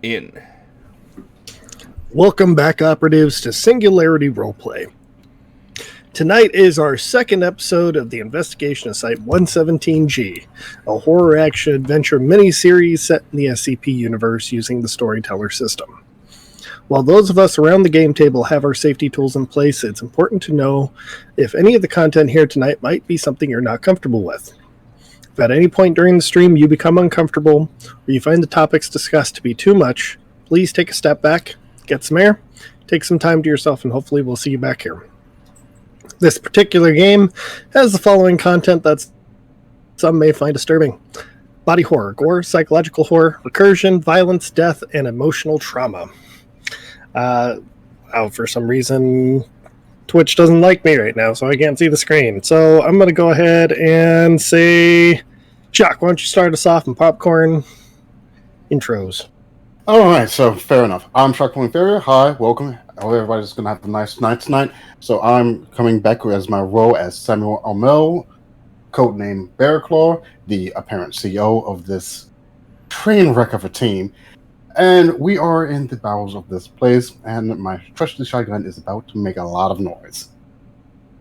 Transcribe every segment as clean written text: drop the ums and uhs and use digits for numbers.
in. Welcome back, operatives, to Singularity Roleplay. Tonight is our second episode of the investigation of Site 117G, a horror action adventure miniseries set in the SCP universe using the Storyteller system. While those of us around the game table have our safety tools in place, it's important to know if any of the content here tonight might be something you're not comfortable with. If at any point during the stream you become uncomfortable, or you find the topics discussed to be too much, please take a step back, get some air, take some time to yourself, and hopefully we'll see you back here. This particular game has the following content that some may find disturbing: body horror, gore, psychological horror, recursion, violence, death, and emotional trauma. For some reason, Twitch doesn't like me right now, so I can't see the screen. So I'm going to go ahead and say, Chuck, why don't you start us off in popcorn intros? Alright, so fair enough. I'm Chuck Inferior. Hi, welcome. I hope everybody's going to have a nice night tonight. So I'm coming back as my role as Samuel Almel, codename Bearclaw, the apparent CEO of this train wreck of a team. And we are in the bowels of this place, and my trusty shotgun is about to make a lot of noise.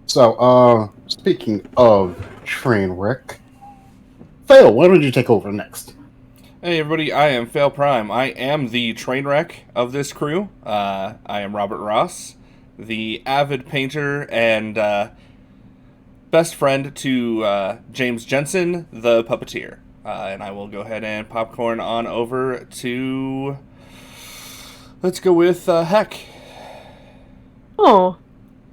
So, speaking of train wreck, Fail, why don't you take over next? Hey everybody, I am Fail Prime. I am the train wreck of this crew. I am Robert Ross, the avid painter and best friend to James Jensen, the puppeteer. And I will go ahead and popcorn on over to... Let's go with Heck. Oh,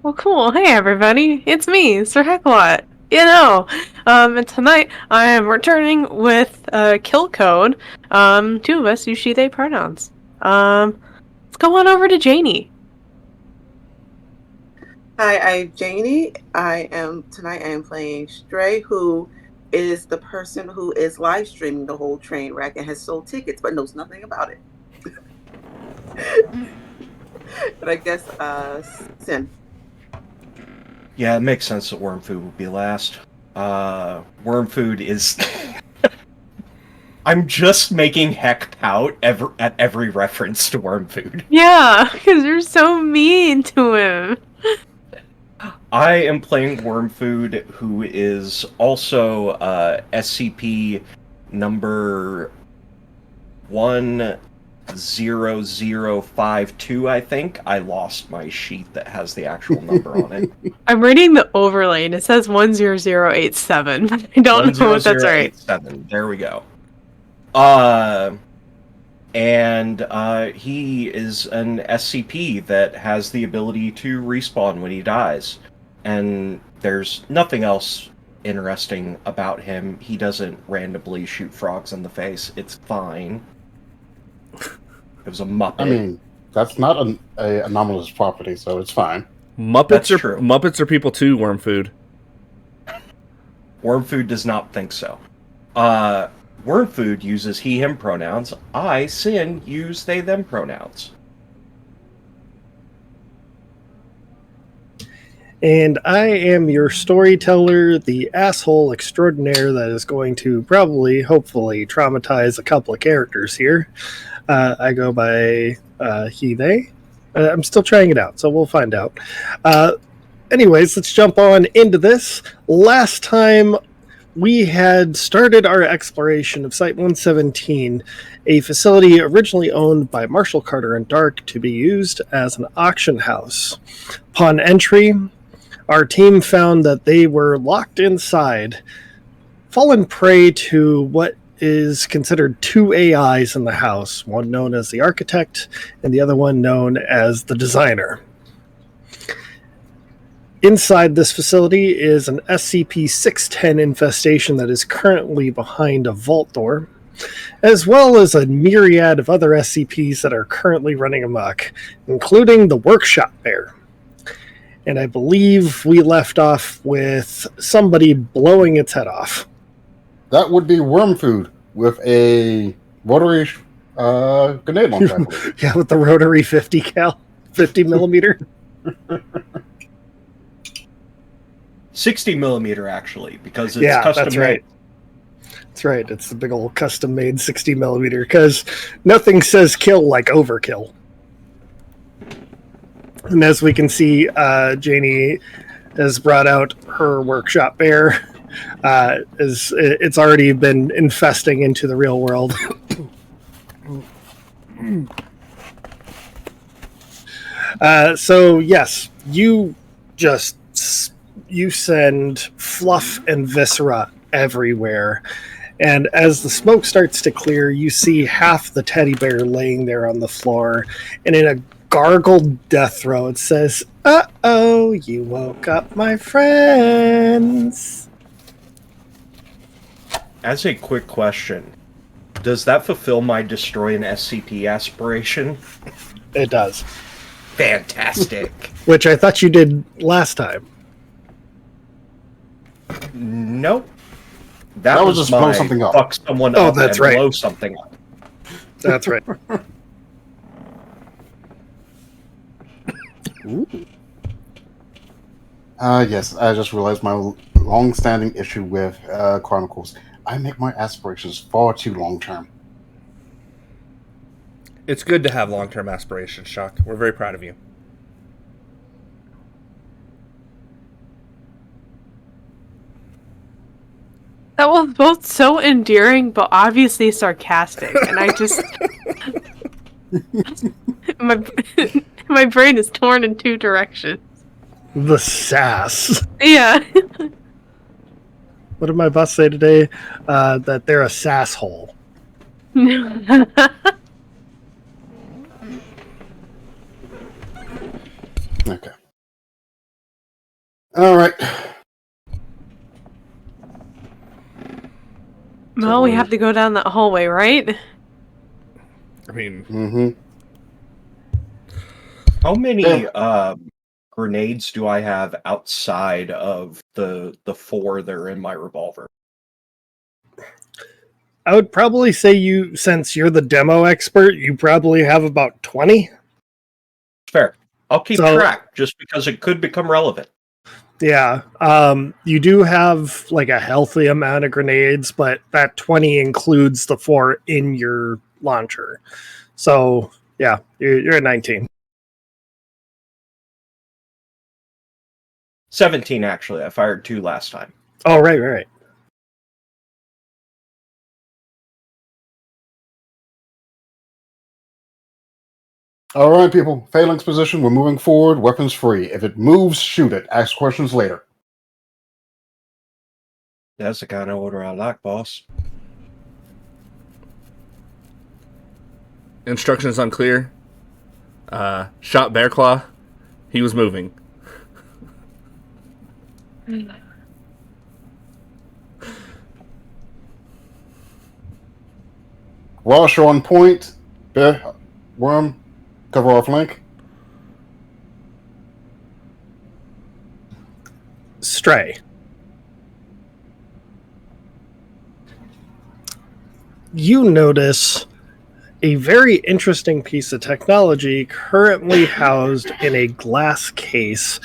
well, cool. Hey, everybody. It's me, Sir Hecklot. And tonight I am returning with Kill Code. Two of us use she, they pronouns. Let's go on over to Janie. Hi, I'm Janie. Tonight I am playing Stray, who is the person who is live streaming the whole train wreck and has sold tickets but knows nothing about it. But I guess Sin. Yeah, it makes sense that Worm Food would be last. Worm Food is... I'm just making Heck pout at every reference to Worm Food. Yeah, because you're so mean to him. I am playing Worm Food, who is also SCP number 10052, I think. I lost my sheet that has the actual number on it. I'm reading the overlay, and it says 10087. I don't know if that's right. 10087. There we go. And he is an SCP that has the ability to respawn when he dies. And there's nothing else interesting about him. He doesn't randomly shoot frogs in the face. It's fine. It was a Muppet. I mean, that's not an anomalous property, so it's fine. Muppets are people too, Worm Food. Worm Food does not think so. Worm Food uses he, him pronouns. I, Sin, use they, them pronouns. And I am your storyteller, the asshole extraordinaire that is going to probably, hopefully, traumatize a couple of characters here. I go by he, they. I'm still trying it out, so we'll find out. Anyways, let's jump on into this. Last time we had started our exploration of Site 117, a facility originally owned by Marshall Carter and Dark to be used as an auction house. Upon entry, our team found that they were locked inside, fallen prey to what is considered two AIs in the house, one known as the architect and the other one known as the designer. Inside this facility is an SCP-610 infestation that is currently behind a vault door, as well as a myriad of other SCPs that are currently running amok, including the workshop bear. And I believe we left off with somebody blowing its head off. That would be Worm Food with a rotary grenade launcher. Yeah, with the rotary 50 millimeter. 60 millimeter, actually, because it's yeah, custom that's right. That's right. It's the big old custom-made 60 millimeter because nothing says kill like overkill. And as we can see, Janie has brought out her workshop bear. It's already been infesting into the real world. So yes, you send fluff and viscera everywhere. And as the smoke starts to clear, you see half the teddy bear laying there on the floor. And in a gargled death throw, it says, "Uh-oh, you woke up my friends." As a quick question, does that fulfill my destroy an SCP aspiration? It does. Fantastic. Which I thought you did last time. Nope. That was was just my blow something up. fuck someone Oh, up that's and right. blow something up. That's right. Yes, I just realized my long-standing issue with Chronicles. I make my aspirations far too long-term. It's good to have long-term aspirations, Shock. We're very proud of you. That was both so endearing, but obviously sarcastic, and I just my brain is torn in two directions. The sass. Yeah. What did my boss say today? That they're a sass hole. Okay. All right. Well, we have to go down that hallway, right? I mean, Mm-hmm. How many Yeah. grenades do I have outside of the 4 that are in my revolver? I would probably say since you're the demo expert, you probably have about 20. Fair. I'll keep So- track, just because it could become relevant. Yeah. You do have like a healthy amount of grenades, but that 20 includes the 4 in your launcher. So yeah, you're at 19. 17, actually. I fired 2 last time. Oh, right. All right, people. Phalanx position. We're moving forward. Weapons free. If it moves, shoot it. Ask questions later. That's the kind of order I like, boss. instructions unclear. Shot Bearclaw. He was moving. Ross, you're on point. Bear, Worm, cover our flank. Stray. You notice a very interesting piece of technology currently housed in a glass case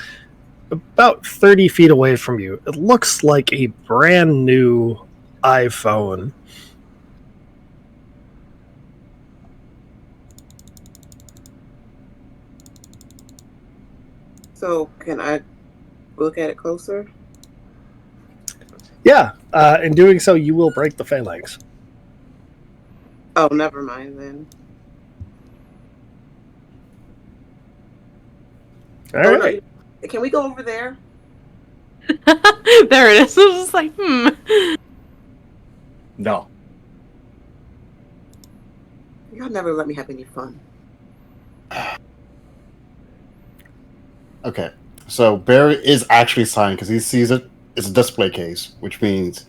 about 30 feet away from you. It looks like a brand new iPhone. So can I look at it closer? Yeah, in doing so, you will break the phalanx. Oh, never mind then. All Oh, right. no, can we go over there? There it is. I was just like, No. Y'all never let me have any fun. Okay, so Barry is actually signed because he sees it. It's a display case, which means,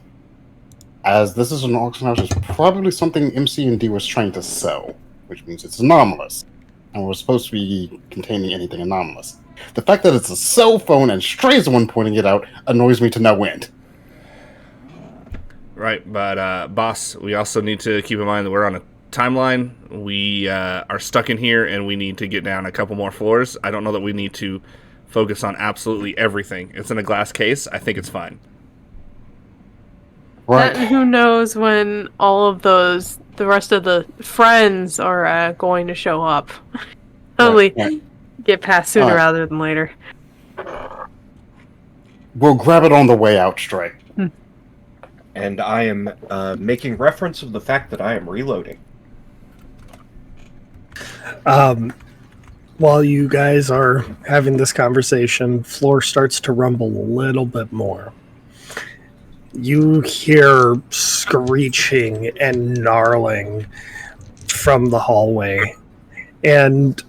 as this is an auction house, it's probably something MC&D was trying to sell, which means it's anomalous, and we're supposed to be containing anything anomalous. The fact that it's a cell phone and Stray's the one pointing it out annoys me to no end. Right, but boss, we also need to keep in mind that we're on a timeline. We are stuck in here, and we need to get down a couple more floors. I don't know that we need to focus on absolutely everything. It's in a glass case. I think it's fine. Right. And who knows when all of the rest of the friends are going to show up. Probably right. get past sooner Alright. rather than later. We'll grab it on the way out, Stray. And I am making reference of the fact that I am reloading. While you guys are having this conversation, floor starts to rumble a little bit more. You hear screeching and gnarling from the hallway, and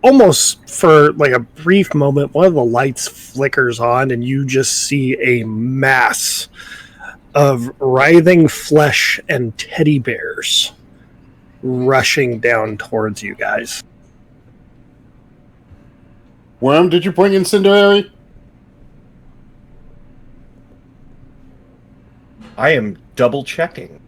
almost for like a brief moment, one of the lights flickers on, and you just see a mass of writhing flesh and teddy bears rushing down towards you guys. Worm, did you bring incendiary? I am double checking.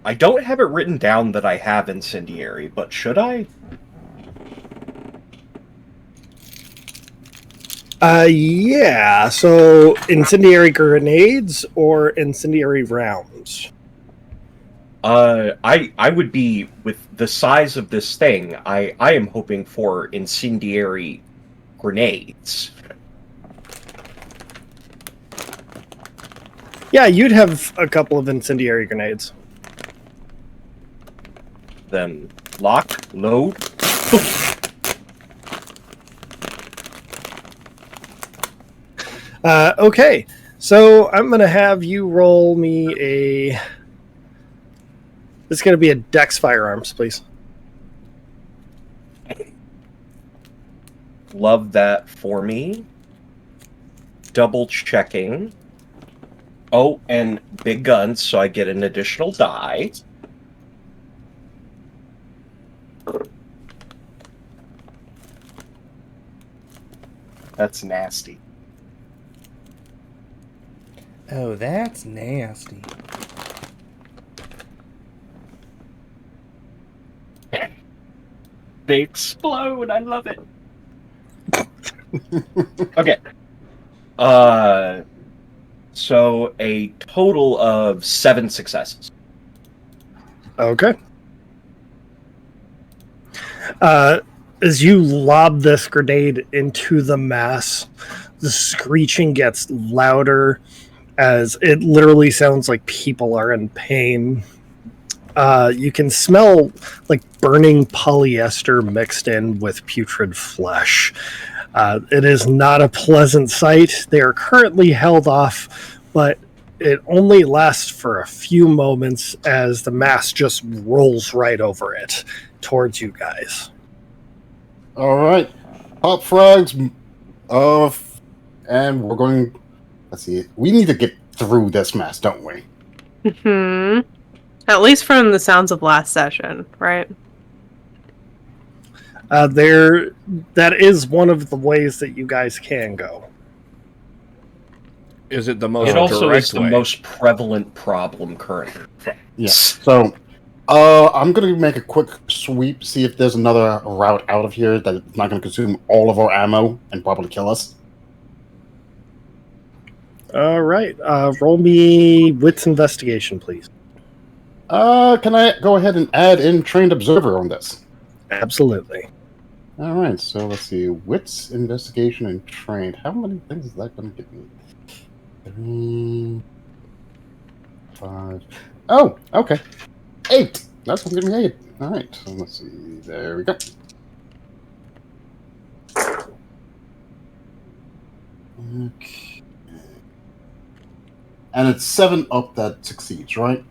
I don't have it written down that I have incendiary, but should I? Yeah, so incendiary grenades or incendiary rounds? I would be, with the size of this thing, I am hoping for incendiary grenades. Yeah, you'd have a couple of incendiary grenades. Then lock, load. Okay, so I'm going to have you roll me a... This is going to be a Dex Firearms, please. Love that for me. Double checking. Oh, and big guns, so I get an additional die. That's nasty. Oh, that's nasty. They explode. I love it. Okay. So a total of 7 successes. Okay. As you lob this grenade into the mass, the screeching gets louder as it literally sounds like people are in pain. You can smell like burning polyester mixed in with putrid flesh. It is not a pleasant sight. They are currently held off, but it only lasts for a few moments as the mass just rolls right over it towards you guys. All right, pop frags. And we're going. Let's see. We need to get through this mess, don't we? At least from the sounds of last session, right? That is one of the ways that you guys can go. Is it the most It also direct is the way? most prevalent problem currently. Yes. So, I'm going to make a quick sweep, see if there's another route out of here that's not going to consume all of our ammo and probably kill us. All right. Roll me Wits Investigation, please. Can I go ahead and add in Trained Observer on this? Absolutely. All right. So let's see. Wits, Investigation, and Trained. How many things is that going to give me? 3, 5. Oh, okay. 8. That's going to give me 8. All right. So let's see. There we go. Okay. And it's 7 up that succeeds, right?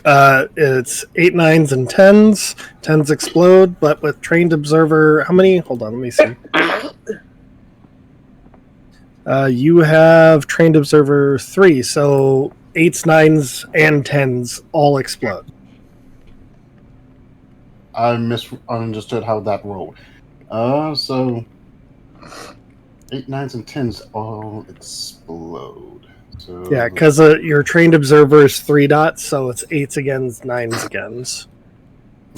It's 8, 9s, and 10s. 10s explode, but with Trained Observer, how many? Hold on, let me see. You have Trained Observer 3, so 8s, 9s, and 10s all explode. I misunderstood how that rolled. So 8, 9s, and 10s all explode. So Yeah, because your Trained Observer is 3 dots, so it's 8s against 9s against.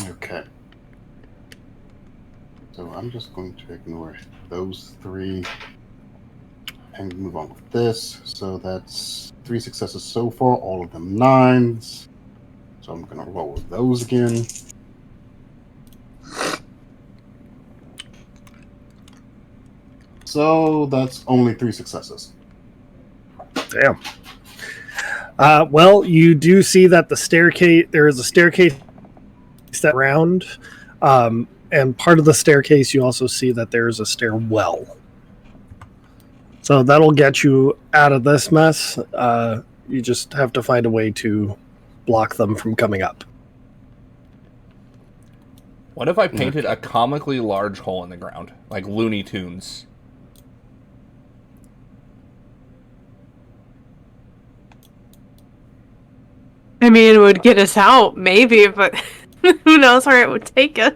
okay. So I'm just going to ignore those 3 and move on with this. So that's 3 successes so far, all of them 9s. So I'm going to roll with those again. So that's only 3 successes. Damn. Well, you do see that there is a staircase that round, and part of the staircase you also see that there is a stairwell. So that'll get you out of this mess. You just have to find a way to block them from coming up. What if I painted a comically large hole in the ground, like Looney Tunes? I mean, it would get us out, maybe, but who knows where it would take us.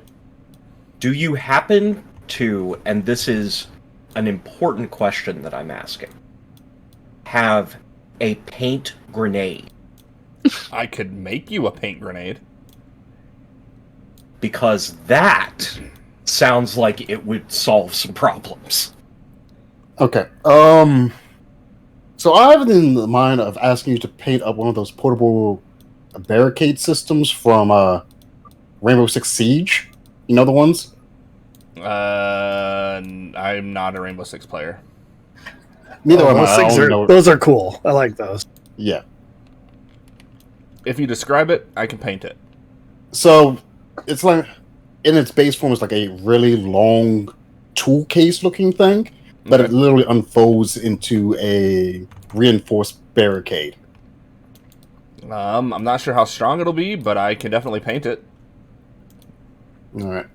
Do you happen to, and this is an important question that I'm asking, have a paint grenade? I could make you a paint grenade. Because that sounds like it would solve some problems. Okay. So I have it in the mind of asking you to paint up one of those portable barricade systems from Rainbow Six Siege. You know the ones? I'm not a Rainbow Six player. Neither am I. Those are cool. I like those. Yeah. If you describe it, I can paint it. So it's like, in its base form, it's like a really long tool case looking thing, but it literally unfolds into a reinforced barricade. I'm not sure how strong it'll be, but I can definitely paint it. All right.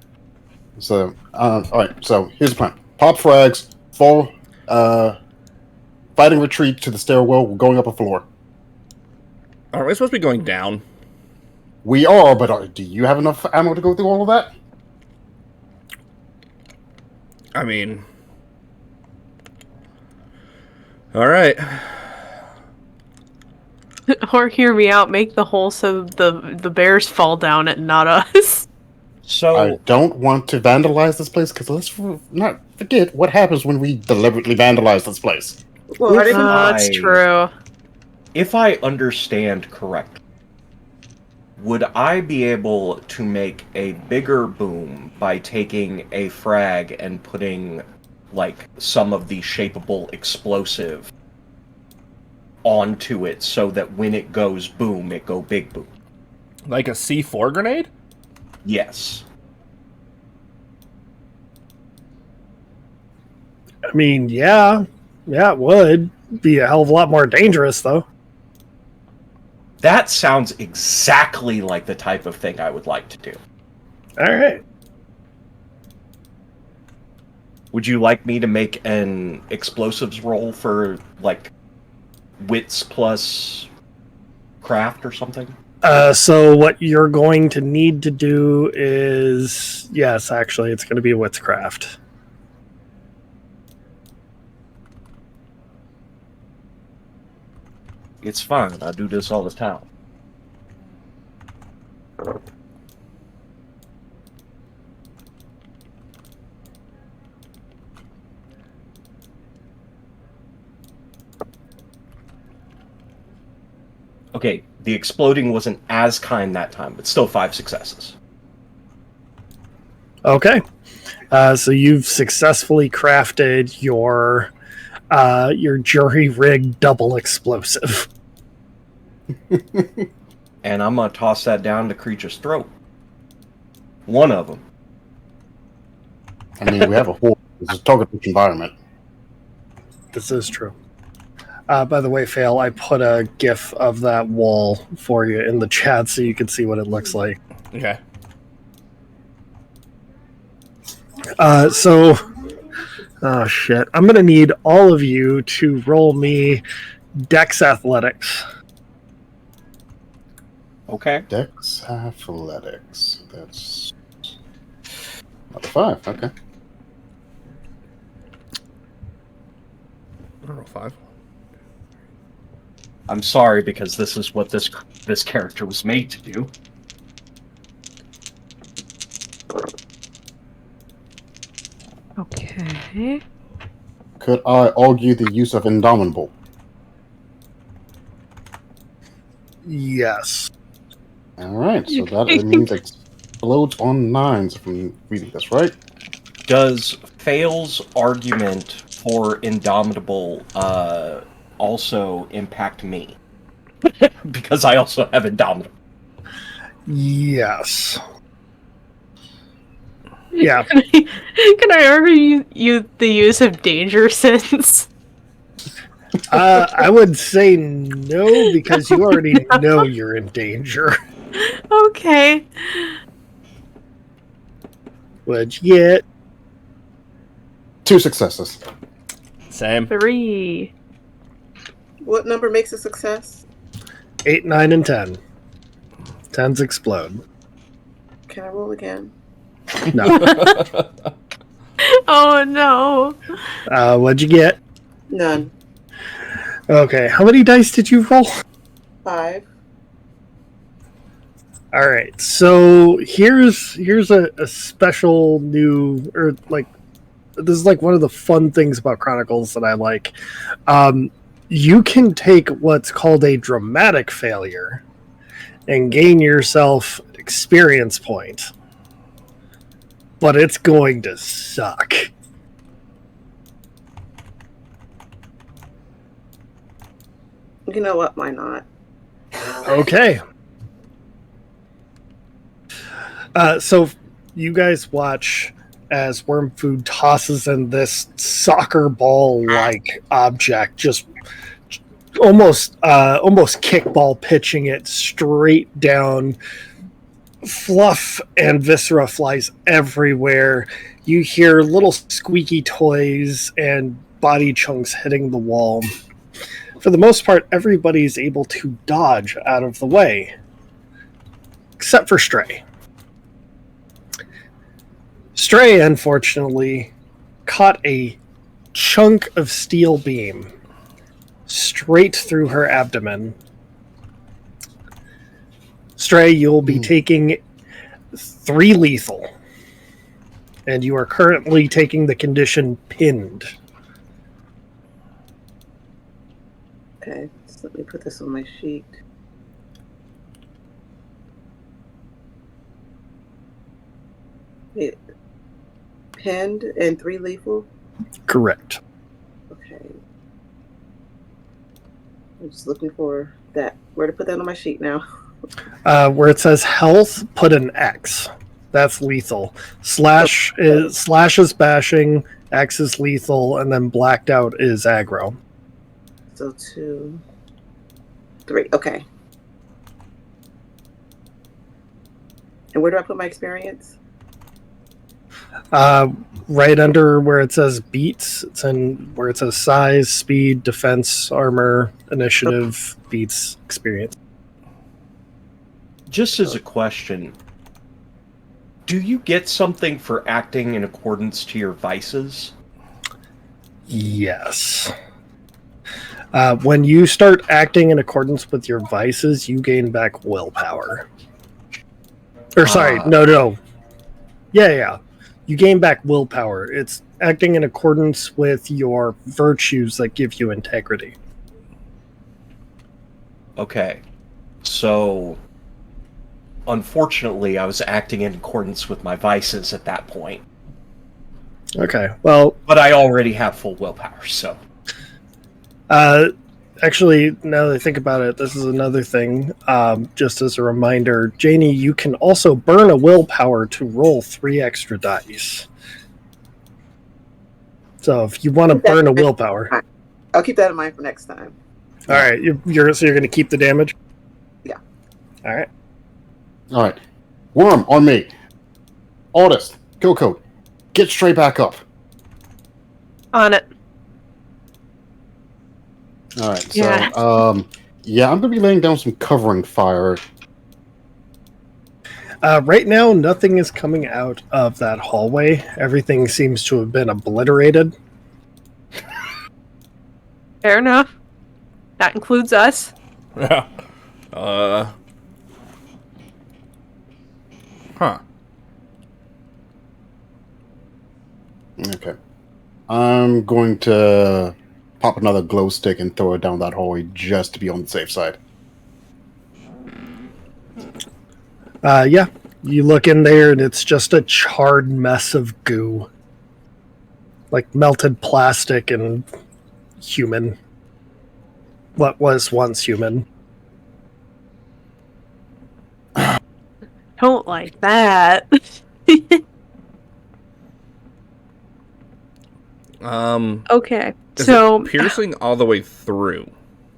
So, all right. So here's the plan: pop frags, fall, fighting retreat to the stairwell. We're going up a floor. Are we supposed to be going down? We are, but do you have enough ammo to go through all of that? I mean, all right. Or hear me out, make the hole so the bears fall down it, not us. So I don't want to vandalize this place, because let's not forget what happens when we deliberately vandalize this place. Well, That's true. if I understand correctly, would I be able to make a bigger boom by taking a frag and putting, like, some of the shapeable explosive onto it so that when it goes boom, it go big boom? Like a C4 grenade? Yes. I mean, yeah, it would be a hell of a lot more dangerous, though. That sounds exactly like the type of thing I would like to do. All right. Would you like me to make an explosives roll for, like, wits plus craft or something? So what you're going to need to do is, yes, actually, it's going to be a witchcraft. It's fine. I do this all the time. Okay, the exploding wasn't as kind that time, but still 5 successes. Okay. So you've successfully crafted your jury-rig double explosive. And I'm gonna toss that down the creature's throat. One of them. I mean, we have a whole target-rich environment. This is true. By the way, Fail, I put a GIF of that wall for you in the chat so you can see what it looks like. Okay. Oh shit. I'm gonna need all of you to roll me Dex Athletics. Okay. Dex Athletics. That's another 5. Okay. Roll 5. I'm sorry, because this is what this character was made to do. Okay. Could I argue the use of Indomitable? Yes. Alright, so that means it explodes on 9s if I'm reading this right. Does Fail's argument for Indomitable also impact me? Because I also have Indomitable. Yes. Yeah. Can I argue the use of danger sense? I would say no, because you already know you're in danger. Okay. What'd you get? 2 successes. Same. 3. What number makes a success? 8, 9, and 10. 10s explode. Can I roll again? No. Oh no. What'd you get? None. Okay, how many dice did you roll? 5. All right, so here's a special new, or like, this is like one of the fun things about Chronicles that I like. You can take what's called a dramatic failure and gain yourself an experience point, but it's going to suck. You know what? Why not? Okay. So you guys watch as Wormfood tosses in this soccer ball-like object, just almost kickball pitching it straight down. Fluff and viscera flies everywhere. You hear little squeaky toys and body chunks hitting the wall. For the most part, everybody's able to dodge out of the way, except for Stray. Stray, unfortunately, caught a chunk of steel beam straight through her abdomen. Stray, you'll be taking 3 lethal, and you are currently taking the condition pinned. Okay, so let me put this on my sheet. Wait, pinned and 3 lethal? Correct. Okay. I'm just looking for that. Where to put that on my sheet now? Where it says health, put an X. That's lethal. Slash is bashing, X is lethal, and then blacked out is aggro. So 2, 3. Okay. And where do I put my experience? Right under where it says beats. It's in where it says size, speed, defense, armor, initiative, beats, experience. Just as a question, do you get something for acting in accordance to your vices? Yes. When you start acting in accordance with your vices, you gain back willpower. Or sorry, no. Yeah. You gain back willpower. It's acting in accordance with your virtues that give you integrity. Okay. So, unfortunately, I was acting in accordance with my vices at that point. Okay, well... But I already have full willpower, so... Actually, now that I think about it, this is another thing. Just as a reminder, Janie, you can also burn a willpower to roll 3 extra dice. So if you want to burn a willpower... I'll keep that in mind for next time. Alright, you're going to keep the damage? Yeah. Alright. Alright. Worm, on me. Artist, kill code. Get straight back up. On it. Alright, so, Yeah. I'm going to be laying down some covering fire. Right now, nothing is coming out of that hallway. Everything seems to have been obliterated. Fair enough. That includes us. Yeah. Huh. Okay. I'm going to pop another glow stick and throw it down that hallway just to be on the safe side. Yeah. You look in there and it's just a charred mess of goo. Like melted plastic and human. What was once human. Don't like that. Okay, Is so it piercing all the way through?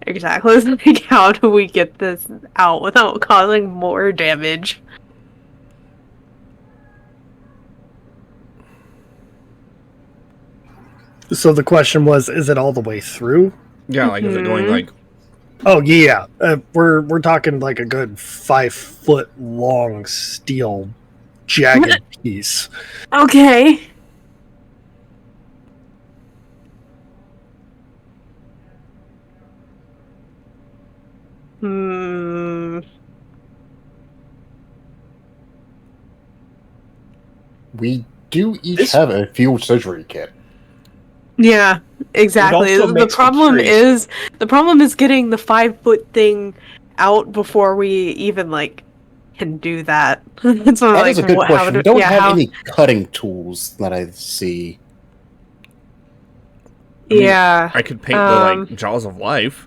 exactly, it's like, how do we get this out without causing more damage? So the question was, is it all the way through? Yeah, like is it going like? Oh yeah, we're talking like a good 5-foot long steel jagged piece. Okay. Hmm. We do each have a field surgery kit. Yeah, exactly. also The makes problem it is getting the 5-foot thing out before we even can do that. It's not That like is a good how question. to- We don't yeah, have how- any cutting tools that I see. I mean, Yeah. I could paint the jaws of life.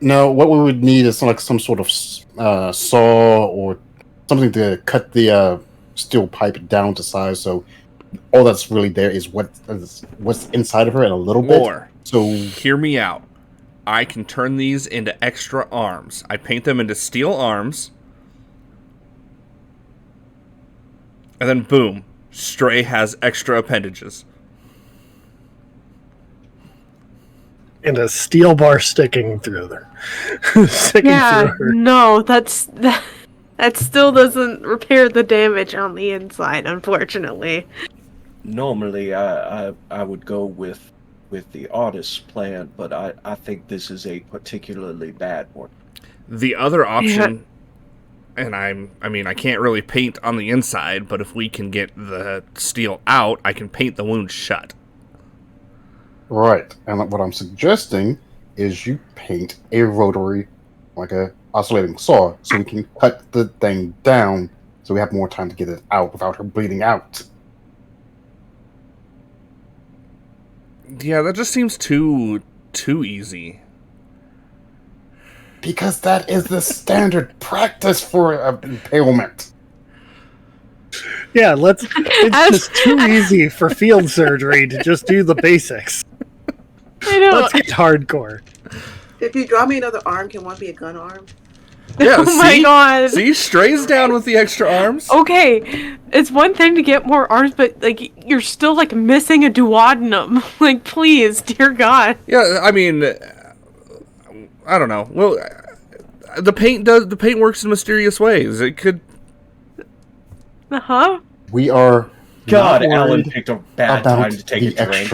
No, what we would need is like some sort of saw or something to cut the steel pipe down to size. So all that's really there is what's inside of her and a little bit. Or So hear me out. I can turn these into extra arms. I paint them into steel arms. And then boom, Stray has extra appendages. And a steel bar sticking through there. Sticking Yeah, through her. no, that still doesn't repair the damage on the inside, unfortunately. Normally, I would go with the artist's plan, but I think this is a particularly bad one. The other option, and I can't really paint on the inside, but if we can get the steel out, I can paint the wound shut. right, and what I'm suggesting is you paint a rotary, like a oscillating saw, so we can cut the thing down, so we have more time to get it out without her bleeding out. Yeah, that just seems too easy. Because that is the standard practice for impalement. Yeah, it's just too easy for field surgery to just do the basics. I know. Let's get hardcore. If you draw me another arm, can one be a gun arm? Yeah, Oh my god. See, Stray's down with the extra arms. Okay, it's one thing to get more arms, but you're still missing a duodenum. Please, dear God. Yeah, I mean, I don't know. Well, the paint works in mysterious ways. It could. Uh-huh. We are God, not Alan worried picked a bad about time to take a drink.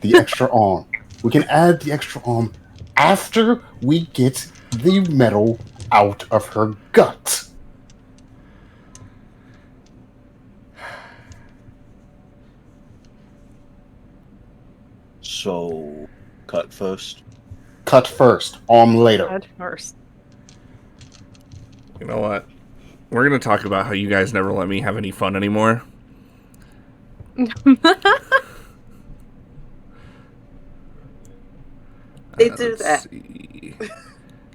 the extra arm. We can add the extra arm after we get the metal out of her gut. So, cut first. Cut first, arm later. At first. You know what? We're gonna talk about how you guys never let me have any fun anymore. They do Let's that. see.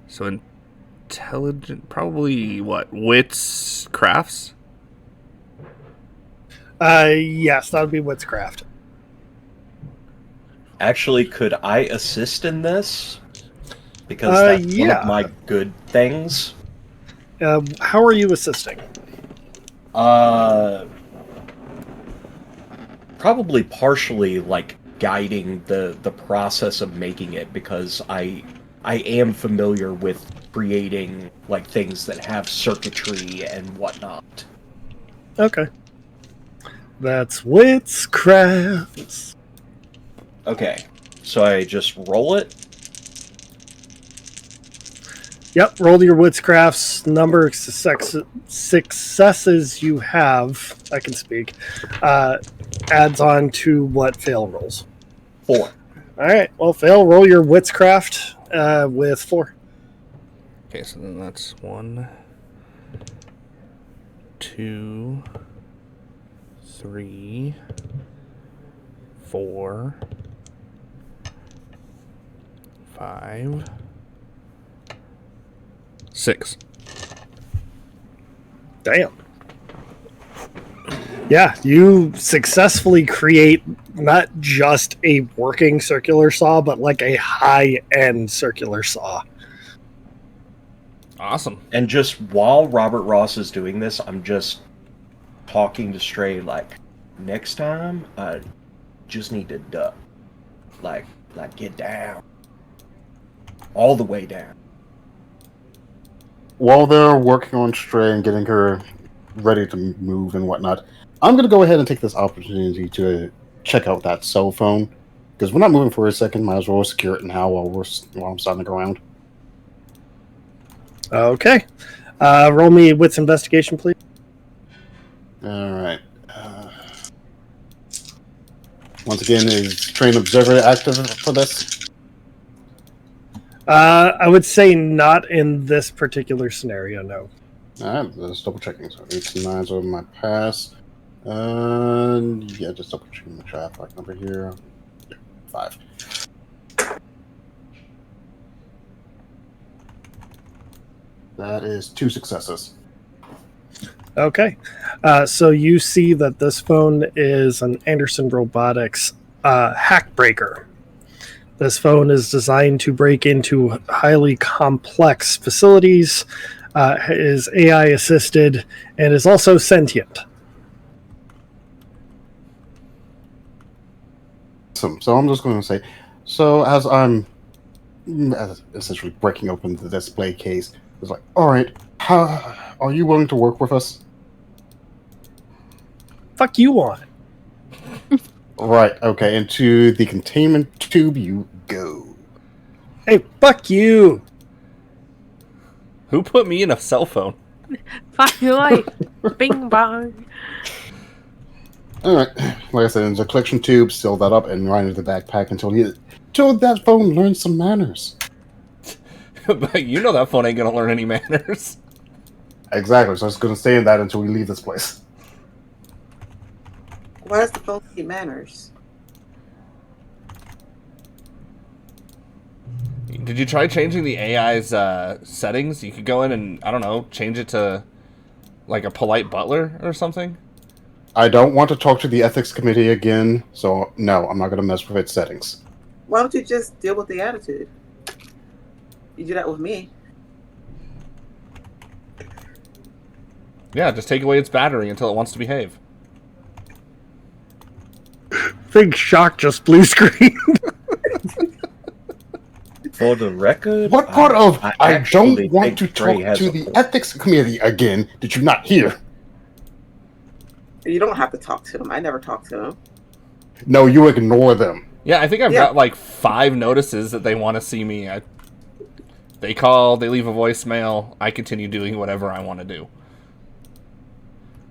So intelligent, probably what? Wits, crafts. Yes, that would be witchcraft. Actually, could I assist in this? Because that's one yeah. of my good things. How are you assisting? Probably partially guiding the process of making it, because I am familiar with creating things that have circuitry and whatnot. Okay. That's witchcraft. Okay, so I just roll it. Yep, roll your witchcraft's number of successes you have. I can speak. adds on to what Fail rolls. 4. All right. Well, Fail, roll your witscraft with 4. Okay, so then that's 1, 2, 3, 4, 5, 6. Damn. Yeah, you successfully create not just a working circular saw, but like a high-end circular saw. Awesome. And just while Robert Ross is doing this, I'm just talking to Stray like, next time, I just need to duck. Like get down. All the way down. While they're working on Stray and getting her ready to move and whatnot, I'm going to go ahead and take this opportunity to check out that cell phone. Because we're not moving for a second, might as well secure it now while I'm starting to go around. Okay. Roll me wits investigation, please. Alright. Once again, is Train Observer active for this? I would say not in this particular scenario, no. Alright, just double checking. So 8s and 9s are my pass. Yeah, just double checking the traffic number here. Yeah, 5. That is 2 successes. Okay. So you see that this phone is an Anderson Robotics hack breaker. This phone is designed to break into highly complex facilities, is AI assisted, and is also sentient. So I'm just going to say, so as I'm essentially breaking open the display case, it's like, all right, how are you willing to work with us? Fuck you on. Right, okay, into the containment tube you go. Hey, fuck you. Who put me in a cell phone? Fuck your life. Bing bong. Alright, like I said, there's a collection tube, seal that up, and right into the backpack until that phone learns some manners. But you know that phone ain't gonna learn any manners. Exactly, so it's going to stay in that until we leave this place. Why does the phone need manners? Did you try changing the AI's settings? You could go in and, I don't know, change it to like a polite butler or something? I don't want to talk to the ethics committee again, so no, I'm not going to mess with its settings. Why don't you just deal with the attitude? You do that with me. Yeah, just take away its battery until it wants to behave. Big shock just blue screen. For the record, What part of I don't actually want to think Stray talk has to a the point. ethics committee again did you not hear? You don't have to talk to him. I never talk to him. No, you ignore them. Yeah, I think I've got like 5 notices that they want to see me. They call, they leave a voicemail, I continue doing whatever I want to do.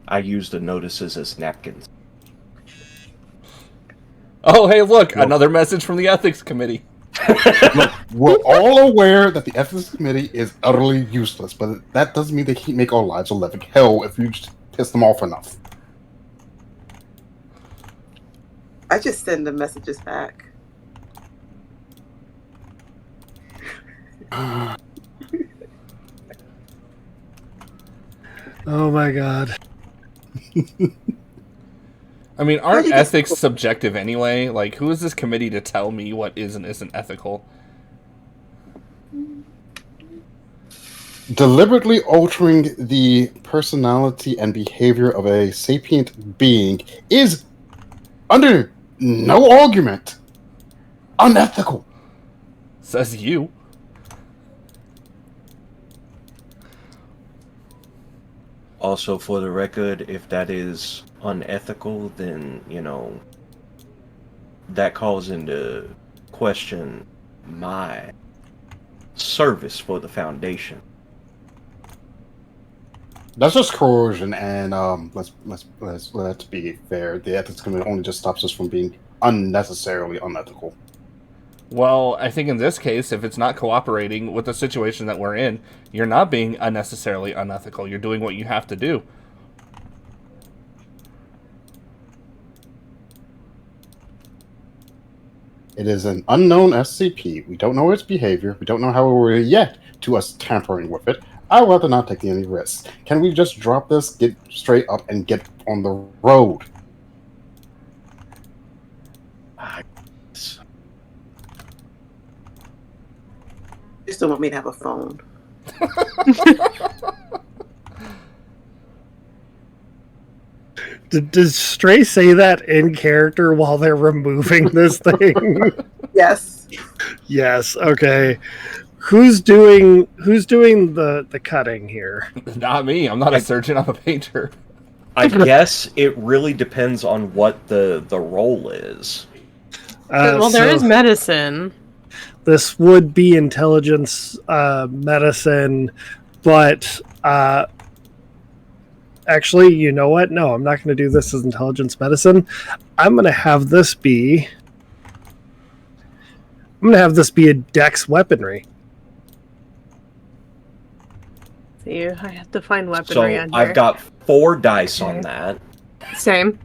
I use the notices as napkins. Oh, hey, look, another message from the ethics committee. Look, we're all aware that the ethics committee is utterly useless, but that doesn't mean they can't make our lives a living hell if you just piss them off enough. I just send the messages back. Oh my god. I mean, aren't ethics subjective anyway? Like, who is this committee to tell me what is and isn't ethical? Deliberately altering the personality and behavior of a sapient being is, under no argument, unethical. Says you. Also, for the record, if that is unethical, then, that calls into question my service for the Foundation. That's just coercion, and let's be fair. The ethics committee only just stops us from being unnecessarily unethical. Well, I think in this case, if it's not cooperating with the situation that we're in, you're not being unnecessarily unethical. You're doing what you have to do. It is an unknown SCP. We don't know its behavior. We don't know how it will react to us tampering with it. I'd rather not take any risks. Can we just drop this, get straight up, and get on the road? You still want me to have a phone? Does Stray say that in character while they're removing this thing? Yes. Yes. Okay. Who's doing the cutting here? Not me. I'm not a surgeon. I'm a painter. I guess it really depends on what the role is. Well, there is medicine. This would be intelligence medicine, but actually, you know what? No, I'm not going to do this as intelligence medicine. I'm going to have this be a dex weaponry. See, I have to find weaponry on So here. I've got 4 dice on that. Same.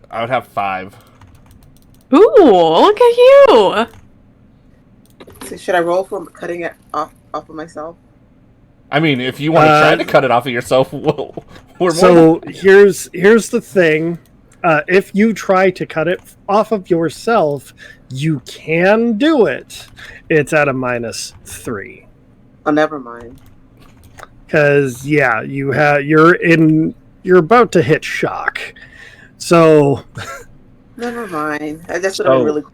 I would have 5. Ooh, look at you! So should I roll for cutting it off of myself? I mean, if you want to try to cut it off of yourself, we're more So here's the thing. If you try to cut it off of yourself, you can do it. It's at a -3. Oh, never mind. Because you're about to hit shock. So Never mind. That's what I'm really cool.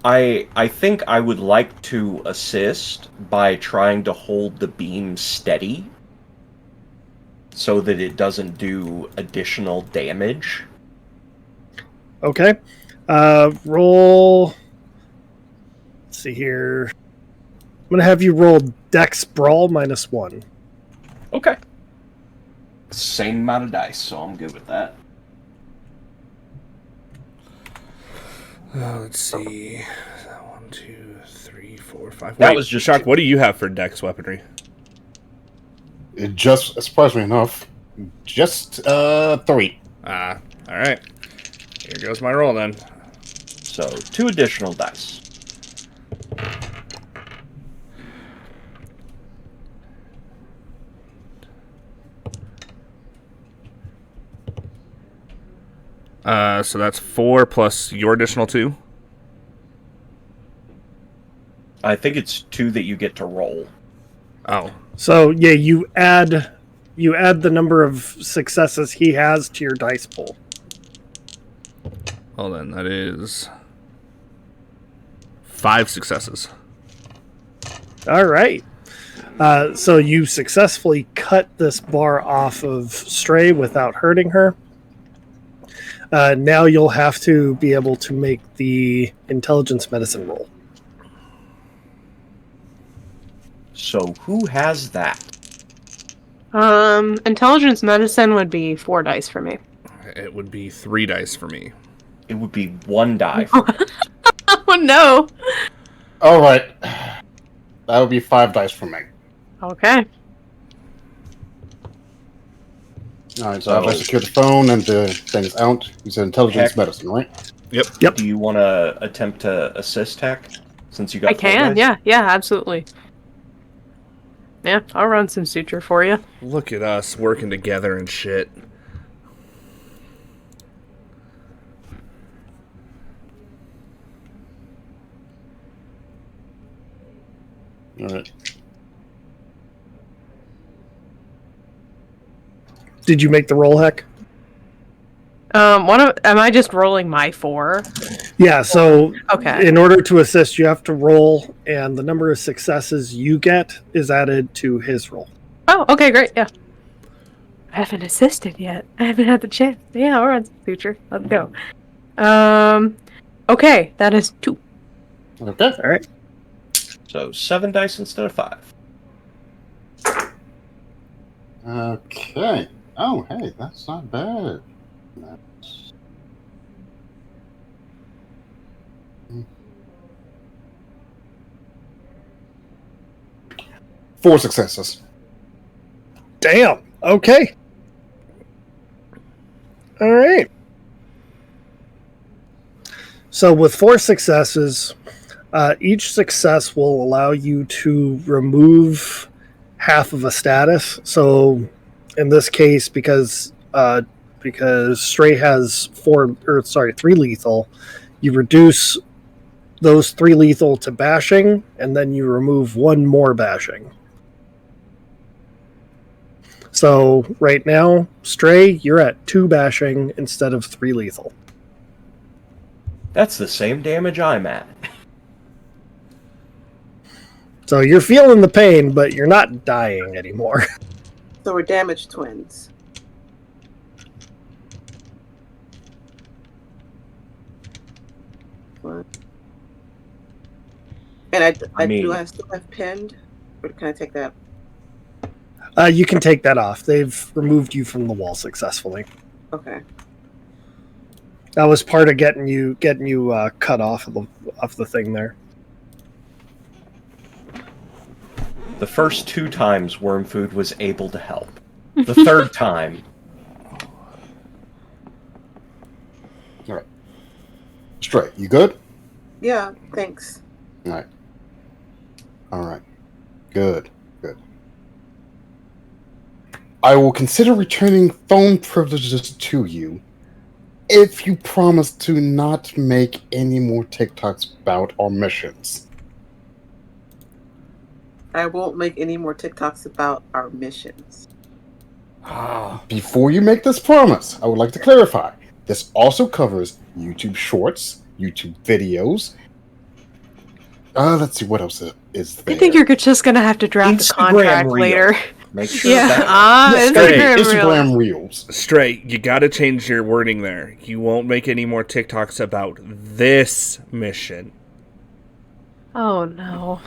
I think I would like to assist by trying to hold the beam steady so that it doesn't do additional damage. okay. Roll. Let's see here. I'm gonna have you roll Dex Brawl -1. Okay. Same amount of dice, so I'm good with that. Let's see. 1, 2, 3, 4, 5. That Wait, was just Shock. What do you have for dex weaponry? It just, surprisingly enough, just 3. All right. Here goes my roll then. So 2 additional dice. So that's 4 plus your additional 2. I think it's 2 that you get to roll. Oh, So yeah, you add the number of successes he has to your dice pool. well then that is 5 successes. All right. So you successfully cut this bar off of Stray without hurting her. Now you'll have to be able to make the intelligence medicine roll. So who has that? Intelligence medicine would be 4 dice for me. It would be 3 dice for me. It would be 1 die. Oh no! All right, that would be 5 dice for me. Okay. All right, so I secure the phone and the things out. You said intelligence Heck. medicine, right? Yep. Do you want to attempt to assist Heck? Since you got I 4 can, dice? yeah, absolutely. Yeah, I'll run some suture for you. Look at us working together and shit. All right. Did you make the roll, Heck? Am I just rolling my 4? Yeah, so Okay. in order to assist, you have to roll, and the number of successes you get is added to his roll. Oh, okay, great, yeah. I haven't assisted yet. I haven't had the chance. Yeah, I'll run some suture. Let's go. Okay, that is 2. Okay. All right. So 7 dice instead of 5. Okay. Oh, hey, that's not bad. That's... 4 successes. Damn. Okay. All right. So with 4 successes, each success will allow you to remove half of a status. So in this case, because Stray has 3 lethal, you reduce those 3 lethal to bashing, and then you remove 1 more bashing. So right now, Stray, you're at 2 bashing instead of 3 lethal. That's the same damage I'm at. So you're feeling the pain, but you're not dying anymore. So we're damaged twins. What? And I still have pinned, or can I take that? You can take that off. They've removed you from the wall successfully. Okay. That was part of getting you cut off of the thing there. The first 2 times Worm Food was able to help. The third time... Alright. Stray, you good? Yeah, thanks. Alright. Alright. Good. Good. I will consider returning phone privileges to you if you promise to not make any more TikToks about our missions. I won't make any more TikToks about our missions. Before you make this promise, I would like to clarify. This also covers YouTube Shorts, YouTube videos. Let's see what else is there. I think you're just gonna have to draft the contract Reel. later. Make sure Yeah, that... Instagram Reels. Stray, you gotta change your wording there. You won't make any more TikToks about this mission. Oh no.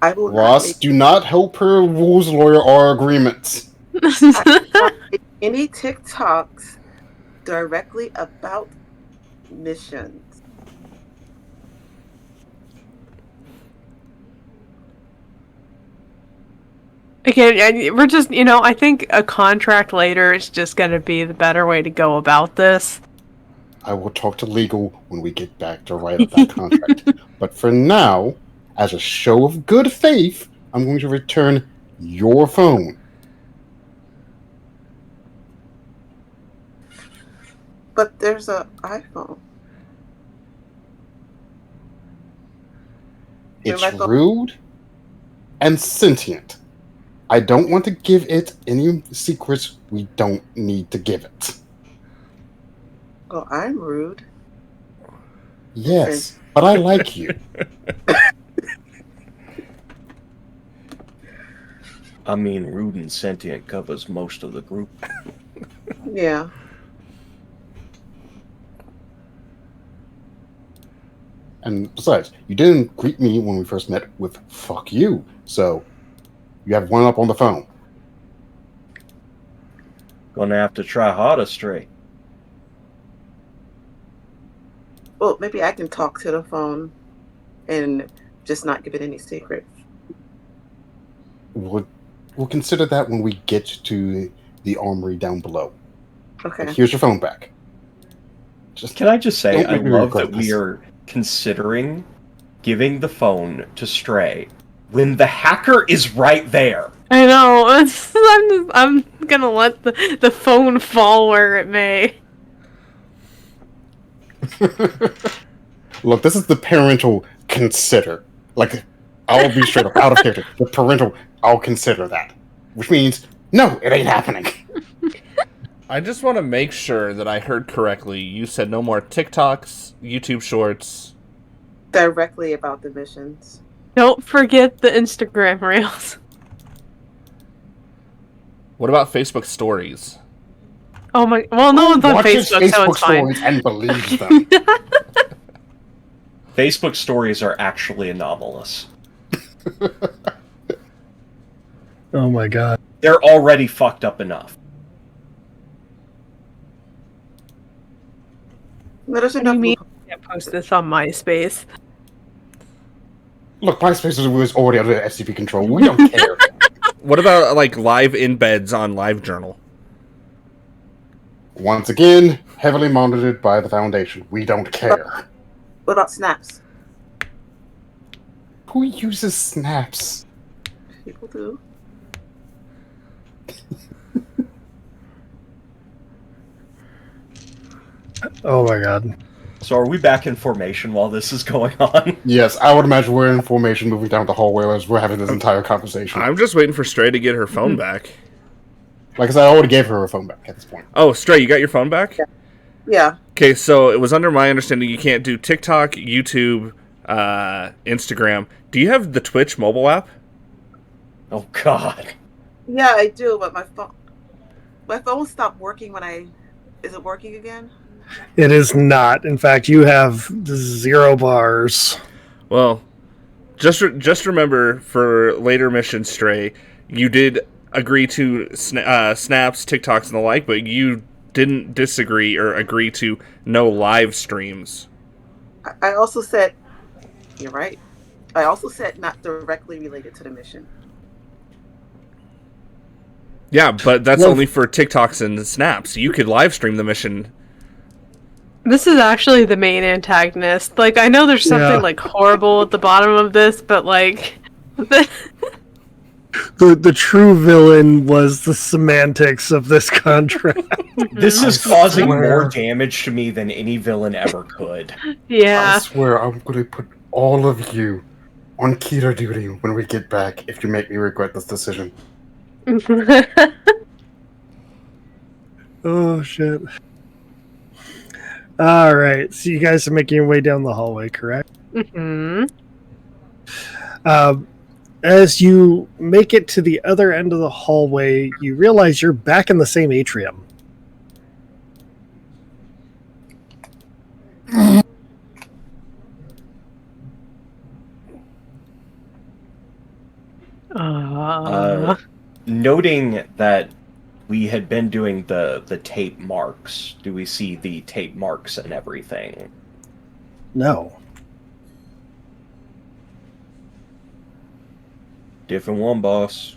I will Ross, do not help her rules lawyer our agreements. I will not make any TikToks directly about missions. Again, we're just, I think a contract later is just going to be the better way to go about this. I will talk to legal when we get back to write up that contract. But for now, as a show of good faith, I'm going to return your phone. But there's an iPhone. It's rude and sentient. I don't want to give it any secrets we don't need to give it. Oh, I'm rude. Yes, but I like you. I mean, rude and sentient covers most of the group. Yeah. And besides, you didn't greet me when we first met with "fuck you," so you have one up on the phone. Gonna have to try harder, Stray. Well, maybe I can talk to the phone and just not give it any secrets. We'll consider that when we get to the armory down below. Okay. But here's your phone back. Can I just say, I make me love regret that we this. are considering giving the phone to Stray when the hacker is right there. I know. I'm gonna let the phone fall where it may. Look, this is the parental consider. Like, I'll be straight up out of character. The parental, I'll consider that. Which means, no, it ain't happening. I just want to make sure that I heard correctly. You said no more TikToks, YouTube Shorts. Directly about the missions. Don't forget the Instagram Reels. What about Facebook Stories? Oh my! Well, no one's on Watches Facebook, so it's fine. stories and believes them. Facebook stories are actually anomalous. Oh my god. They're already fucked up enough. There's What do you enough mean loop- you can't post this on MySpace? Look, MySpace was already under SCP control. We don't care. What about like live embeds on LiveJournal? Once again, heavily monitored by the Foundation. We don't care. What about snaps? Who uses snaps? People do. Oh my god. So are we back in formation while this is going on? Yes, I would imagine we're in formation moving down the hallway as we're having this entire conversation. I'm just waiting for Stray to get her phone back. Like I said, I already gave her phone back at this point. Oh, Stray, you got your phone back? Yeah. Okay, so it was under my understanding you can't do TikTok, YouTube, Instagram. Do you have the Twitch mobile app? Oh god. Yeah, I do, but my phone stopped working when I. Is it working again? It is not. In fact, you have 0 bars. Well, just remember for later missions, Stray, you did agree to snaps, TikToks, and the like, but you didn't disagree or agree to no live streams. I also said. You're right. I also said not directly related to the mission. Yeah, but that's Well- only for TikToks and snaps. You could live stream the mission. This is actually the main antagonist. Like, I know there's something, Yeah. like, horrible at the bottom of this, but, like... The true villain was the semantics of this contract. This is I causing swear. more damage to me than any villain ever could. I yeah. swear I'm going to put all of you on keto duty when we get back if you make me regret this decision. Oh shit. Alright, so you guys are making your way down the hallway, correct? Hmm. As you make it to the other end of the hallway, you realize you're back in the same atrium. Noting that we had been doing the tape marks, do we see the tape marks and everything? No. Different one, boss.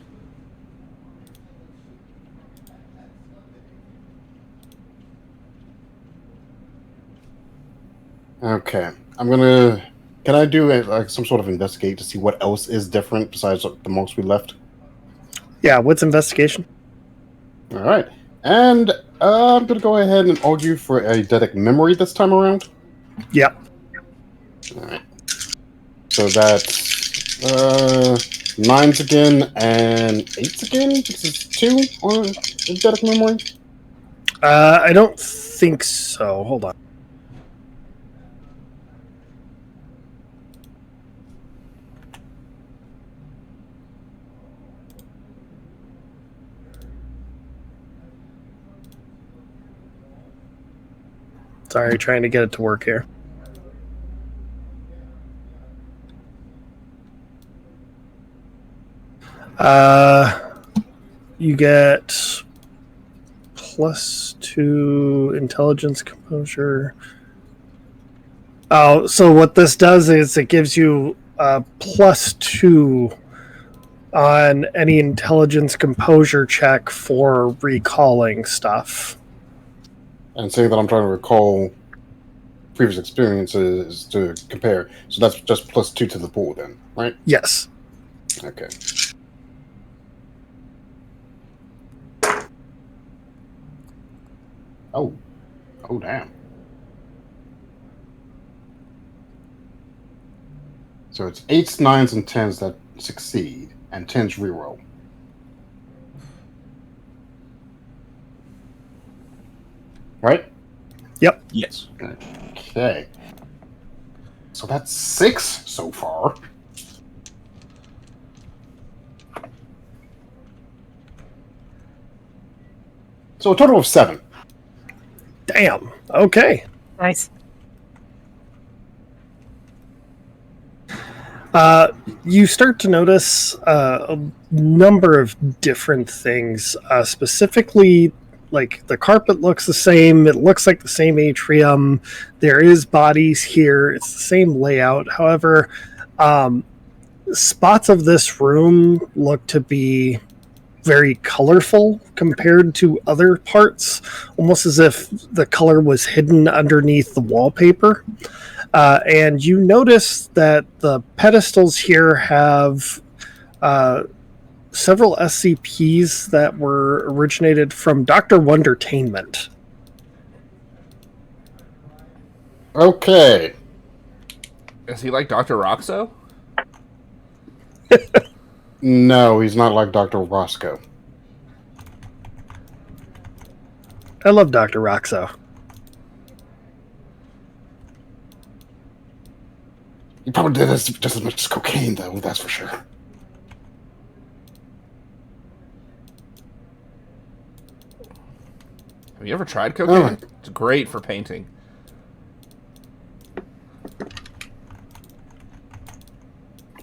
Okay, I'm gonna. Can I do like some sort of investigate to see what else is different besides the marks we left? Yeah, what's investigation? All right, and I'm gonna go ahead and argue for a eidetic memory this time around. Yep. All right, so that's 9s again and 8s again. This is 2 on eidetic memory. I don't think so. Hold on. Sorry, trying to get it to work here. You get +2 intelligence composure. Oh, so what this does is it gives you +2 on any intelligence composure check for recalling stuff. And saying that I'm trying to recall previous experiences to compare. So that's just +2 to the pool then, right? Yes. Okay. Oh. Oh, damn. So it's 8s, 9s, and 10s that succeed, and 10s reroll. Right? Yes. Okay. So that's 6 so far. So a total of 7. Damn. Okay. Nice. You start to notice a number of different things. Specifically, like the carpet looks the same. It looks like the same atrium. There is bodies here. It's the same layout. However, spots of this room look to be very colorful compared to other parts, almost as if the color was hidden underneath the wallpaper. And you notice that the pedestals here have several SCPs that were originated from Dr. Wondertainment. Okay. Is he like Dr. Roxo? No, he's not like Dr. Roscoe. I love Dr. Roxo. He probably did this just as much as cocaine, though, that's for sure. Have you ever tried cocaine? It's great for painting.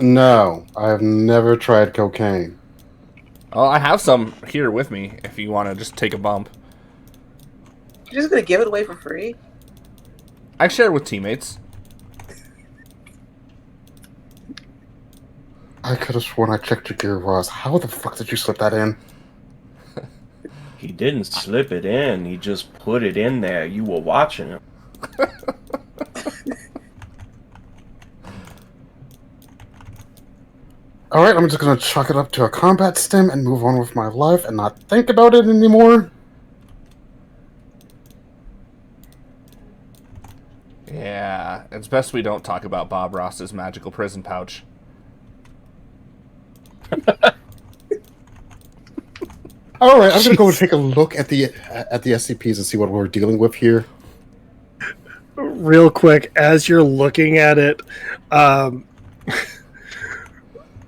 No, I have never tried cocaine. Oh, I have some here with me if you want to just take a bump. You're just gonna give it away for free? I share with teammates. I could have sworn I checked your gear, Ross. How the fuck did you slip that in? He didn't slip it in. He just put it in there. You were watching him. Alright, I'm just gonna chalk it up to a combat stim and move on with my life and not think about it anymore. Yeah, it's best we don't talk about Bob Ross's magical prison pouch. Alright, I'm gonna go and take a look at the SCPs and see what we're dealing with here. Real quick, as you're looking at it,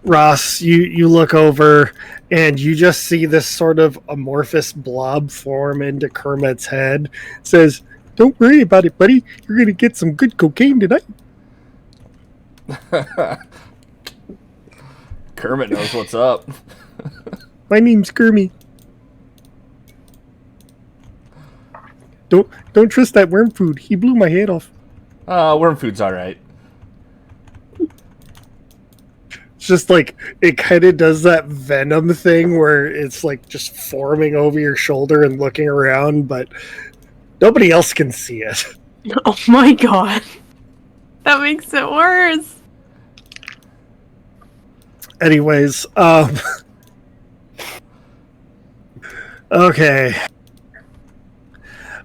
Ross, you look over and you just see this sort of amorphous blob form into Kermit's head. It says, "Don't worry about it, buddy. You're gonna get some good cocaine tonight." Kermit knows what's up. My name's Kermit. Don't trust that worm food. He blew my head off. Worm food's alright. It's just like, it kind of does that Venom thing where it's like just forming over your shoulder and looking around, but nobody else can see it. Oh my god. That makes it worse. Anyways, okay.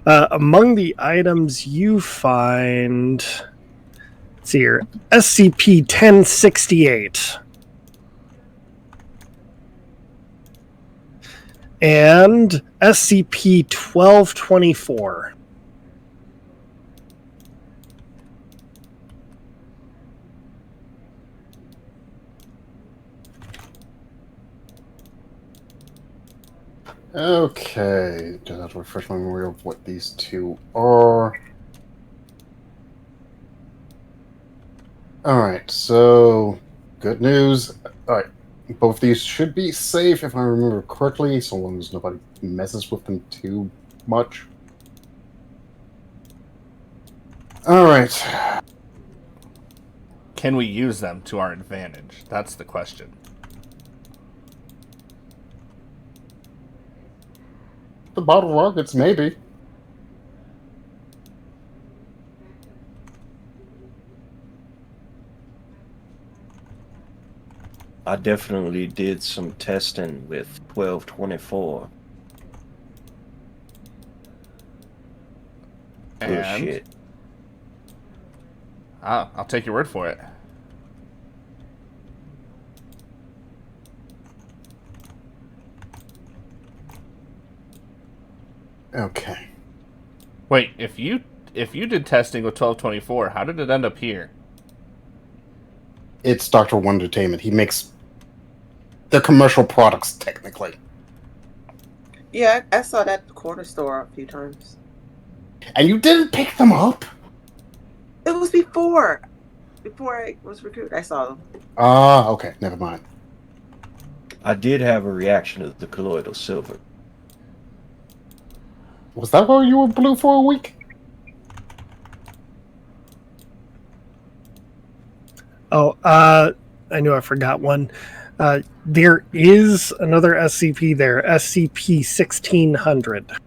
Among the items you find, let's see here, SCP-1068. And SCP-1224. Okay, just have to refresh my memory of what these two are. Alright, so good news. Alright, both these should be safe if I remember correctly, so long as nobody messes with them too much. Alright. Can we use them to our advantage? That's the question. The bottle rockets, maybe. I definitely did some testing with 1224. And Bullshit. I'll take your word for it. Okay. Wait, if you did testing with 1224, how did it end up here? It's Dr. Wondertainment. He makes... They're commercial products, technically. Yeah, I saw that at the corner store a few times. And you didn't pick them up? It was before before I was recruited. I saw them. Ah, okay, never mind. I did have a reaction to the colloidal silver. Was that why you were blue for a week? Oh, I knew I forgot one. There is another SCP there, SCP-1600.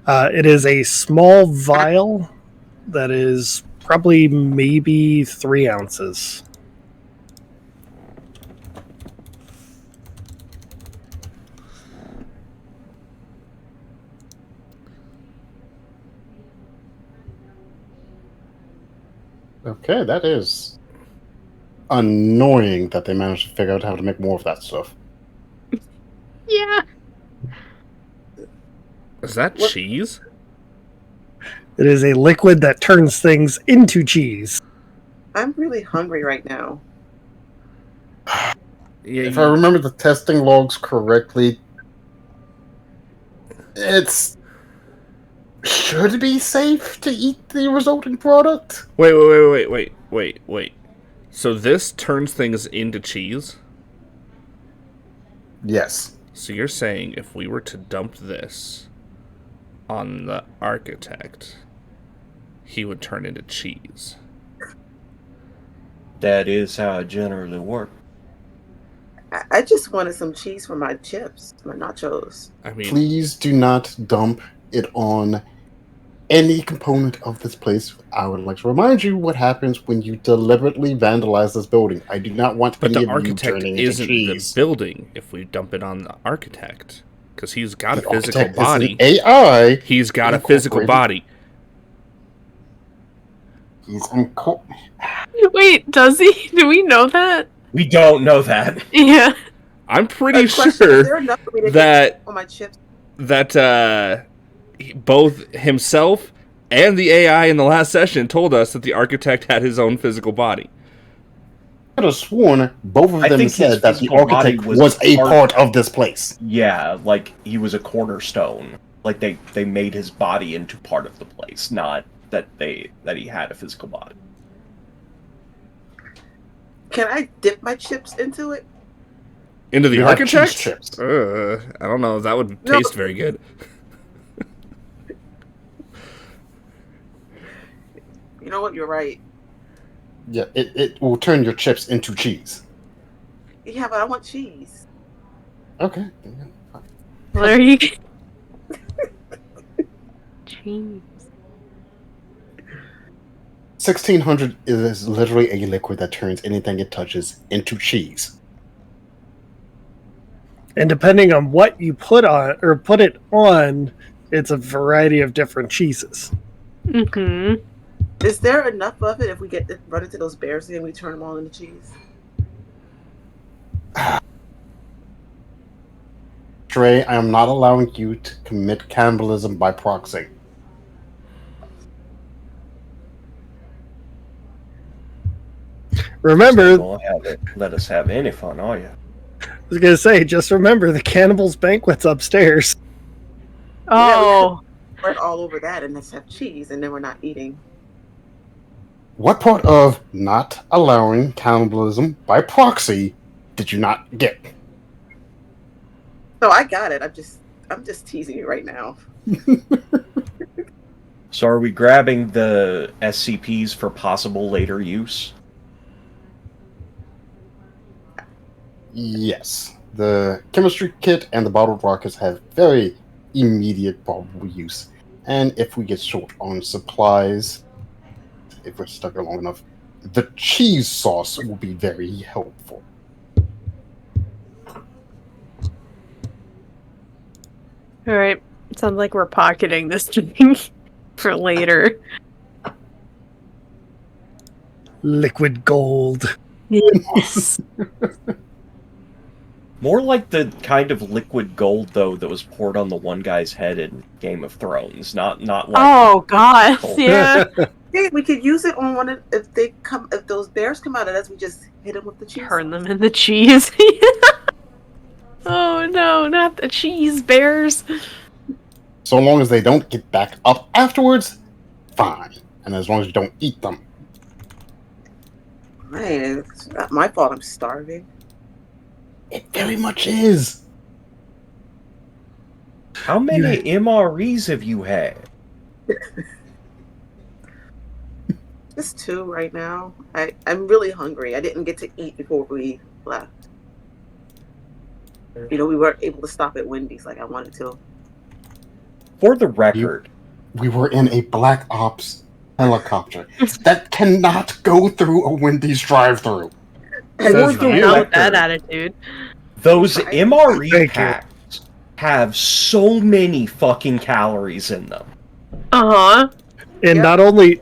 It is a small vial that is probably maybe 3 ounces. Okay, that is annoying that they managed to figure out how to make more of that stuff. Yeah. Is that What- cheese? It is a liquid that turns things into cheese. I'm really hungry right now. Yeah, If I remember the testing logs correctly, it's should be safe to eat the resulting product. Wait. So this turns things into cheese? Yes. So you're saying if we were to dump this on the architect, he would turn into cheese? That is how it generally works. I just wanted some cheese for my chips, my nachos. I mean, Please do not dump it on any component of this place. I would like to remind you what happens when you deliberately vandalize this building. I do not want but any the of you architect turning into isn't the cheese. building if we dump it on the architect. Because he's got The a physical architect is body. an AI. He's got a physical incorporated. body. Wait, does he? Do we know that? We don't know that. Yeah. I'm pretty Question, is sure there enough for me to that get on my chips? both himself and the AI in the last session told us that the architect had his own physical body. I could have sworn both of I them think his said that the physical body architect was was a part- part of this place. Yeah, like he was a cornerstone. Like they made his body into part of the place, not that he had a physical body. Can I dip my chips into it? Into the You have architect? cheese chips. I don't know if that would No. taste very good. You know what? You're right. Yeah, it will turn your chips into cheese. Yeah, but I want cheese. Okay. Well, there you go. Jeez. 1600 is literally a liquid that turns anything it touches into cheese. And depending on what you put it on, it's a variety of different cheeses. Mm-hmm. Is there enough of it if we run into those bears and we turn them all into cheese? Trey, I am not allowing you to commit cannibalism by proxy. Remember, You won't let us have any fun, are you? I was going to say, just remember the cannibals' banquet's upstairs. Oh. Spread all over that and let's have cheese, and then we're not eating. What part of not allowing cannibalism by proxy did you not get? So I got it. I'm just teasing you right now. So are we grabbing the SCPs for possible later use? Yes. The chemistry kit and the bottled rockets have very immediate probable use. And if we get short on supplies, if we're stuck here long enough, the cheese sauce will be very helpful. Alright. Sounds like we're pocketing this thing for later. Liquid gold. Yes. More like the kind of liquid gold, though, that was poured on the one guy's head in Game of Thrones. Not like Oh, God. Yeah. Hey, we could use it on one of, if those bears come out of us, we just hit them with the cheese. Turn them into cheese. Oh, no, not the cheese bears. So long as they don't get back up afterwards, fine. And as long as you don't eat them. Man, it's not my fault I'm starving. It very much is. How many MREs have you had? Just 2 right now. I'm really hungry. I didn't get to eat before we left. We weren't able to stop at Wendy's like I wanted to. For the record, We were in a Black Ops helicopter that cannot go through a Wendy's drive-through. Says the you. Not that attitude. those MRE Thank you. packs have so many fucking calories in them. Uh-huh. And Yep.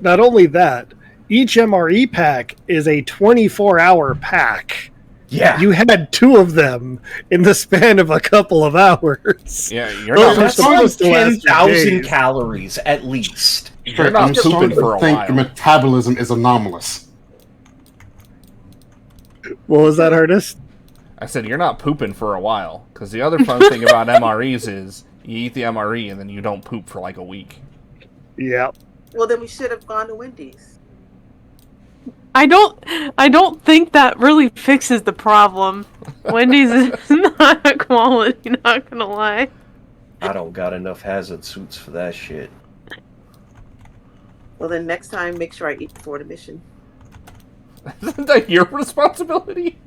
not only that, each MRE pack is a 24-hour pack. Yeah. You had 2 of them in the span of a couple of hours. Yeah, you're Those not are That's supposed like to last for 10,000 days. calories at least. you're not I'm pooping starting for to a think while. your metabolism is anomalous. What was that, artist? I said you're not pooping for a while, because the other fun thing about MREs is you eat the MRE and then you don't poop for like a week. Yeah. Well, then we should have gone to Wendy's. I don't think that really fixes the problem. Wendy's is not quality, not gonna lie. I don't got enough hazard suits for that shit. Well, then next time, make sure I eat before the mission. Isn't that your responsibility?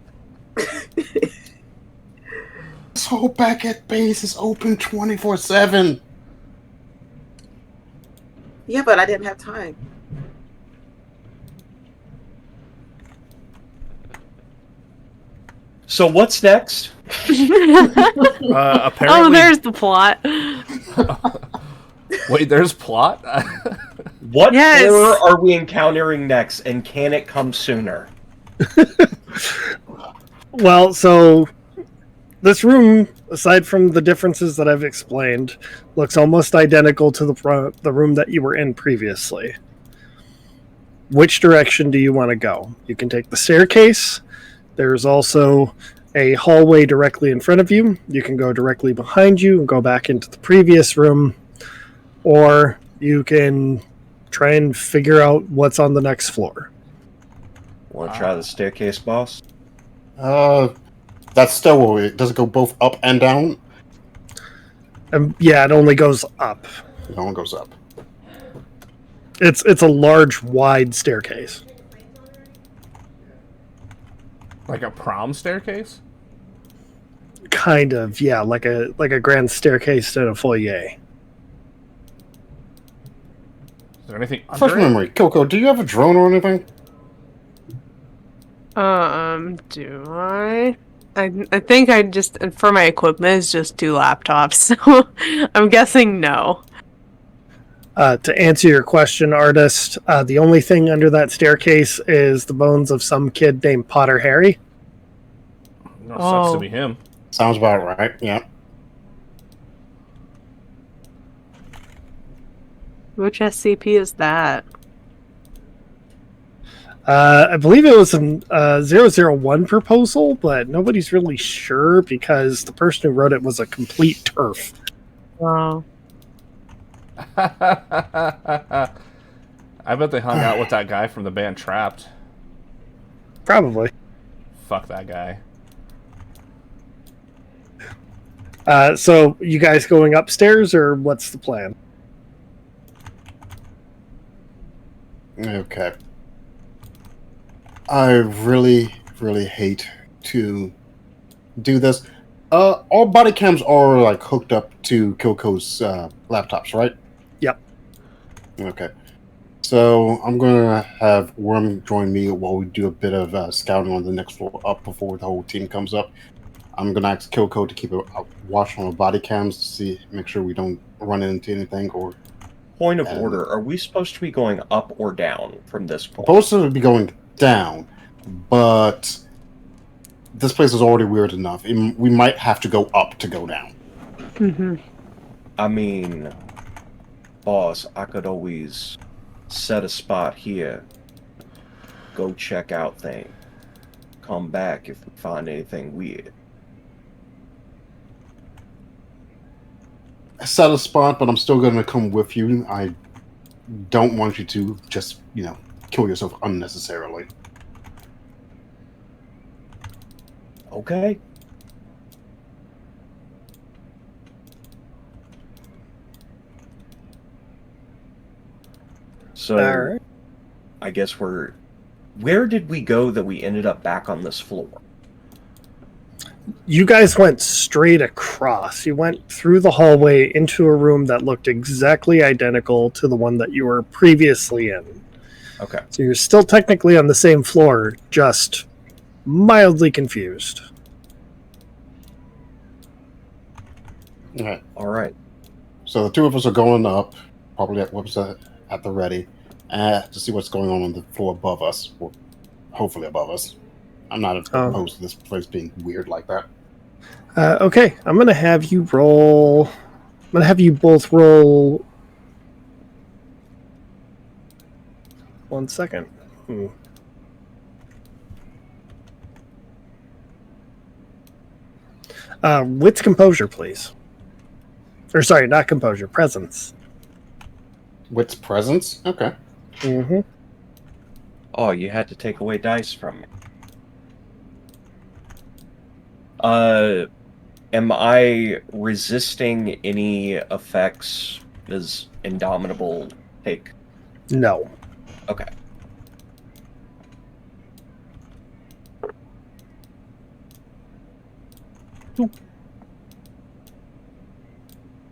This whole back at base is open 24/7. Yeah, but I didn't have time. So what's next? Oh, Apparently. there's the plot. Wait, there's plot? What Yes. horror are we encountering next, and can it come sooner? Well, so this room, aside from the differences that I've explained, looks almost identical to the room that you were in previously. Which direction do you want to go? You can take the staircase. There's also a hallway directly in front of you. You can go directly behind you and go back into the previous room. Or you can try and figure out what's on the next floor. Want to try the staircase, boss? That's stairway. Does it go both up and down? Yeah, it only goes up. It only goes up. It's a large, wide staircase. Like a prom staircase? Kind of, yeah, like a grand staircase in a foyer. Is there anything First under it? memory, Coco, do you have a drone or anything? Do I? I think I just, for my equipment, is just 2 laptops, so I'm guessing no. To answer your question, artist, the only thing under that staircase is the bones of some kid named Potter Harry. No, sucks to Oh. be him. Sounds about right, yeah. Which SCP is that? I believe it was an 001 proposal, but nobody's really sure because the person who wrote it was a complete turf. Oh. I bet they hung out with that guy from the band Trapped. Probably. Fuck that guy. So, you guys going upstairs, or what's the plan? Okay. I really, really hate to do this. All body cams are like hooked up to Kilko's laptops, right? Yep. Okay. So I'm gonna have Worm join me while we do a bit of scouting on the next floor up before the whole team comes up. I'm gonna ask Kilko to keep a watch on the body cams to make sure we don't run into anything or. Point of order, are we supposed to be going up or down from this point? Supposed to be going down, but this place is already weird enough. We might have to go up to go down. Mm-hmm. I mean, boss, I could always set a spot here, go check out thing, come back if we find anything weird. I set a spot, but I'm still going to come with you. I don't want you to just, kill yourself unnecessarily. Okay. So, All right. I guess where did we go that we ended up back on this floor? You guys went straight across. You went through the hallway into a room that looked exactly identical to the one that you were previously in. Okay. So you're still technically on the same floor, just mildly confused. Okay. All right. So the two of us are going up, probably at the ready, to see what's going on the floor above us, or hopefully above us. I'm not opposed to this place being weird like that. Okay, I'm going to have you roll. I'm going to have you both roll. 1 second. Wits composure, please. Or sorry, not composure, presence. Wit's presence? Okay. Mm-hmm. Oh, you had to take away dice from me. Am I resisting any effects? Does Indomitable take? No. Okay.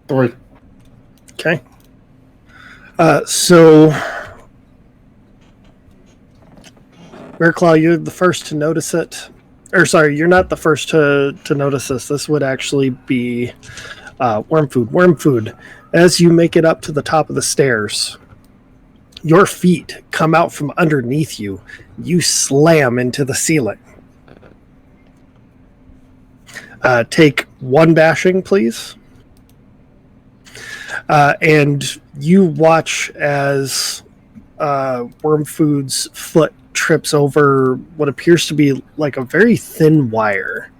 Three. Okay. So, Bearclaw, you're the first to notice it. Or sorry, you're not the first to notice this. This would actually be worm food. Worm food. As you make it up to the top of the stairs, your feet come out from underneath you. You slam into the ceiling. Take 1 bashing, please. And you watch as Worm Food's foot trips over what appears to be like a very thin wire.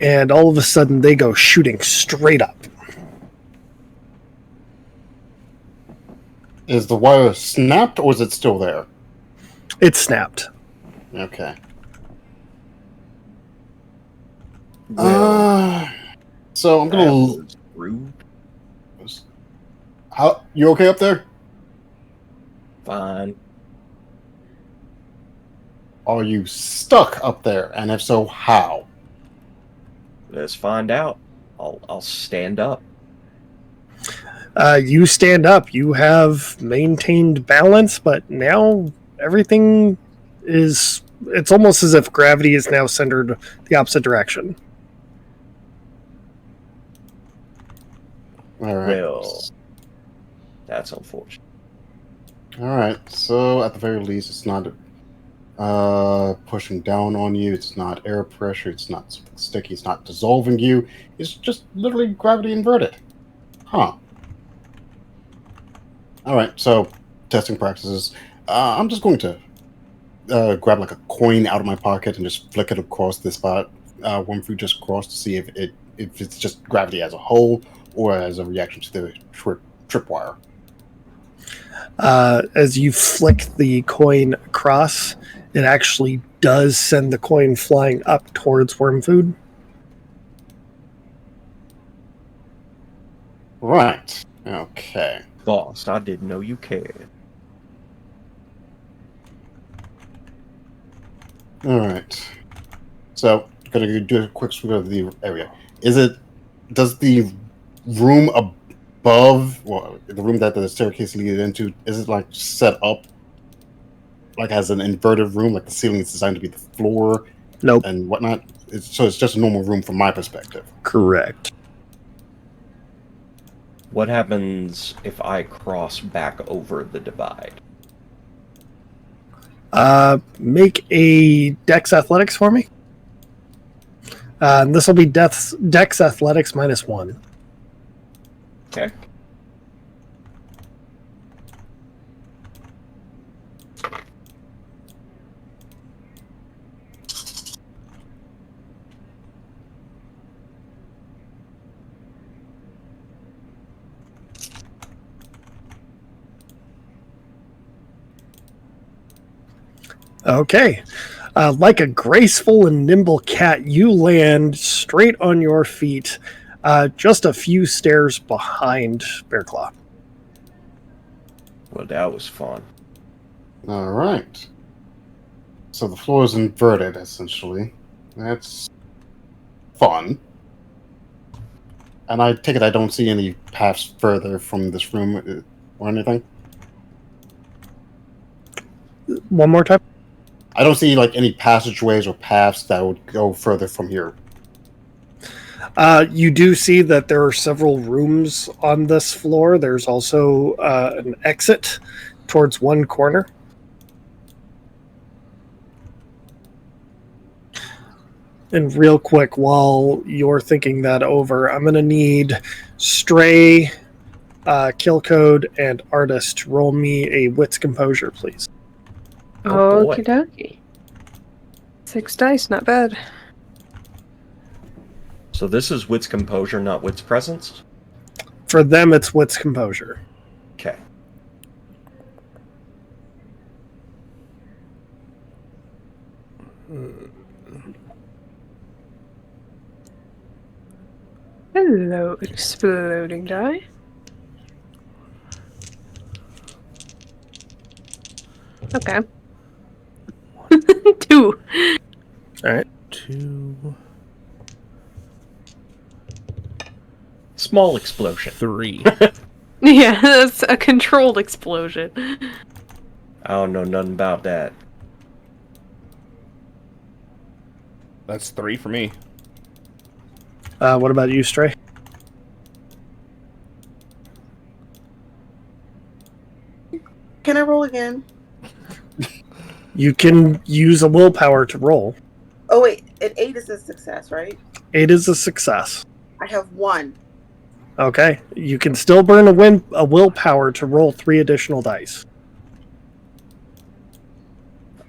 And all of a sudden, they go shooting straight up. Is the wire snapped or is it still there? It snapped. Okay. Well, so I'm that gonna. was rude. How you okay up there? Fine. Are you stuck up there? And if so, how? Let's find out. I'll stand up. You stand up. You have maintained balance, but now everything is. It's almost as if gravity is now centered the opposite direction. All right. Well, that's unfortunate. All right. So at the very least, it's not pushing down on you. It's not air pressure. It's not sticky. It's not dissolving you. It's just literally gravity inverted. Huh. All right. So testing practices. I'm just going to grab like a coin out of my pocket and just flick it across this spot. One food just across to see if it's just gravity as a whole or as a reaction to the tripwire. As you flick the coin across, it actually does send the coin flying up towards Worm Food. Right. Okay. Boss, I didn't know you cared. All right. So, gonna do a quick sweep of the area. Does the room above, well, the room that the staircase leads into, is it like set up like as an inverted room, like the ceiling is designed to be the floor? Nope. And whatnot? So it's just a normal room from my perspective. Correct. What happens if I cross back over the divide? Make a Dex Athletics for me. This will be Dex Athletics -1. Okay. Okay. Like a graceful and nimble cat, you land straight on your feet, just a few stairs behind Bearclaw. Well, that was fun. All right. So the floor is inverted, essentially. That's fun. And I take it I don't see any paths further from this room or anything? One more time. I don't see like any passageways or paths that would go further from here. You do see that there are several rooms on this floor. There's also an exit towards one corner. And real quick, while you're thinking that over, I'm going to need Stray, Kill Code, and Artist roll me a Wits Composure, please. Oh, boy. Okie dokie. 6 dice, not bad. So this is Wit's Composure, not Wit's Presence? For them, it's Wits Composure. Okay. Hello, exploding die. Okay. 2. All right. 2, Small explosion. 3. Yeah, that's a controlled explosion. I don't know nothing about that. That's 3 for me. What about you, Stray? Can I roll again? You can use a willpower to roll. Oh wait, an 8 is a success, right? 8 is a success. I have 1. Okay. You can still burn a willpower to roll 3 additional dice.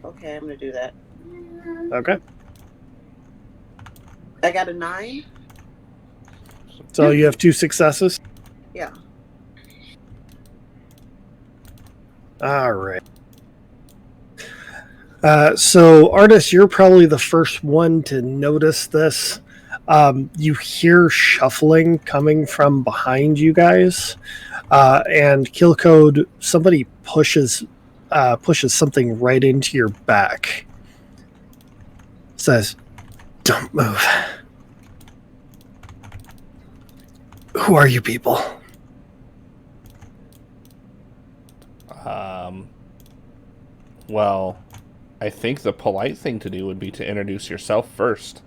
Okay, I'm gonna do that. Okay. I got a 9. So you have 2 successes? Yeah. All right. So, Artist, you're probably the first one to notice this. You hear shuffling coming from behind you guys, and Kill Code, somebody pushes something right into your back. Says, "Don't move." Who are you people? Well, I think the polite thing to do would be to introduce yourself first.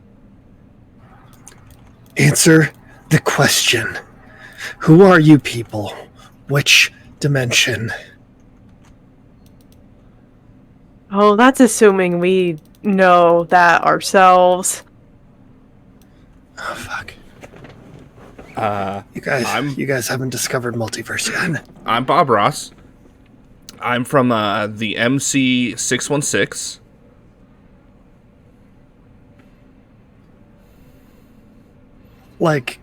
Answer the question. Who are you people? Which dimension? Oh, that's assuming we know that ourselves. Oh, fuck. You You guys haven't discovered multiverse yet. I'm Bob Ross. I'm from the MC 616. Like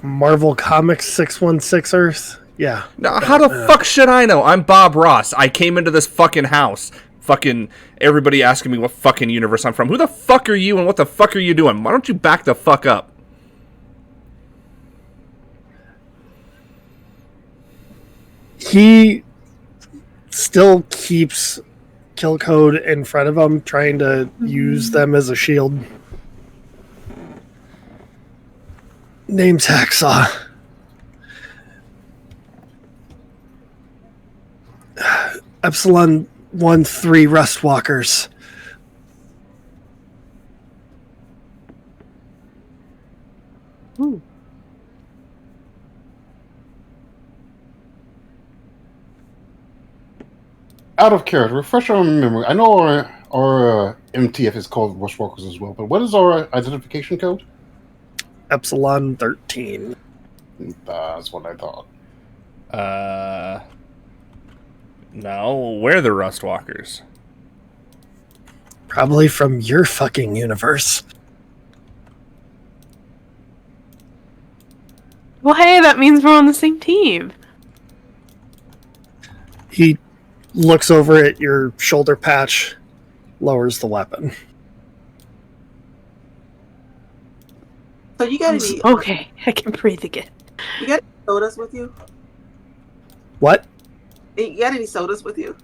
Marvel Comics 616 Earth? Yeah. Now, how the fuck should I know? I'm Bob Ross. I came into this fucking house. Fucking everybody asking me what fucking universe I'm from. Who the fuck are you and what the fuck are you doing? Why don't you back the fuck up? He still keeps Kill Code in front of him, trying to use them as a shield. Name's Hacksaw. Epsilon 1-3 Rustwalkers. Ooh. Out of character, refresh our memory. I know our MTF is called Rustwalkers as well, but what is our identification code? Epsilon 13. That's what I thought. No, we're the Rustwalkers. Probably from your fucking universe. Well, hey, that means we're on the same team. He looks over at your shoulder patch. lowers the weapon. So you got any? Okay, I can breathe again. You got any sodas with you? What? You got any sodas with you?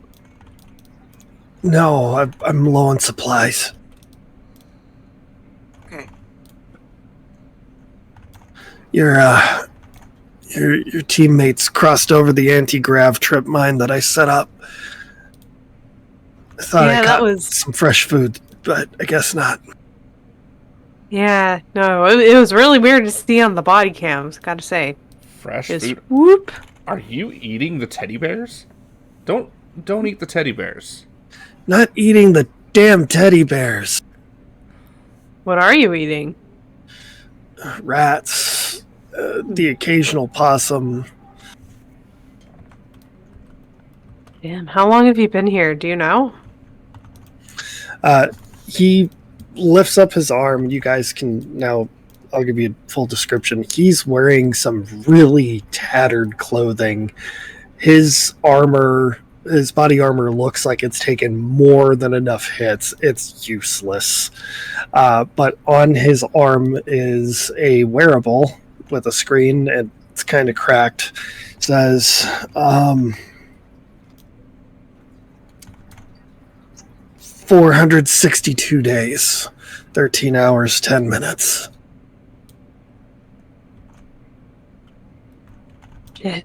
No, I'm low on supplies. Okay. Your teammates crossed over the anti-grav trip mine that I set up. I thought I caught some fresh food, but I guess not. Yeah, no, it was really weird to see on the body cams, gotta say. Fresh Just food? whoop. Are you eating the teddy bears? Don't eat the teddy bears. Not eating the damn teddy bears. What are you eating? Rats. The occasional possum. Damn, how long have you been here? Do you know? He lifts up his arm. You guys can now, I'll give you a full description. He's wearing some really tattered clothing. His body armor looks like it's taken more than enough hits. It's useless. But on his arm is a wearable with a screen, and it's kind of cracked. It says, 462 days, 13 hours, 10 minutes. Shit.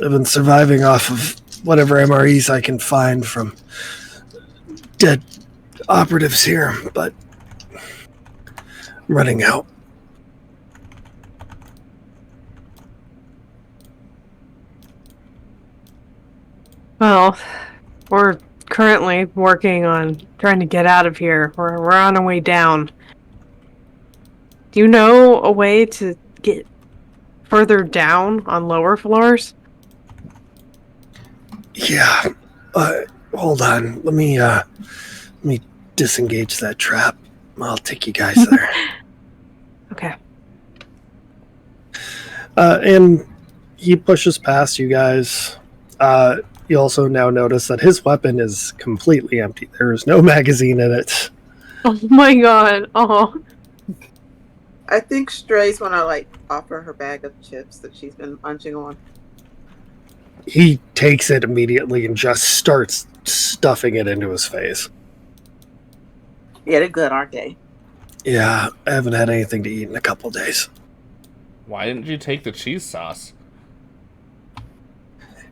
I've been surviving off of whatever MREs I can find from dead operatives here, but I'm running out. Well, we're currently working on trying to get out of here. We're on our way down. Do you know a way to get further down on lower floors? Yeah. Hold on. Let me disengage that trap. I'll take you guys there. Okay. And he pushes past you guys. You also now notice that his weapon is completely empty. There is no magazine in it. Oh my god. Oh. I think Stray's gonna offer her bag of chips that she's been munching on. He takes it immediately and just starts stuffing it into his face. Yeah, they're good, aren't they? Yeah, I haven't had anything to eat in a couple days. Why didn't you take the cheese sauce?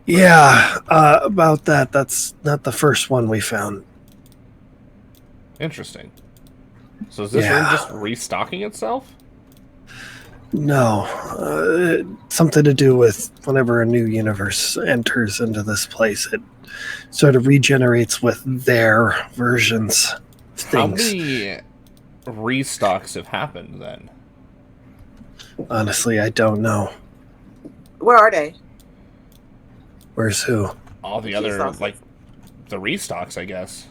Yeah, about that. That's not the first one we found. Interesting. So is this room just restocking itself? No. Something to do with whenever a new universe enters into this place, it sort of regenerates with their versions of things. How many restocks have happened then? Honestly, I don't know. Where are they? Where's who? All the other, the restocks, I guess.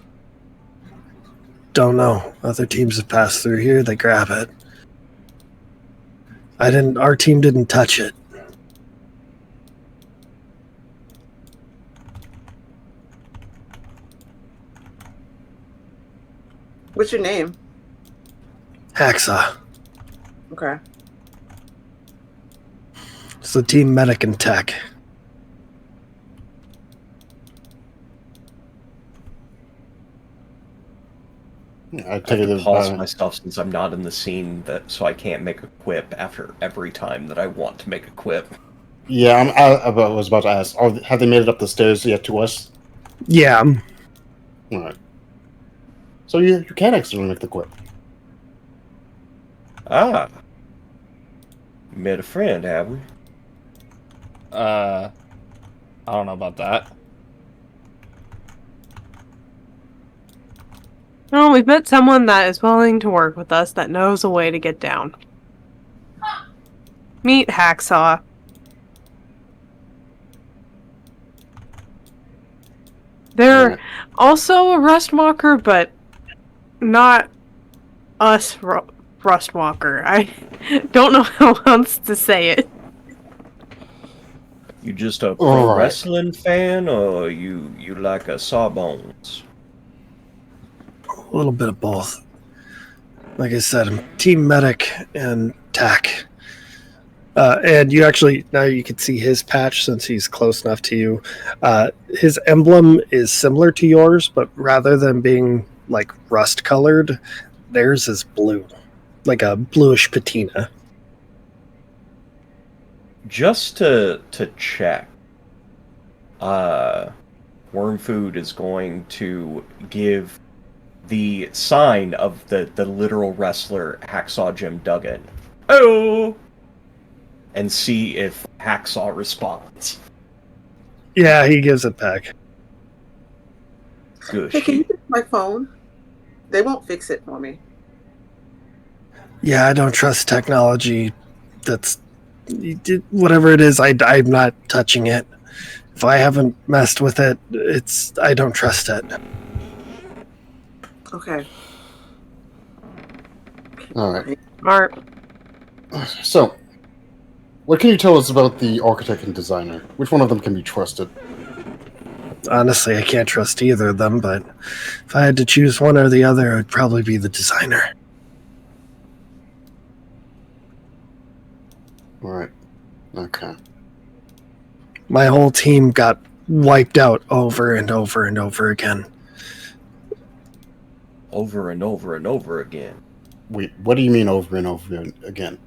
Don't know. Other teams have passed through here, they grab it. Our team didn't touch it. What's your name? Hacksaw. Okay. It's the team medic and tech. I I take it have to as pause myself since I'm not in the scene, so I can't make a quip after every time that I want to make a quip. Yeah, I was about to ask. Have they made it up the stairs yet to us? Yeah. All right. So you can actually make the quip. Ah. Met a friend, have we? I don't know about that. Well, we've met someone that is willing to work with us that knows a way to get down. Meet Hacksaw. They're also a Rustwalker, but not us Rustwalker. I don't know how else to say it. You just a pro All right. wrestling fan, or you like a Sawbones? A little bit of both. Like I said, I'm team medic and tac. And you actually, now you can see his patch since he's close enough to you. His emblem is similar to yours, but rather than being like rust colored, theirs is blue, like a bluish patina. Just to check, Worm Food is going to give the sign of the literal wrestler Hacksaw Jim Duggan. Oh! And see if Hacksaw responds. Yeah, he gives it back. Good. Hey, can you fix my phone? They won't fix it for me. Yeah, I don't trust technology. That's whatever it is. I'm not touching it. If I haven't messed with it, I don't trust it. Okay. All right. Smart. So, what can you tell us about the architect and designer? Which one of them can be trusted? Honestly, I can't trust either of them, but if I had to choose one or the other, it would probably be the designer. All right. Okay. My whole team got wiped out over and over and over again. Over and over and over again. Wait, what do you mean over and over again?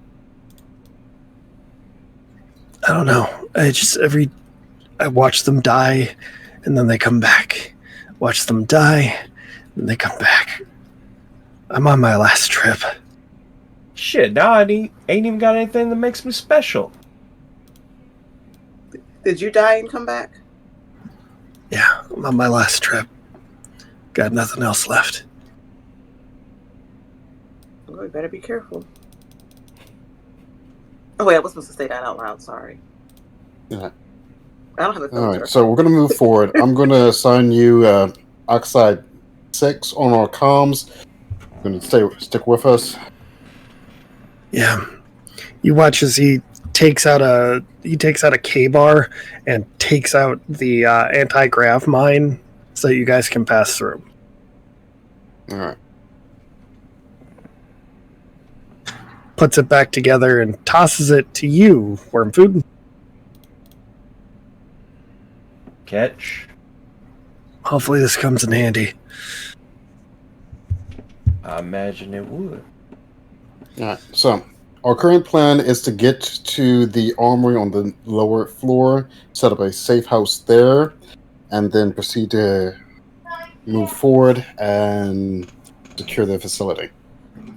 I don't know. I watch them die, and then they come back. Watch them die, and they come back. I'm on my last trip. Shit, now I ain't even got anything that makes me special. Did you die and come back? Yeah, I'm on my last trip. Got nothing else left. Oh, you better be careful. Oh wait, I was supposed to say that out loud. Sorry. Yeah. I don't have a filter. All right, so we're going to move forward. I'm going to assign you Oxide 6 on our comms. You're going to stick with us. Yeah. You watch as he takes out a K-bar and takes out the anti-grav mine so that you guys can pass through. All right. Puts it back together and tosses it to you, Worm Food. Catch. Hopefully this comes in handy. I imagine it would. All right, so our current plan is to get to the armory on the lower floor, set up a safe house there, and then proceed to move forward and secure the facility.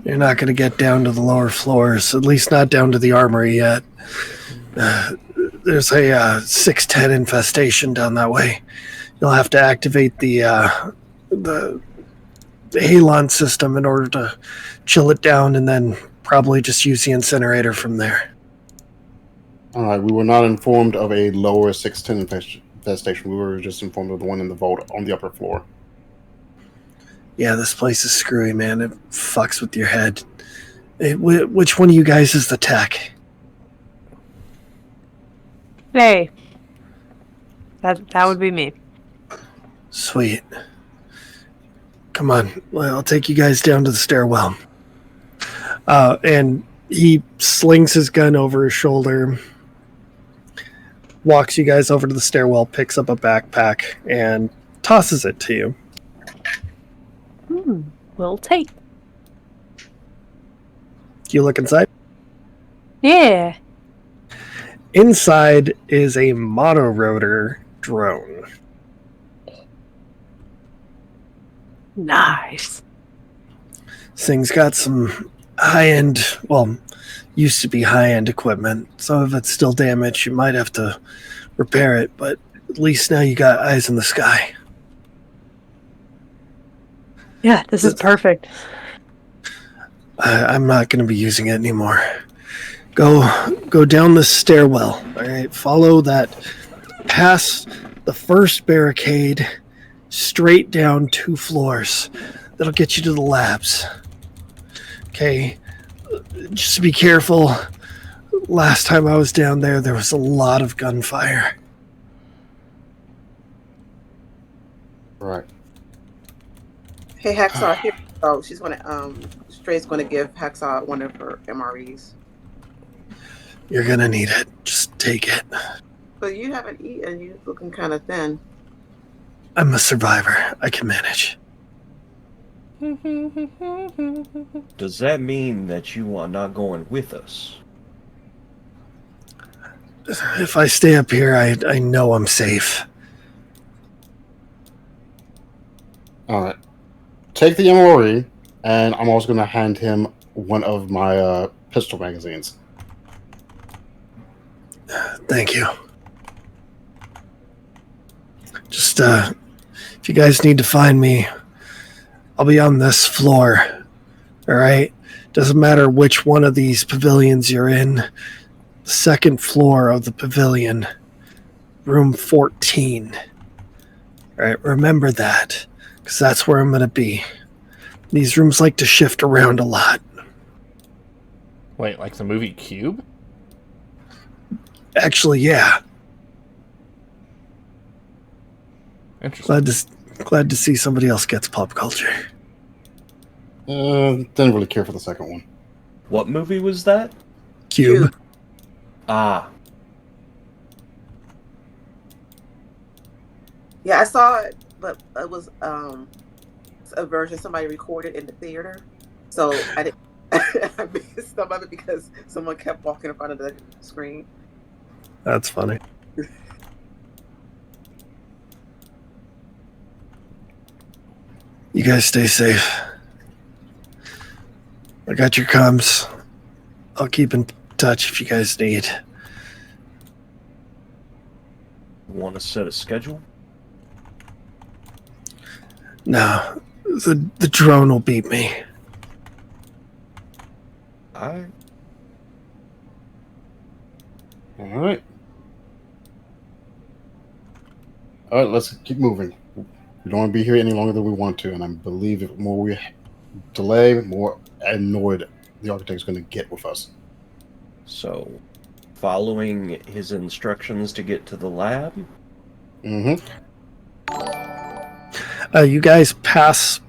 You're not going to get down to the lower floors, at least not down to the armory yet. There's a 610 infestation down that way. You'll have to activate the halon system in order to chill it down, and then probably just use the incinerator from there. All right, we were not informed of a lower 610 infestation. We were just informed of the one in the vault on the upper floor. Yeah, this place is screwy, man. It fucks with your head. Which one of you guys is the tech? Hey. That would be me. Sweet. Come on, I'll take you guys down to the stairwell. And he slings his gun over his shoulder, walks you guys over to the stairwell, picks up a backpack, and tosses it to you. We'll take. Do you look inside? Yeah. Inside is a monorotor drone. Nice. This thing's got some high-end, well, used to be high-end equipment. Some of it's still damaged. You might have to repair it, but at least now you got eyes in the sky. Yeah, this is perfect. I'm not going to be using it anymore. Go down the stairwell. All right, follow that past the first barricade, straight down 2 floors. That'll get you to the labs. Okay, just be careful. Last time I was down there was a lot of gunfire. Right. Hey, Hacksaw, here. Oh, she's gonna Stray's gonna give Hacksaw one of her MREs. You're gonna need it. Just take it. But you haven't eaten. You're looking kind of thin. I'm a survivor. I can manage. Does that mean that you are not going with us? If I stay up here, I know I'm safe. All right. Take the MRE, and I'm also going to hand him one of my pistol magazines. Thank you. Just, if you guys need to find me, I'll be on this floor. All right? Doesn't matter which one of these pavilions you're in. The second floor of the pavilion, room 14. All right? Remember that, because that's where I'm going to be. These rooms like to shift around a lot. Wait, like the movie Cube? Actually, yeah. Interesting. Glad to see somebody else gets pop culture. Didn't really care for the second one. What movie was that? Cube. Ah. Yeah, I saw it, but it was a version somebody recorded in the theater, so I didn't. I missed some of it because someone kept walking in front of the screen. That's funny. You guys stay safe. I got your comms. I'll keep in touch if you guys need. Want to set a schedule? No, the drone will beat me. I All right. All right, let's keep moving. We don't want to be here any longer than we want to, and I believe the more we delay, the more annoyed the architect is going to get with us. So, following his instructions to get to the lab? Mm-hmm. You guys pass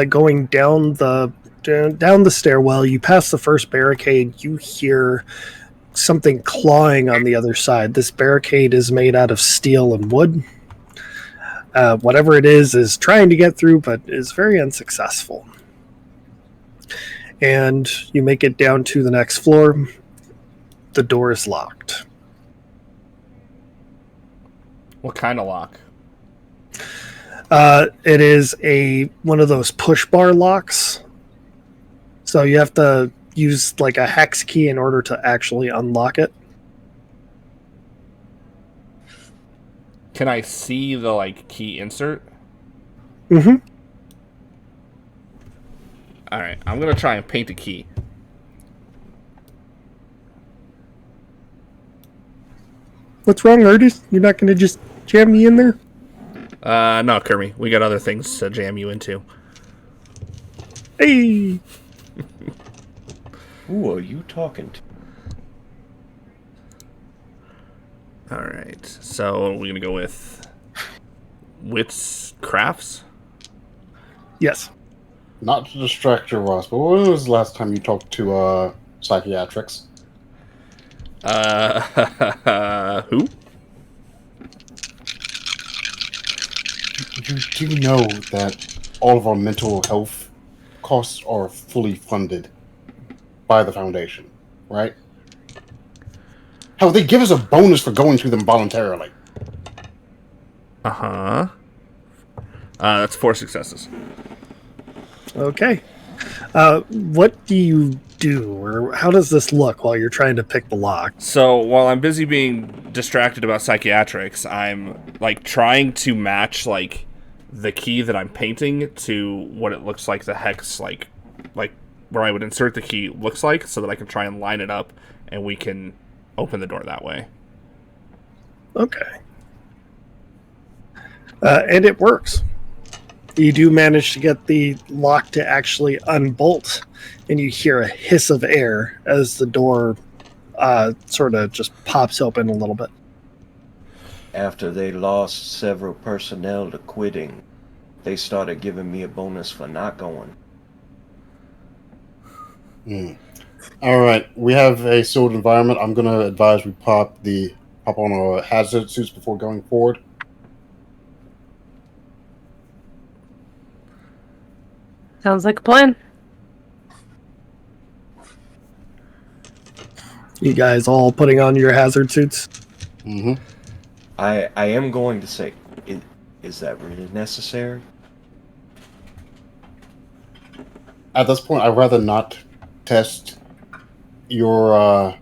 going down the stairwell. You pass the first barricade. You hear something clawing on the other side. This barricade is made out of steel and wood. Whatever it is trying to get through, but is very unsuccessful. And you make it down to the next floor. The door is locked. What kind of lock? It is one of those push bar locks. So you have to use like a hex key in order to actually unlock it. Can I see the like key insert? Mm-hmm. All right, I'm gonna try and paint a key. What's wrong, artist? You're not going to just jam me in there? No, Kermie, we got other things to jam you into. Hey! Who are you talking to? All right, so we're gonna go with Wits Crafts. Yes. Not to distract you, Ross, but when was the last time you talked to psychiatrics? Who? You do know that all of our mental health costs are fully funded by the Foundation, right? Hell, they give us a bonus for going to them voluntarily. Uh-huh. That's 4 successes. Okay. What do you do, or how does this look while you're trying to pick the lock? So while I'm busy being distracted about psychiatrics, I'm like trying to match like the key that I'm painting to what it looks like the hex like where I would insert the key looks like, so that I can try and line it up and we can open the door that way. Okay. And it works. You do manage to get the lock to actually unbolt, and you hear a hiss of air as the door sort of just pops open a little bit. After they lost several personnel to quitting, they started giving me a bonus for not going. All right, we have a sealed environment. I'm going to advise we pop on our hazard suits before going forward. Sounds like a plan. You guys all putting on your hazard suits? Mm-hmm. I am going to say, is that really necessary? At this point, I'd rather not test your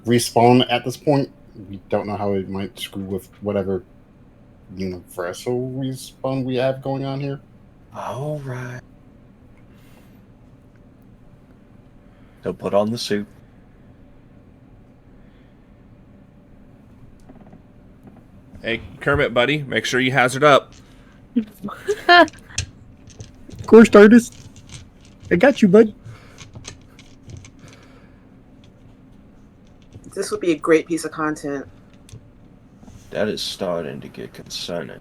respawn at this point. We don't know how it might screw with whatever universal respawn we have going on here. All right. So put on the suit. Hey, Kermit, buddy, make sure you hazard up. Course artist. I got you, bud. This would be a great piece of content. That is starting to get concerning.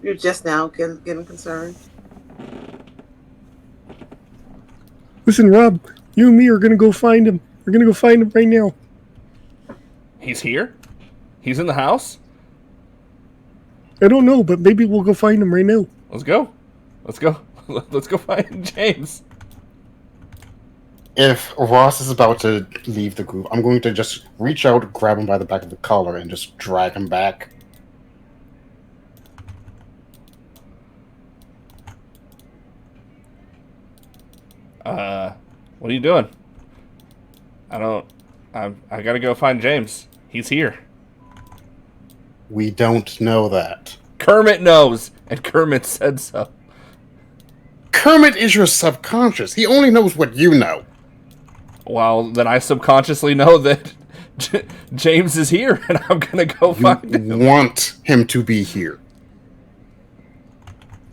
You're just now getting concerned. Listen, Rob, you and me are gonna go find him. We're gonna go find him right now. He's here? He's in the house? I don't know, but maybe we'll go find him right now. Let's go. Let's go. Let's go find James. If Ross is about to leave the group, I'm going to just reach out, grab him by the back of the collar, and just drag him back. What are you doing? I gotta go find James. He's here. We don't know that. Kermit knows, and Kermit said so. Kermit is your subconscious. He only knows what you know. Well, then I subconsciously know that James is here, and I'm gonna go find him. You want him to be here.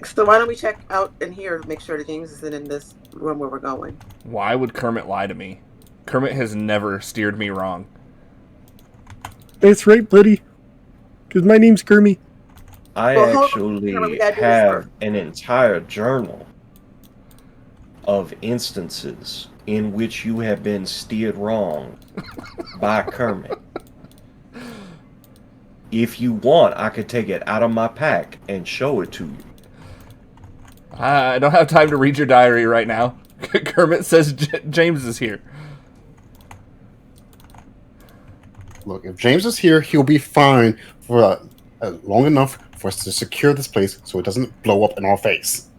So why don't we check out in here to make sure that James isn't in this room where we're going? Why would Kermit lie to me? Kermit has never steered me wrong. That's right, buddy. Because my name's Kermit. I actually have an entire journal of instances in which you have been steered wrong by Kermit. If you want, I could take it out of my pack and show it to you. I don't have time to read your diary right now. Kermit says James is here. Look, if James is here, he'll be fine for long enough for us to secure this place so it doesn't blow up in our face.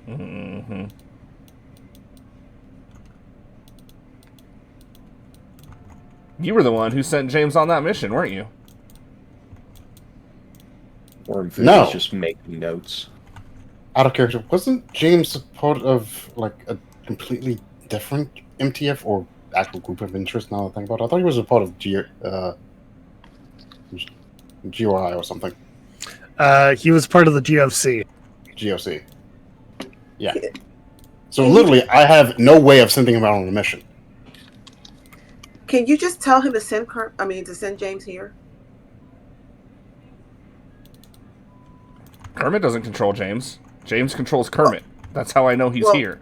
Mm-hmm. You were the one who sent James on that mission, weren't you? Or if No. he's just making notes. Out of character, wasn't James a part of like a completely different MTF or actual group of interest? Now that I think about it, I thought he was a part of GOI or something. He was part of the GOC. GOC. Yeah. So literally, I have no way of sending him out on a mission. Can you just tell him to send James here? Kermit doesn't control James. James controls Kermit. That's how I know he's here.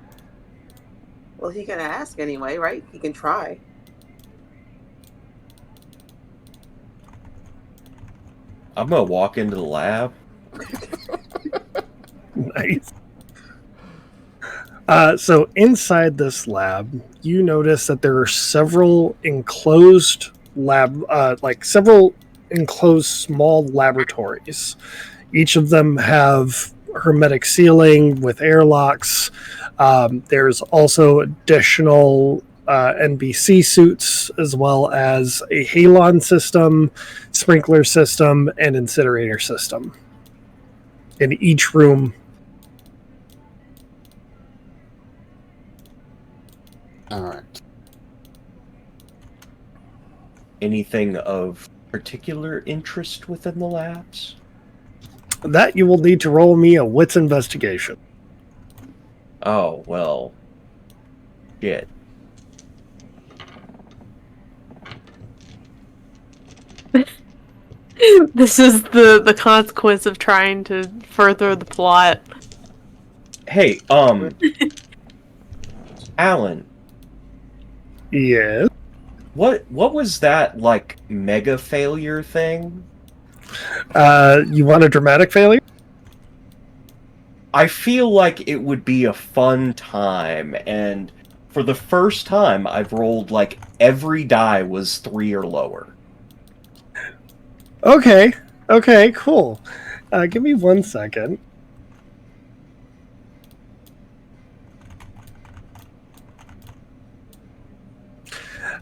Well, he can ask anyway, right? He can try. I'm gonna walk into the lab. Nice. So inside this lab, you notice that there are several enclosed several enclosed small laboratories. Each of them have hermetic sealing with airlocks. There's also additional NBC suits, as well as a halon system, sprinkler system, and incinerator system in each room. All right. Anything of particular interest within the labs? That you will need to roll me a wits investigation. Oh, well. Shit. This is the consequence of trying to further the plot. Hey, Alan, Yes. what was that, like, mega failure thing? You want a dramatic failure? I feel like it would be a fun time, and for the first time, I've rolled, like, every die was 3 or lower. Okay. Okay, cool. Give me 1 second.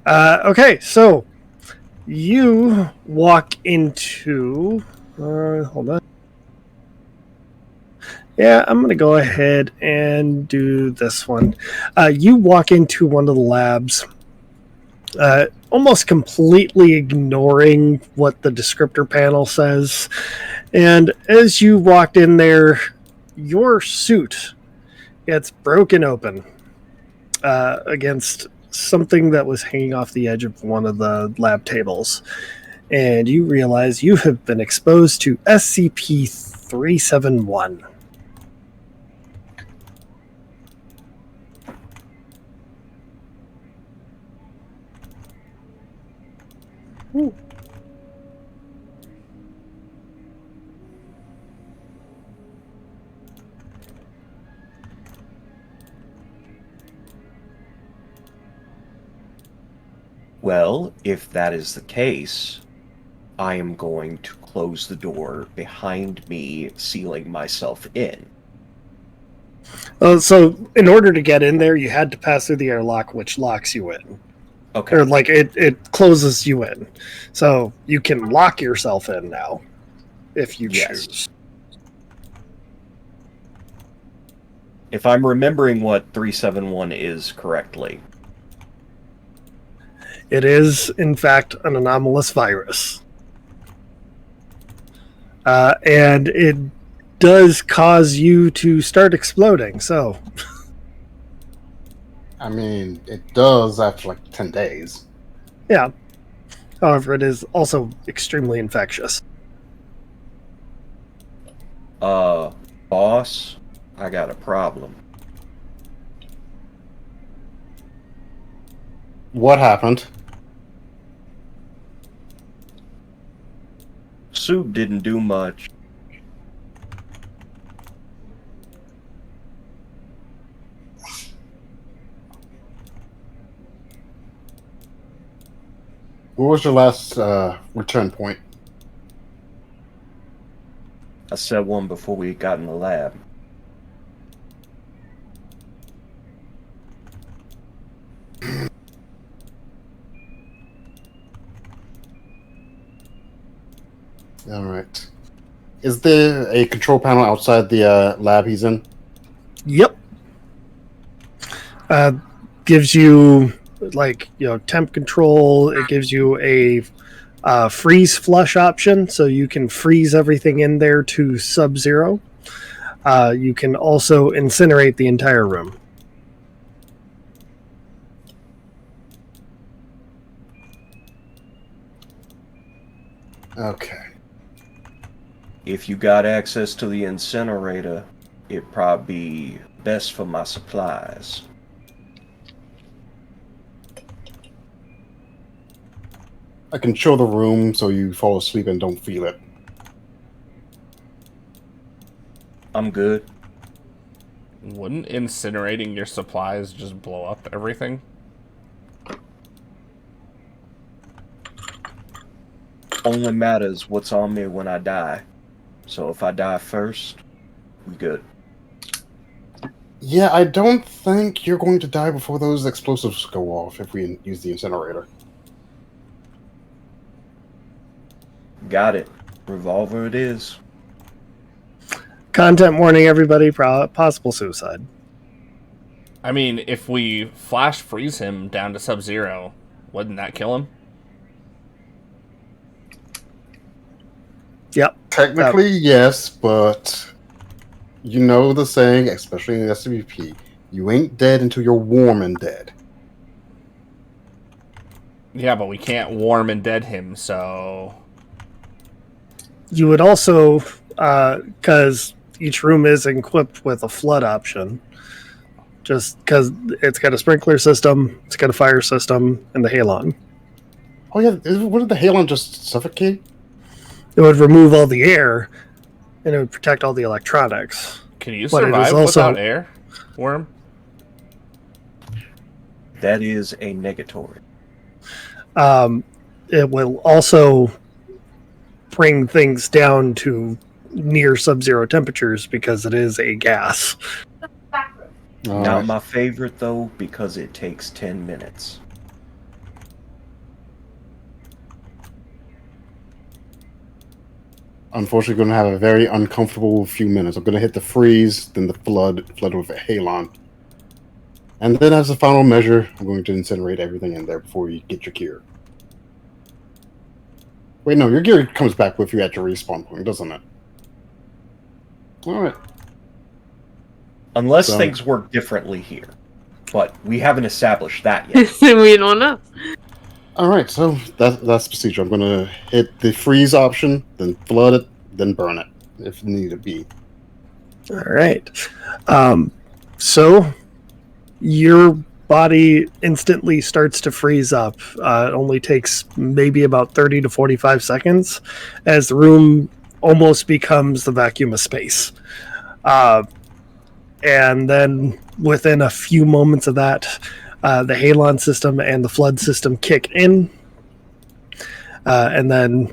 Okay, so you walk into. Hold on. Yeah, I'm going to go ahead and do this one. You walk into one of the labs, almost completely ignoring what the descriptor panel says. And as you walked in there, your suit gets broken open against something that was hanging off the edge of one of the lab tables. And you realize you have been exposed to SCP-371. Ooh. Well, if that is the case, I am going to close the door behind me, sealing myself in. So, in order to get in there, you had to pass through the airlock, which locks you in. Okay. Or, like, it closes you in. So, you can lock yourself in now, if you choose. If I'm remembering what 371 is correctly. It is, in fact, an anomalous virus. And it does cause you to start exploding, so... I mean, it does after like 10 days. Yeah. However, it is also extremely infectious. Boss, I got a problem. What happened? Soup didn't do much. What was your last return point? I said one before we got in the lab. All right. Is there a control panel outside the lab he's in? Yep. Gives you, like, temp control. It gives you a freeze flush option, so you can freeze everything in there to sub-zero. You can also incinerate the entire room. Okay. If you got access to the incinerator, it'd probably be best for my supplies. I can show the room so you fall asleep and don't feel it. I'm good. Wouldn't incinerating your supplies just blow up everything? Only matters what's on me when I die. So if I die first, we good. Yeah, I don't think you're going to die before those explosives go off if we use the incinerator. Got it. Revolver it is. Content warning, everybody, possible suicide. I mean, if we flash freeze him down to sub-zero, wouldn't that kill him? Yep. Technically, yes, but you know the saying, especially in SCP, You ain't dead until you're warm and dead. Yeah, but we can't warm and dead him, so... You would also, because each room is equipped with a flood option, just because it's got a sprinkler system, it's got a fire system, and the halon. Oh yeah, wouldn't the halon just suffocate? It would remove all the air, and it would protect all the electronics. Can you But it is survive also- without air, Worm? That is a negatory. It will also bring things down to near sub-zero temperatures because it is a gas. Not my favorite, though, because it takes 10 minutes. Unfortunately, going to have a very uncomfortable few minutes. I'm going to hit the freeze, then the flood with a halon. And then as a final measure, I'm going to incinerate everything in there before you get your gear. Wait, no, your gear comes back with you at your respawn point, doesn't it? Alright. Unless things work differently here. But we haven't established that yet. We don't know. Alright, so that's the procedure. I'm going to hit the freeze option, then flood it, then burn it, if need to be. All right. So your body instantly starts to freeze up. It only takes maybe about 30 to 45 seconds as the room almost becomes the vacuum of space. And then within a few moments of that, the halon system and the flood system kick in. And then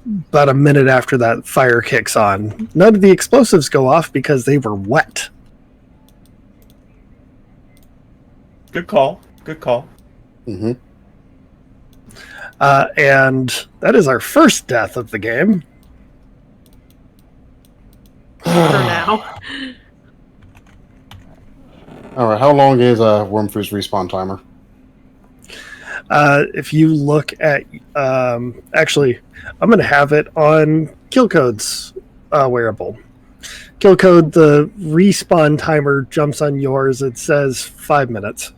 about a minute after that, fire kicks on. None of the explosives go off because they were wet. Good call. Good call. Mm-hmm. And that is our first death of the game. For now. Alright, how long is Wormfruit's respawn timer? If you look at... actually, I'm going to have it on Killcode's wearable. Killcode, the respawn timer jumps on yours. It says 5 minutes.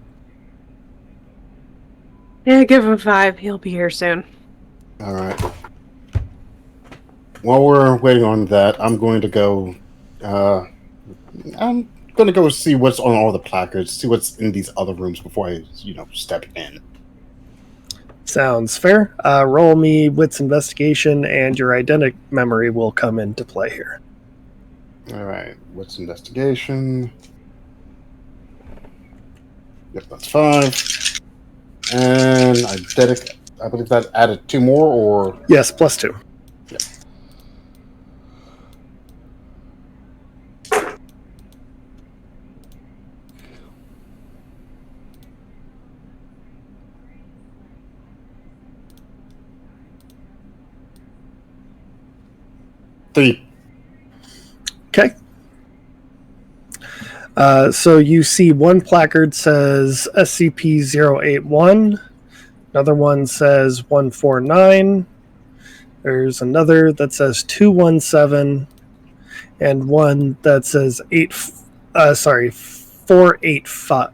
Yeah, give him 5. He'll be here soon. Alright. While we're waiting on that, I'm going to go... I'm going to go see what's on all the placards, see what's in these other rooms before I, step in. Sounds fair. Roll me Wits Investigation, and your identic memory will come into play here. Alright, what's investigation? Yep, that's 5. And identic, I believe that added 2 more, or... Yes, plus 2. Yeah. Three. Okay. So you see one placard says SCP-081. Another one says 149. There's another that says 217. And one that says 485.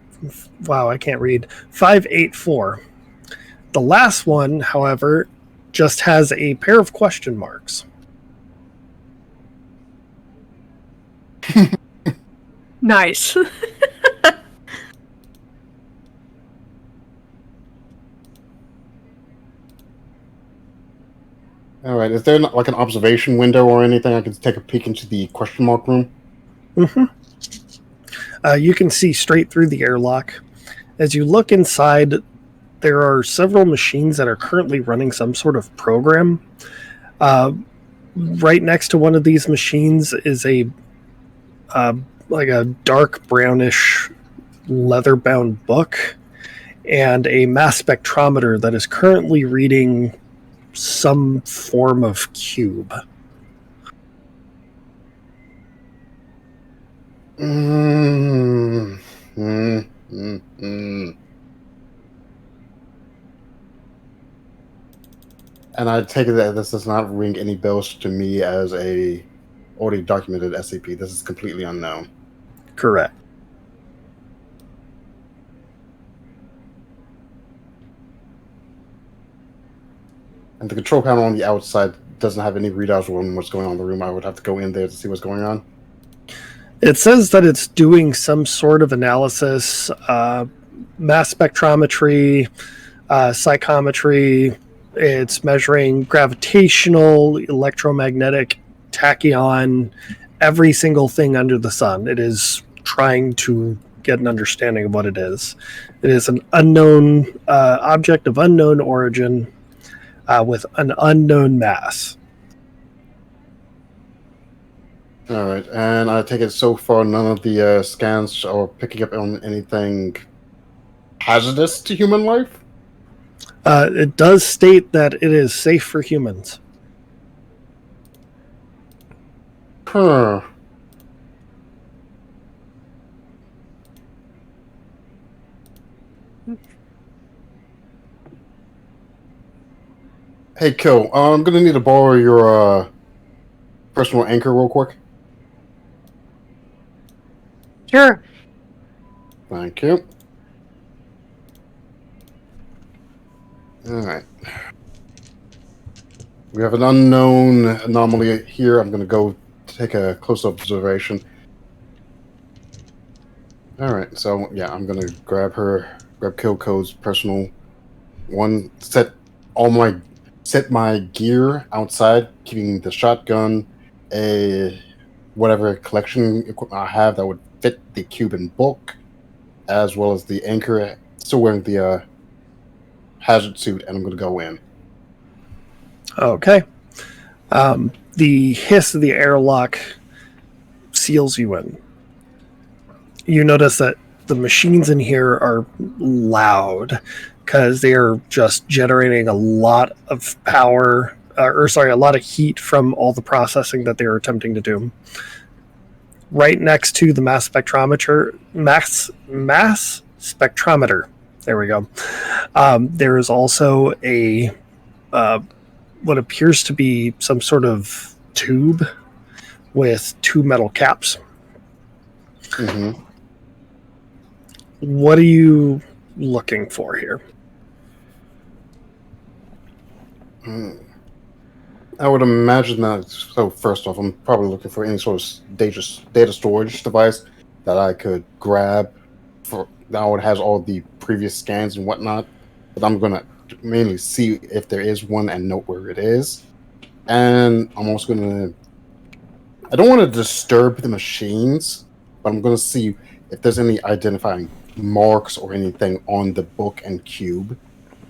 Wow, I can't read. 584. The last one, however, just has a pair of question marks. Nice. Alright, is there like an observation window or anything I can take a peek into the question mark room? Mm-hmm. You can see straight through the airlock. As you look inside, there are several machines that are currently running some sort of program. Right next to one of these machines is a dark brownish leather-bound book and a mass spectrometer that is currently reading some form of cube. And I take it that this does not ring any bells to me as a already documented SCP. This is completely unknown. Correct. And the control panel on the outside doesn't have any readouts on what's going on in the room. I would have to go in there to see what's going on. It says that it's doing some sort of analysis, mass spectrometry, psychometry. It's measuring gravitational, electromagnetic, tachyon, every single thing under the sun. It is trying to get an understanding of what it is. It is an unknown object of unknown origin with an unknown mass. All right, and I take it so far none of the scans are picking up on anything hazardous to human life? It does state that it is safe for humans. Huh. Hey, Kill, I'm gonna need to borrow your personal anchor real quick. Sure. Thank you. Alright. We have an unknown anomaly here. I'm gonna go take a close observation. Alright, so yeah, I'm gonna grab Kilco's personal one, set my gear outside, keeping the shotgun, whatever collection equipment I have that would fit the Cuban book, as well as the anchor. Still wearing the hazard suit, and I'm going to go in. Okay. The hiss of the airlock seals you in. You notice that the machines in here are loud because they are just generating a lot of power, a lot of heat from all the processing that they are attempting to do. Right next to the mass spectrometer, there we go. There is also a what appears to be some sort of tube with two metal caps. Mm-hmm. What are you looking for here? I would imagine that. So first off, I'm probably looking for any sort of data storage device that I could grab. Now it has all the previous scans and whatnot, but I'm gonna mainly see if there is one and note where it is. And I'm also gonna. I don't want to disturb the machines, but I'm gonna see if there's any identifying marks or anything on the book and cube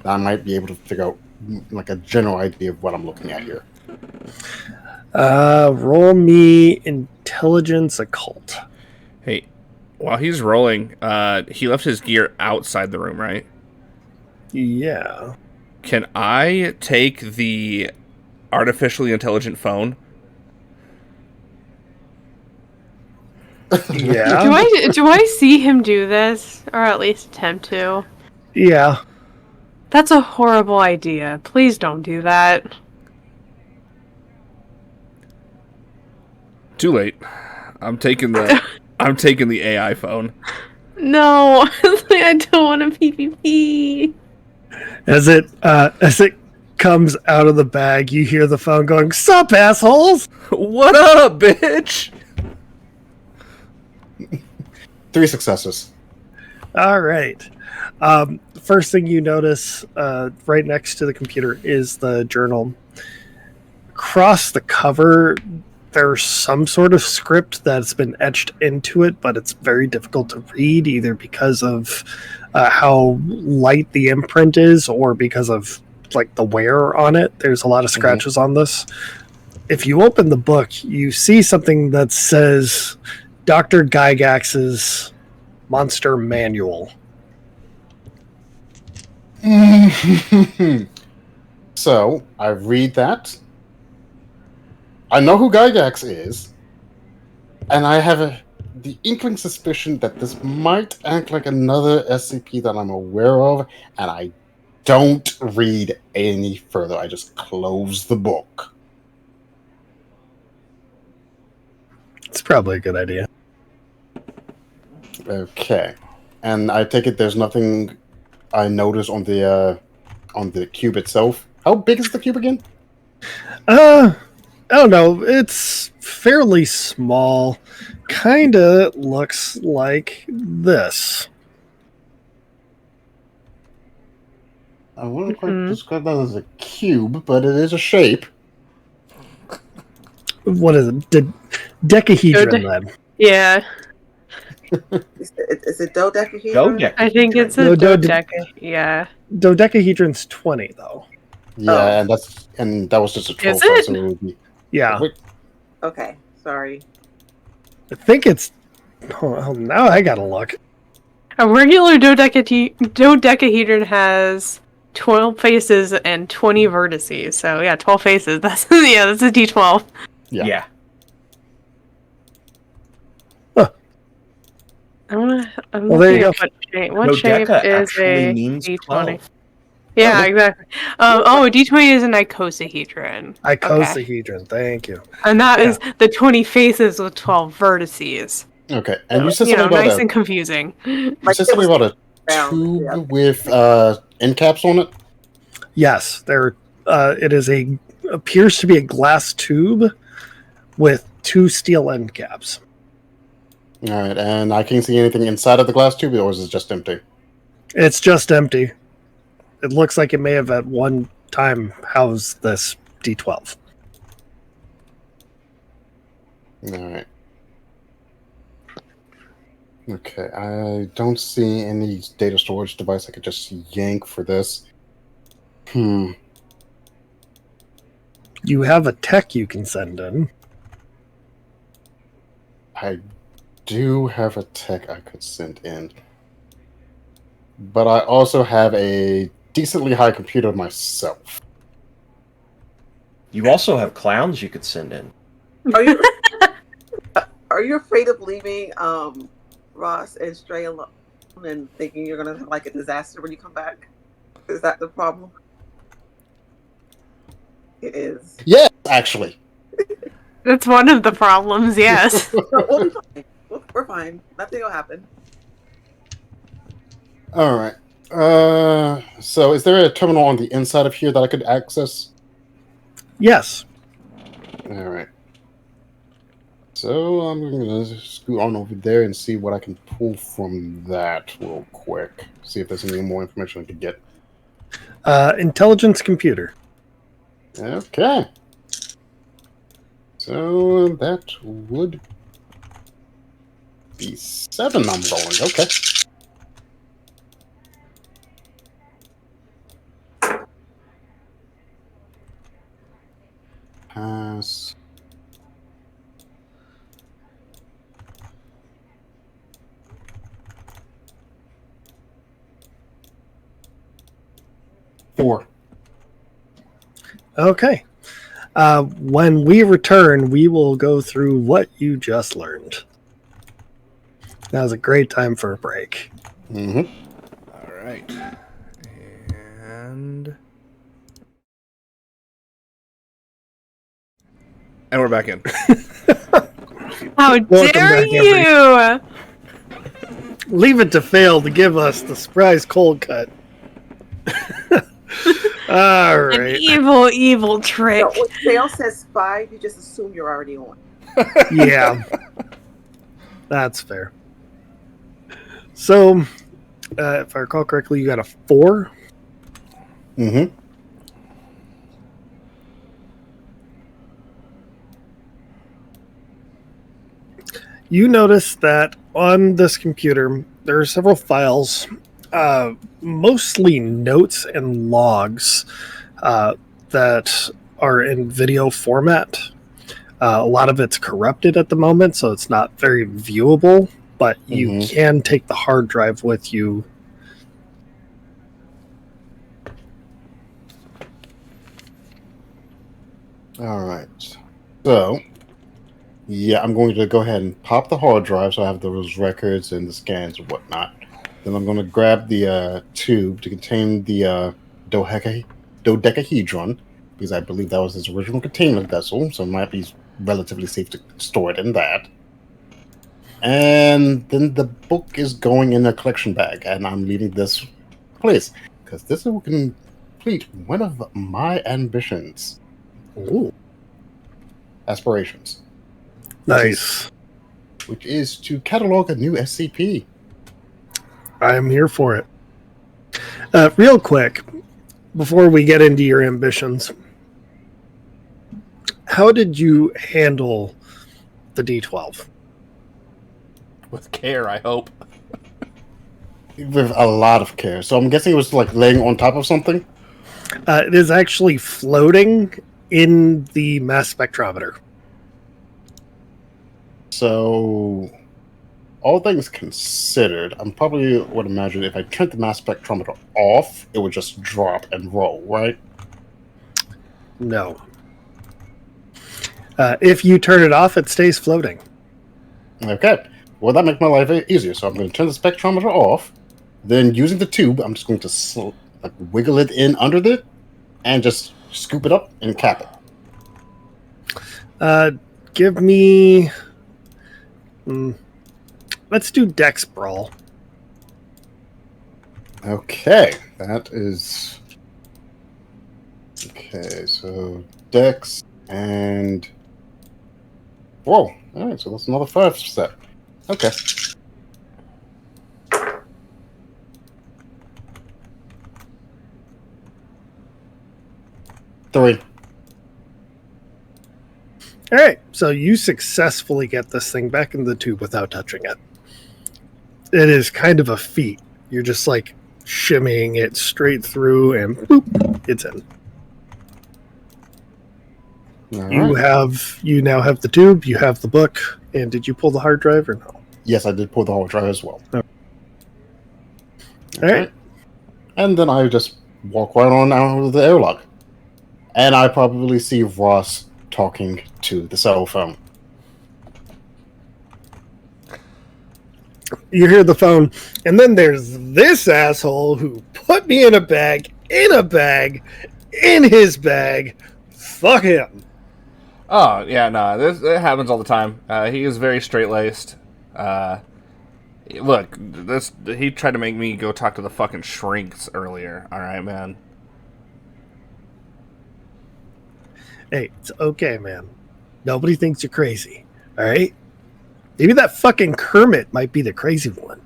that I might be able to figure out, like, a general idea of what I'm looking at here. Roll me intelligence occult. Hey, while he's rolling, he left his gear outside the room, right? Yeah. Can I take the artificially intelligent phone? Yeah. Do I see him do this, or at least attempt to? Yeah. That's a horrible idea. Please don't do that. Too late. I'm taking the AI phone. No, I don't want a PvP. As it comes out of the bag, you hear the phone going, "Sup, assholes!" What up, bitch? 3 successes. All right. First thing you notice right next to the computer is the journal. Across the cover, there's some sort of script that's been etched into it, but it's very difficult to read, either because of how light the imprint is or because of like the wear on it. There's a lot of scratches on this. If you open the book, you see something that says Dr. Gygax's Monster Manual. So I read that. I know who Gygax is, and I have the inkling suspicion that this might act like another SCP that I'm aware of, and I don't read any further. I just close the book. It's probably a good idea. Okay, and I take it there's nothing I notice on the cube itself. How big is the cube again? I don't know. It's fairly small. Kinda looks like this. I wouldn't quite describe that as a cube, but it is a shape. What is it? Decahedron, then. Yeah, Is it dodecahedron? Dodecahedron. I think it's a No, yeah. Dodecahedron's 20, though. Yeah, and that was just a 12. Is it? So it would be, Yeah. Wait, Okay, sorry. I think it's... Oh, now I gotta look. A regular dodecahedron has 12 faces and 20 vertices. So yeah, 12 faces. That's that's a D12. Yeah. I'm Well, there you looking at what shape Dodeca is actually a means D20? 12. Yeah, exactly. A D20 is an icosahedron. Icosahedron, thank you. And that is the 20 faces with 12 vertices. Okay, and you said something about nice and confusing. you said something about a tube with end caps on it. Yes, it appears to be a glass tube with 2 steel end caps. All right, and I can't see anything inside of the glass tube, or is it just empty? It's just empty. It looks like it may have at one time housed this D12. All right. Okay, I don't see any data storage device I could just yank for this. You have a tech you can send in. I do have a tech I could send in. But I also have a decently high computer myself. You also have clowns you could send in. Are you afraid of leaving Ross and Stray alone and thinking you're gonna have like a disaster when you come back? Is that the problem? It is. Yes, actually. That's one of the problems, yes. We'll be fine. We're fine. Nothing will happen. All right. So is there a terminal on the inside of here that I could access? Yes. All right. So I'm going to scoot on over there and see what I can pull from that real quick. See if there's any more information I could get. Intelligence computer. Okay. So that would be 7 I'm rolling. Okay. Pass. Four. Okay. When we return, we will go through what you just learned. That was a great time for a break. Mm-hmm. All right. And we're back in. How Welcome dare back, you! Leave it to Fail to give us the surprise cold cut. All An right. evil, evil trick. So when Dale says 5, you just assume you're already on. Yeah. That's fair. So, if I recall correctly, you got a 4. Mm-hmm. You notice that on this computer, there are several files, mostly notes and logs, that are in video format. A lot of it's corrupted at the moment, so it's not very viewable, but you can take the hard drive with you. All right. So, yeah, I'm going to go ahead and pop the hard drive so I have those records and the scans and whatnot. Then I'm going to grab the tube to contain the dodecahedron, because I believe that was his original containment vessel, so it might be relatively safe to store it in that. And then the book is going in a collection bag, and I'm leaving this place, because this is completely complete one of my ambitions. Ooh, Aspirations. nice. Which is to catalog a new SCP. I'm here for it. Real quick, before we get into your ambitions, how did you handle the D12? With care, I hope. With a lot of care. So I'm guessing it was like laying on top of something? It is actually floating in the mass spectrometer. So, all things considered, I probably would imagine if I turned the mass spectrometer off, it would just drop and roll, right? No. If you turn it off, it stays floating. Okay. Well, that makes my life easier. So I'm going to turn the spectrometer off. Then, using the tube, I'm just going to wiggle it in under it and just scoop it up and cap it. Give me... let's do Dex Brawl. Okay. That is... Okay, so Dex and... Whoa. Alright, so that's another 5 step. Okay. Three. All right, so you successfully get this thing back in the tube without touching it. It is kind of a feat. You're just like shimmying it straight through and boop, it's in. All You now have the tube, you have the book, and did you pull the hard drive or no? Yes, I did pull the hard drive as well. All right. And then I just walk right on out of the airlock. And I probably see Ross talking to the cell phone. You hear the phone, and then there's this asshole who put me in a bag, in his bag. Fuck him. Oh, yeah, no, it happens all the time. He is very straight-laced. Look, he tried to make me go talk to the fucking shrinks earlier. All right, man. Hey, it's okay, man. Nobody thinks you're crazy. All right? Maybe that fucking Kermit might be the crazy one.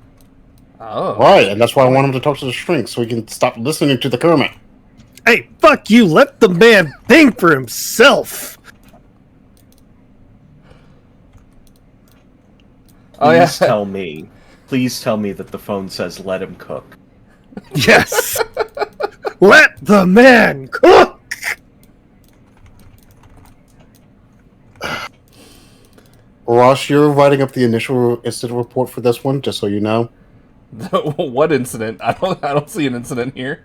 Oh. Right, and that's why I want him to talk to the shrink so he can stop listening to the Kermit. Hey, fuck you. Let the man think for himself. Please tell me that the phone says let him cook. Yes. Let the man cook. Ross, you're writing up the initial incident report for this one, just so you know. What incident? I don't see an incident here.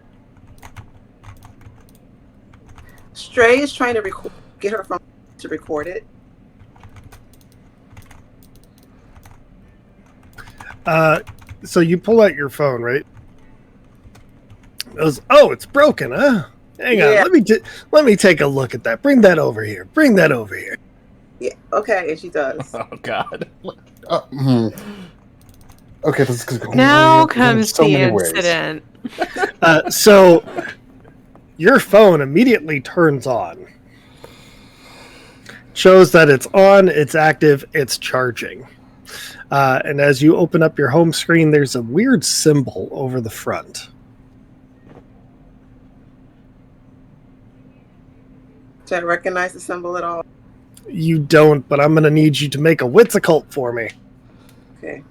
Stray is trying to get her phone to record it. So you pull out your phone, right? It goes, oh, it's broken, huh? Hang on, let me take a look at that. Bring that over here. Bring that over here. Yeah, okay, and she does. Oh, God. Okay, this is Now comes the incident. So your phone immediately turns on. Shows that it's on, it's active, it's charging. And as you open up your home screen, there's a weird symbol over the front. Do I recognize the symbol at all? You don't, but I'm going to need you to make a wits occult for me. Okay.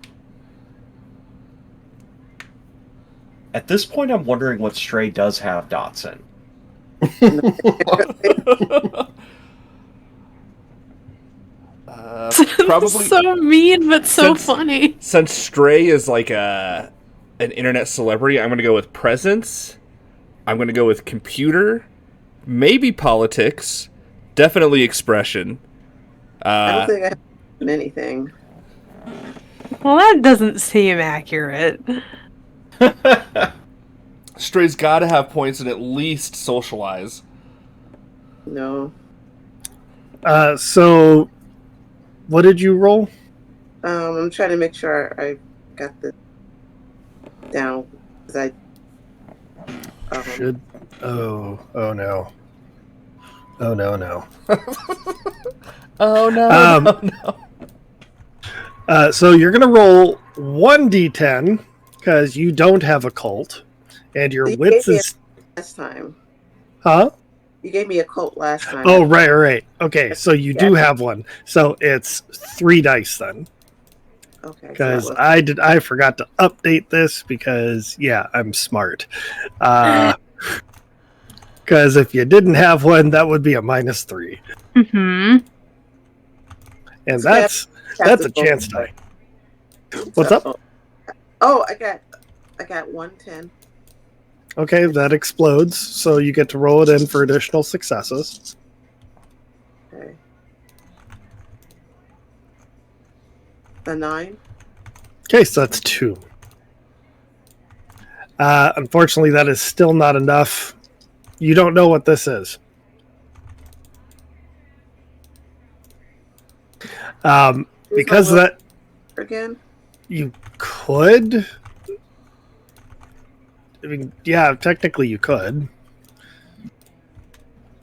At this point, I'm wondering what Stray does have dots in. Probably so mean, but so funny. Since Stray is like an internet celebrity, I'm going to go with presence. I'm going to go with computer. Maybe politics. Definitely expression. I don't think I have anything. Well, that doesn't seem accurate. Stray's got to have points in at least socialize. No. So, what did you roll? I'm trying to make sure I got this down. Should. Oh no. Oh no. Oh no, no. So you're gonna roll 1d10 because you don't have a cult, and your You wits gave me is last time. huh? You gave me a coat last time. Oh right. Okay, so you do have one. So it's 3 dice then. Okay. Because I forgot to update this because I'm smart. Because if you didn't have one, that would be a -3, Mm-hmm. and that's a chance die. What's up? Oh, I got 110. Okay, that explodes, so you get to roll it in for additional successes. Okay. The 9. Okay, so that's 2. Unfortunately, that is still not enough. You don't know what this is. Because of that, Again? you could. I mean, yeah, technically you could.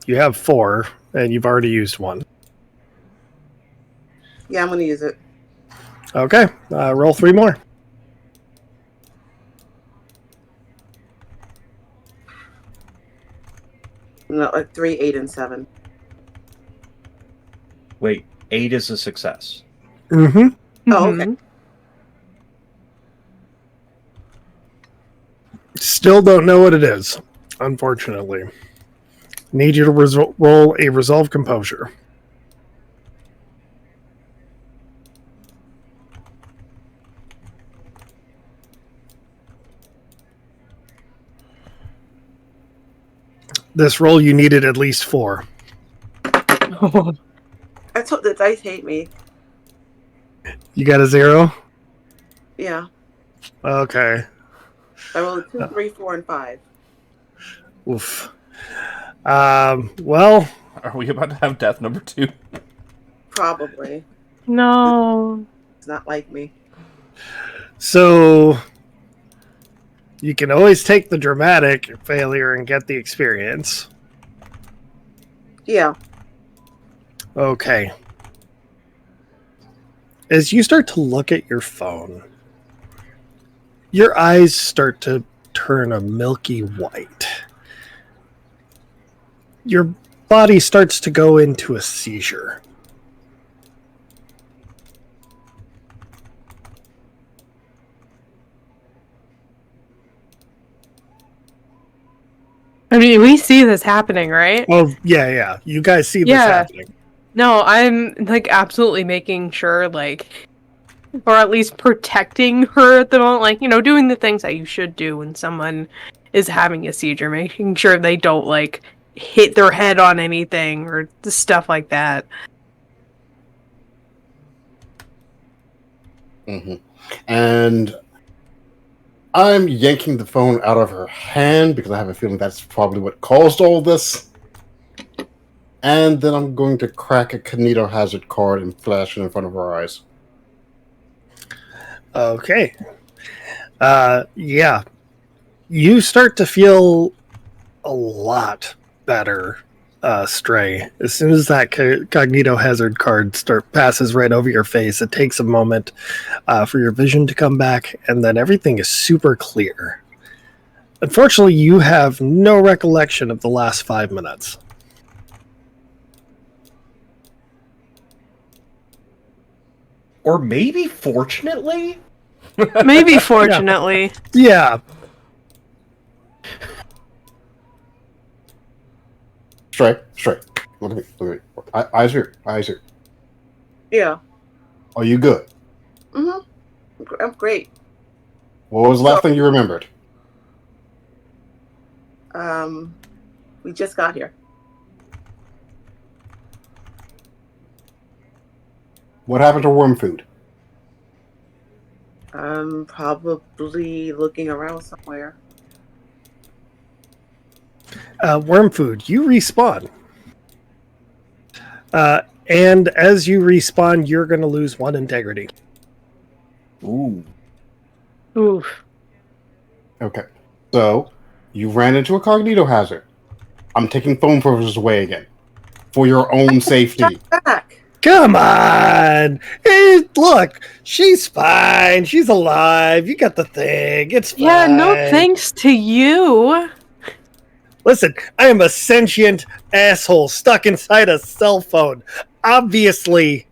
You have 4, and you've already used 1. Yeah, I'm going to use it. Okay, roll 3 more. No, 3, 8, and 7. Wait, 8 is a success. Mm-hmm. Oh, okay. Still don't know what it is, unfortunately. Need you to roll a resolve composure. This roll you needed at least 4. I told the dice hate me. You got a 0? Yeah. Okay. I rolled 2, 3, 4, and 5. Oof. Well, Are we about to have death number 2? Probably. No. It's not like me. so you can always take the dramatic failure and get the experience. Yeah. Okay. As you start to look at your phone, your eyes start to turn a milky white. Your body starts to go into a seizure. I mean, we see this happening, right? Oh, yeah. You guys see this happening. No, I'm like absolutely making sure, like, or at least protecting her at the moment, like, you know, doing the things that you should do when someone is having a seizure, making sure they don't like hit their head on anything or stuff like that. Mm-hmm. And I'm yanking the phone out of her hand because I have a feeling that's probably what caused all this. And then I'm going to crack a Cognito Hazard card and flash it in front of her eyes. Okay. Yeah. You start to feel a lot better, Stray. As soon as that Cognito Hazard card passes right over your face, it takes a moment for your vision to come back, and then everything is super clear. Unfortunately, you have no recollection of the last 5 minutes. Or maybe fortunately? Maybe fortunately. Yeah. Stray. Look at me. Eyes here. Yeah. Are you good? Mm-hmm. I'm great. What was the last thing you remembered? We just got here. What happened to worm food? Probably looking around somewhere. Worm food, you respawn. And as you respawn, you're going to lose 1 integrity. Ooh. Oof. Okay. So, You ran into a cognito hazard. I'm taking phone privileges away again. For your own safety. Back. Come on! Look, she's fine. She's alive. You got the thing. It's fine. Yeah, no thanks to you. Listen, I am a sentient asshole stuck inside a cell phone. Obviously,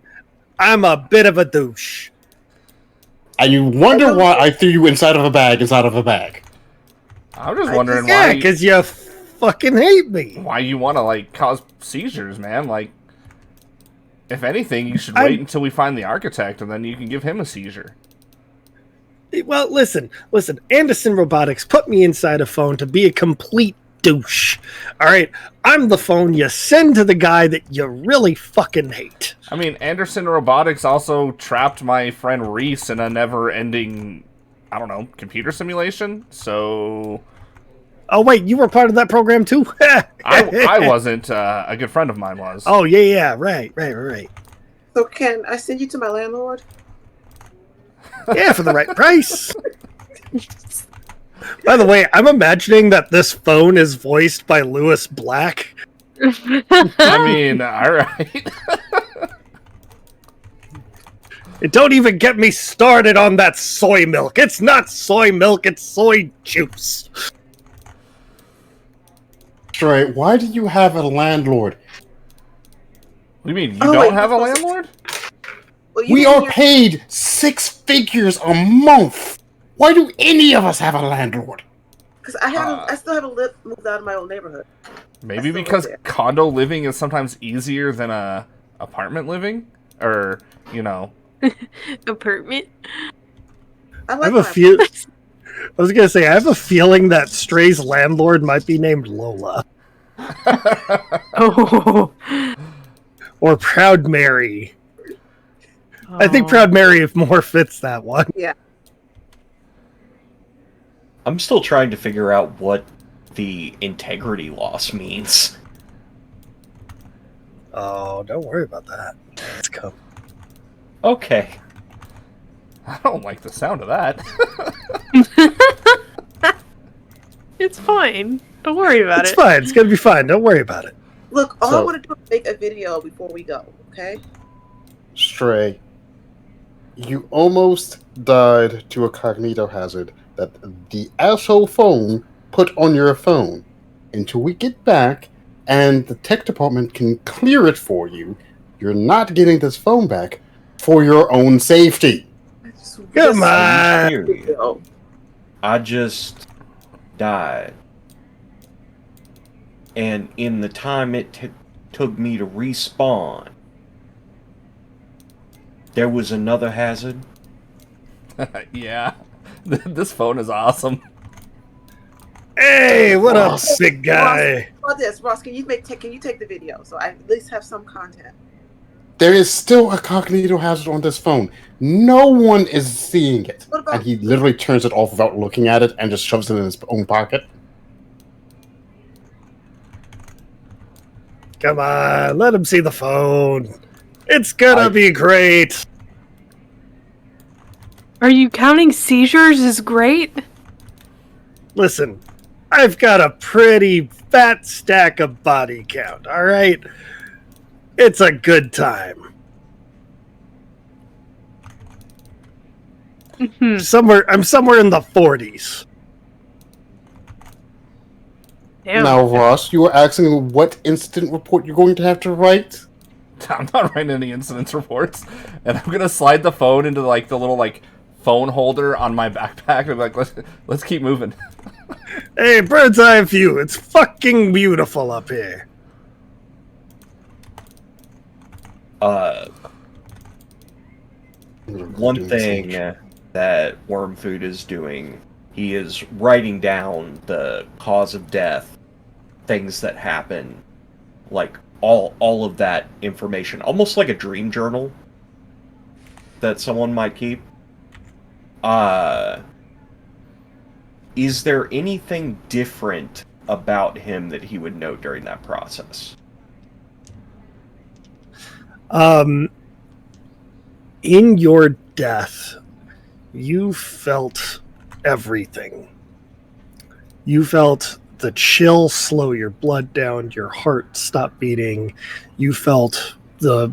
I'm a bit of a douche. And you wonder why I threw you inside of a bag. I'm just wondering Yeah, why. because you fucking hate me. Why you want to like cause seizures, man? Like, if anything, you should wait until we find the architect, and then you can give him a seizure. Well, listen. Anderson Robotics put me inside a phone to be a complete douche. All right, I'm the phone you send to the guy that you really fucking hate. I mean, Anderson Robotics also trapped my friend Reese in a never-ending, I don't know, computer simulation. So, Oh wait, you were part of that program too? I wasn't. A good friend of mine was. Oh yeah, right. So can I send you to my landlord? Yeah, for the right price. By the way, I'm imagining that this phone is voiced by Lewis Black. I mean, all right. Don't even get me started on that soy milk. It's not soy milk, it's soy juice. Stray, why do you have a landlord? What do you mean? You don't have a landlord? Well, you We didn't are hear- paid 6 figures a month. Why do any of us have a landlord? Because I still haven't moved out of my old neighborhood. Maybe still because live there. condo living is sometimes easier than apartment living, or Apartment. I I like have a my few. I was gonna say I have a feeling that Stray's landlord might be named Lola Oh. or Proud Mary. I think Proud Mary more fits that one. I'm still trying to figure out what the integrity loss means. Oh, don't worry about that. Let's go. Okay. I don't like the sound of that. It's fine. Don't worry about It's it. fine. It's gonna be fine. Don't worry about it. Look, all I So- want to do is make a video before we go, okay? Stray, you almost died to a cognito hazard that the asshole phone put on your phone. Until we get back and the tech department can clear it for you, you're not getting this phone back for your own safety. Come Are on. you serious? I just died. And in the time it took me to respawn, there was another hazard. Yeah, this phone is awesome. Hey, what up, Ross. big guy? How about this, Ross? Can you take the video so I at least have some content? There is still a cognito hazard on this phone. No one is seeing it. What about- And he literally turns it off without looking at it and just shoves it in his own pocket. Come on, let him see the phone. It's gonna I- be great. Are you counting seizures as great? Listen, I've got a pretty fat stack of body count, all right? It's a good time. I'm somewhere in the 40s. Damn. Now, Ross, you were asking what incident report you're going to have to write? I'm not writing any incidents reports, and I'm gonna slide the phone into like the little like phone holder on my backpack and be like, let's keep moving. Hey, bird's eye view. It's fucking beautiful up here. One thing that Worm Food is doing, he is writing down the cause of death, things that happen, like all of that information, almost like a dream journal that someone might keep. Is there anything different about him that he would know during that process? In your death, you felt everything. You felt the chill slow your blood down, your heart stop beating. You felt the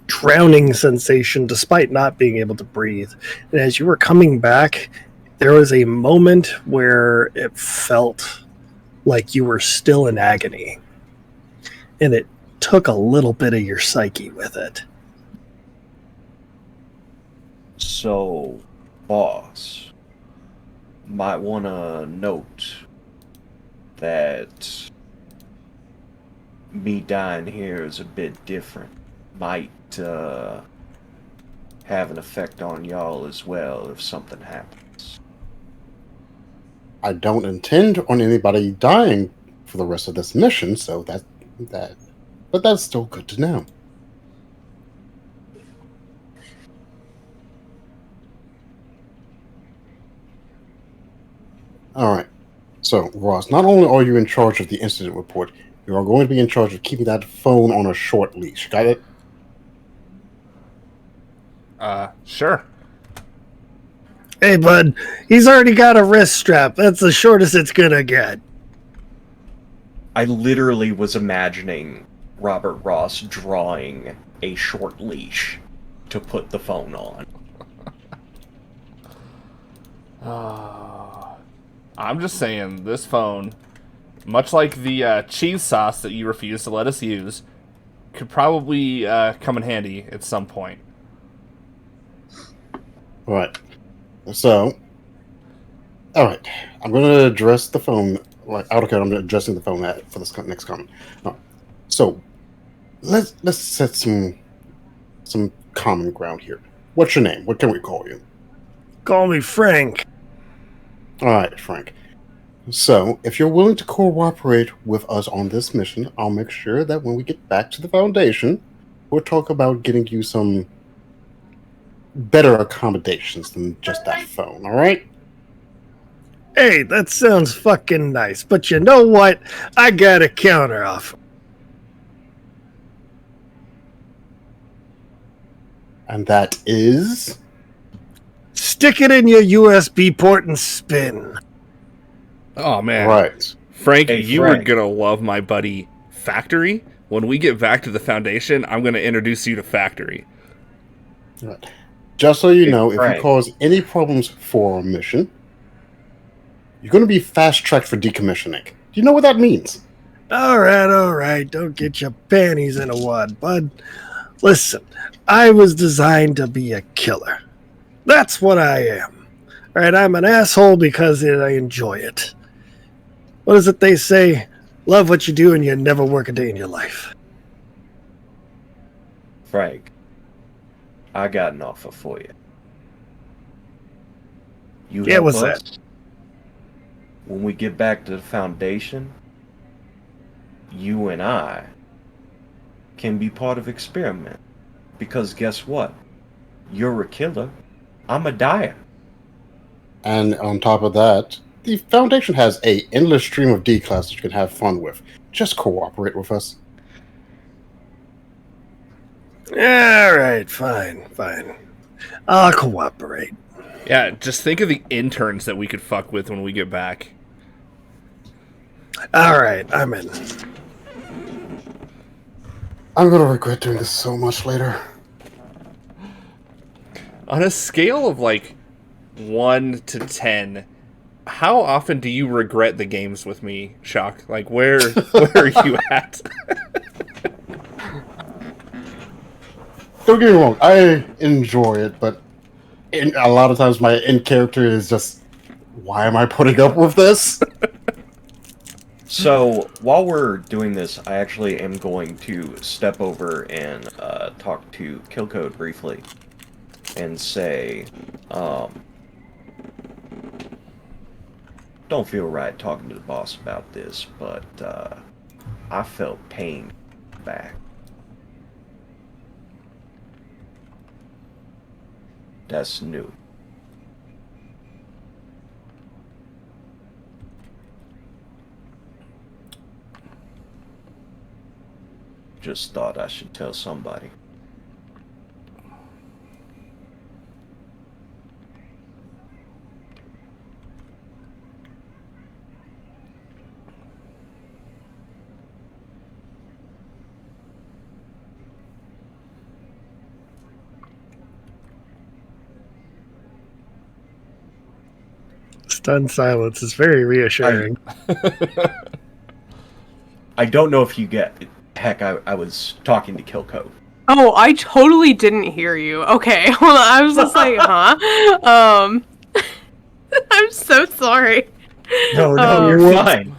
drowning sensation despite not being able to breathe. And as you were coming back, there was a moment where it felt like you were still in agony. And it took a little bit of your psyche with it. So, boss, might want to note that me dying here is a bit different. Might have an effect on y'all as well if something happens. I don't intend on anybody dying for the rest of this mission, so but that's still good to know. All right. So, Ross, not only are you in charge of the incident report, you are going to be in charge of keeping that phone on a short leash. Got it? Sure. Hey, bud, he's already got a wrist strap. That's the shortest it's gonna get. I literally was imagining Robert Ross drawing a short leash to put the phone on. I'm just saying, this phone, much like the cheese sauce that you refuse to let us use, could probably come in handy at some point. All right. So, all right. I'm going to address the phone. Like, okay, I'm addressing the phone for this next comment. No. So, let's set some common ground here. What's your name? What can we call you? Call me Frank. All right, Frank. So, if you're willing to cooperate with us on this mission, I'll make sure that when we get back to the Foundation, we'll talk about getting you some better accommodations than just that phone, all right? Hey, that sounds fucking nice, but you know what? I got a counter offer. And that is... Stick it in your USB port and spin. Oh, man. Right. Frank, Hey, you Frank. are going to love my buddy Factory. When we get back to the Foundation, I'm going to introduce you to Factory. Right. Just so you know, if Frank. you cause any problems for our mission, you're going to be fast-tracked for decommissioning. Do you know what that means? All right. Don't get your panties in a wad, bud. Listen, I was designed to be a killer. That's what I am. All right, I'm an asshole because I enjoy it. What is it they say? Love what you do and you never work a day in your life. Frank, I got an offer for you. You Yeah, help what's us, that? when we get back to the Foundation, you and I can be part of experiment. Because guess what? You're a killer. I'm a dyer. And on top of that, the Foundation has an endless stream of D-class that you can have fun with. Just cooperate with us. All right, fine. I'll cooperate. Yeah, just think of the interns that we could fuck with when we get back. All right, I'm in. I'm going to regret doing this so much later. On a scale of, 1 to 10, how often do you regret the games with me, Shock? Where are you at? Don't get me wrong, I enjoy it, but a lot of times my end character is just, why am I putting up with this? So, while we're doing this, I actually am going to step over and talk to Killcode briefly and say, don't feel right talking to the boss about this, but I felt pain back. That's new. Just thought I should tell somebody. Stunned silence is very reassuring. I don't know if you get. Heck, I was talking to Kilco. Oh, I totally didn't hear you. Okay, well, I was just like, huh? I'm so sorry. No, Um, you're fine.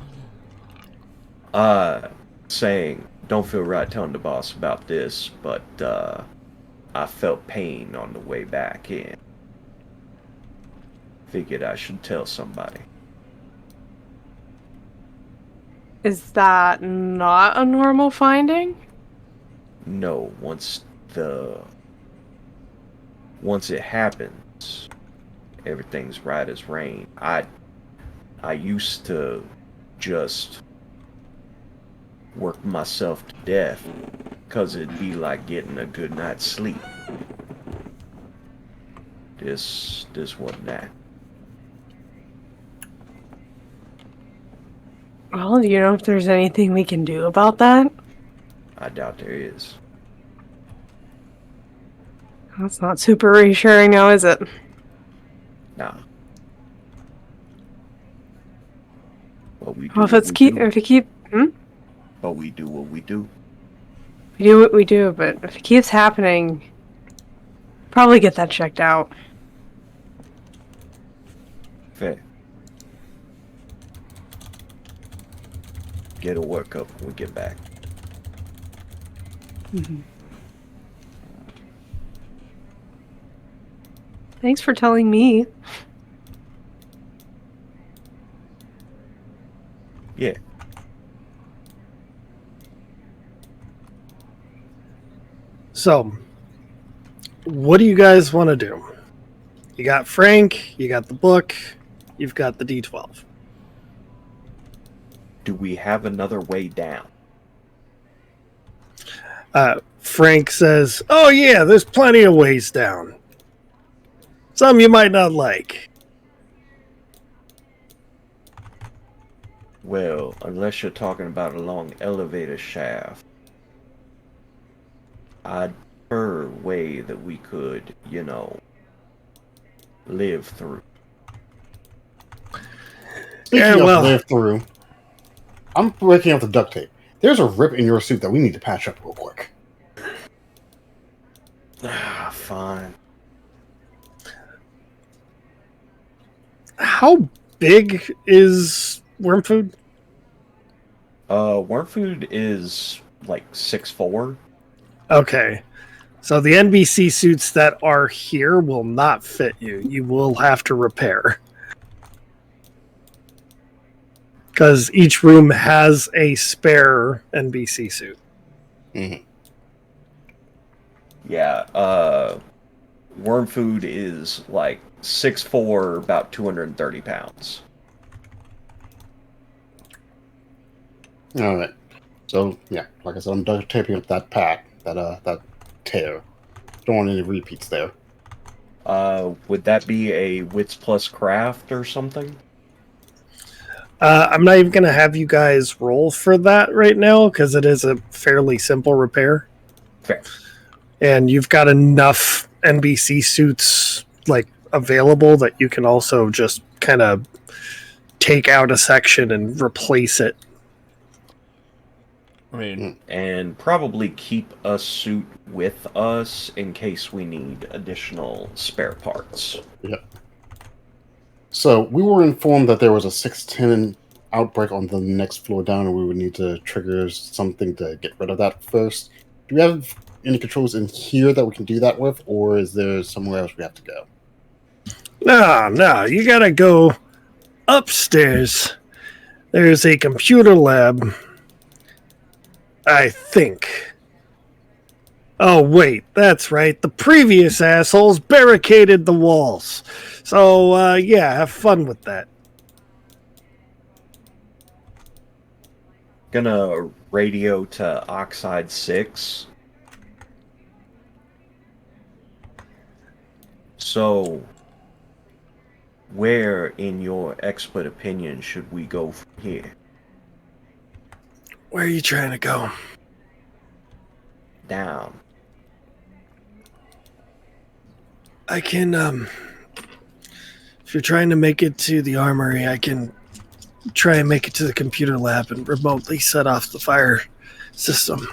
Saying, don't feel right telling the boss about this, but I felt pain on the way back in. Figured I should tell somebody. Is that not a normal finding? No, once it happens, everything's right as rain. I used to just work myself to death because it'd be like getting a good night's sleep. This wasn't that. Well, do you know if there's anything we can do about that? I doubt there is. That's not super reassuring now, is it? Nah. But we do Well, if what we do. But we do what we do. We do what we do, but if it keeps happening, probably get that checked out. Fair. Get a workup when we get back. Mm-hmm. Thanks for telling me. Yeah. So, what do you guys want to do? You got Frank, you got the book, you've got the D12. Do we have another way down? Frank says, "Oh yeah, there's plenty of ways down. Some you might not like." Well, unless you're talking about a long elevator shaft, I'd prefer a way that we could, live through. Speaking of live through, I'm breaking out the duct tape. There's a rip in your suit that we need to patch up real quick. Fine. How big is worm food? Worm food is like 6'4". Okay. So the NBC suits that are here will not fit you. You will have to repair. Because each room has a spare NBC suit. Mm-hmm. Yeah, worm food is like 6'4", about 230 pounds. All right. So yeah, like I said, I'm duct taping up that that tear. Don't want any repeats there. Would that be a wits plus craft or something? I'm not even going to have you guys roll for that right now because it is a fairly simple repair. Fair. And you've got enough NBC suits available that you can also just kind of take out a section and replace it. I mean, and probably keep a suit with us in case we need additional spare parts. Yep. So we were informed that there was a 610 outbreak on the next floor down, and we would need to trigger something to get rid of that first. Do we have any controls in here that we can do that with, or is there somewhere else we have to go? No, you gotta go upstairs. There's a computer lab, I think. Oh, wait, that's right. The previous assholes barricaded the walls. So, yeah, have fun with that. Gonna radio to Oxide 6. So, where, in your expert opinion, should we go from here? Where are you trying to go? Down. I can, if If you're trying to make it to the armory, I can try and make it to the computer lab and remotely set off the fire system.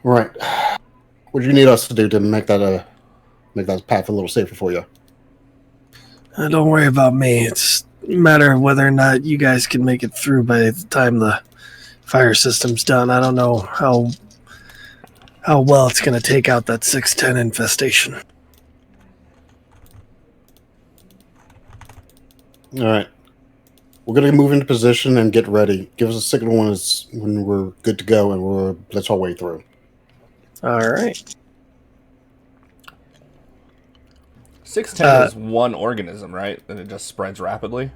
Right. What do you need us to do to make that path a little safer for you? Don't worry about me. It's a matter of whether or not you guys can make it through by the time the fire system's done. I don't know how well it's going to take out that 610 infestation. All right. We're going to move into position and get ready. Give us a signal when we're good to go, and we'll blitz our way through. All right. 610 is one organism, right? And it just spreads rapidly?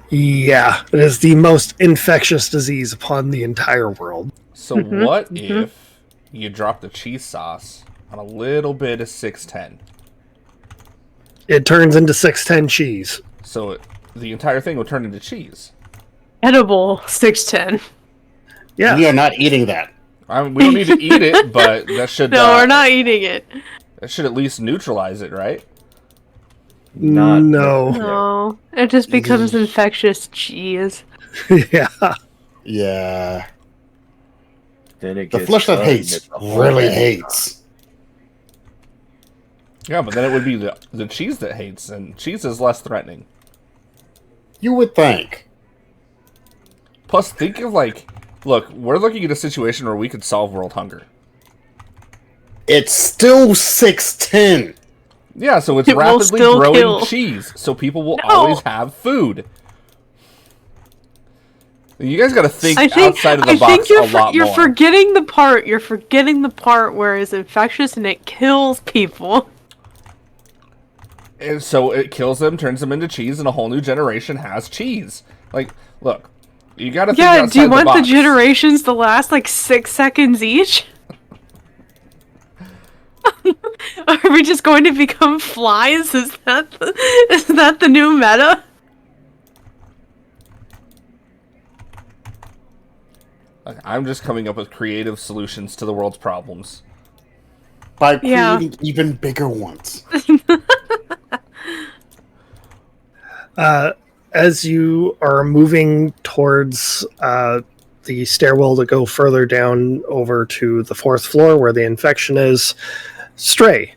Yeah, it is the most infectious disease upon the entire world. So what if you drop the cheese sauce on a little bit of 610? It turns into 610 cheese. So the entire thing would turn into cheese. Edible 610. Yeah. We are not eating that. We don't need to eat it, but that should... No, we're not eating it. That should at least neutralize it, right? Not No, it just becomes infectious cheese. Yeah. Yeah. Then it The gets flesh that done, hates it's a whole really other hates. Yeah, but then it would be the cheese that hates, and cheese is less threatening. You would think. Plus, think of look, we're looking at a situation where we could solve world hunger. It's still 610. Yeah, so it's It will rapidly still growing kill. cheese, so people will always have food. You guys got to think outside of the box a lot you're more. forgetting the part. You're forgetting the part where it's infectious and it kills people. And so it kills them, turns them into cheese, and a whole new generation has cheese. Like, look, you got to think outside do you want the box. the generations to last like 6 seconds each? Are we just going to become flies? Is that the new meta? Like, I'm just coming up with creative solutions to the world's problems. By creating even bigger ones. As you are moving towards the stairwell to go further down over to the 4th floor where the infection is, Stray,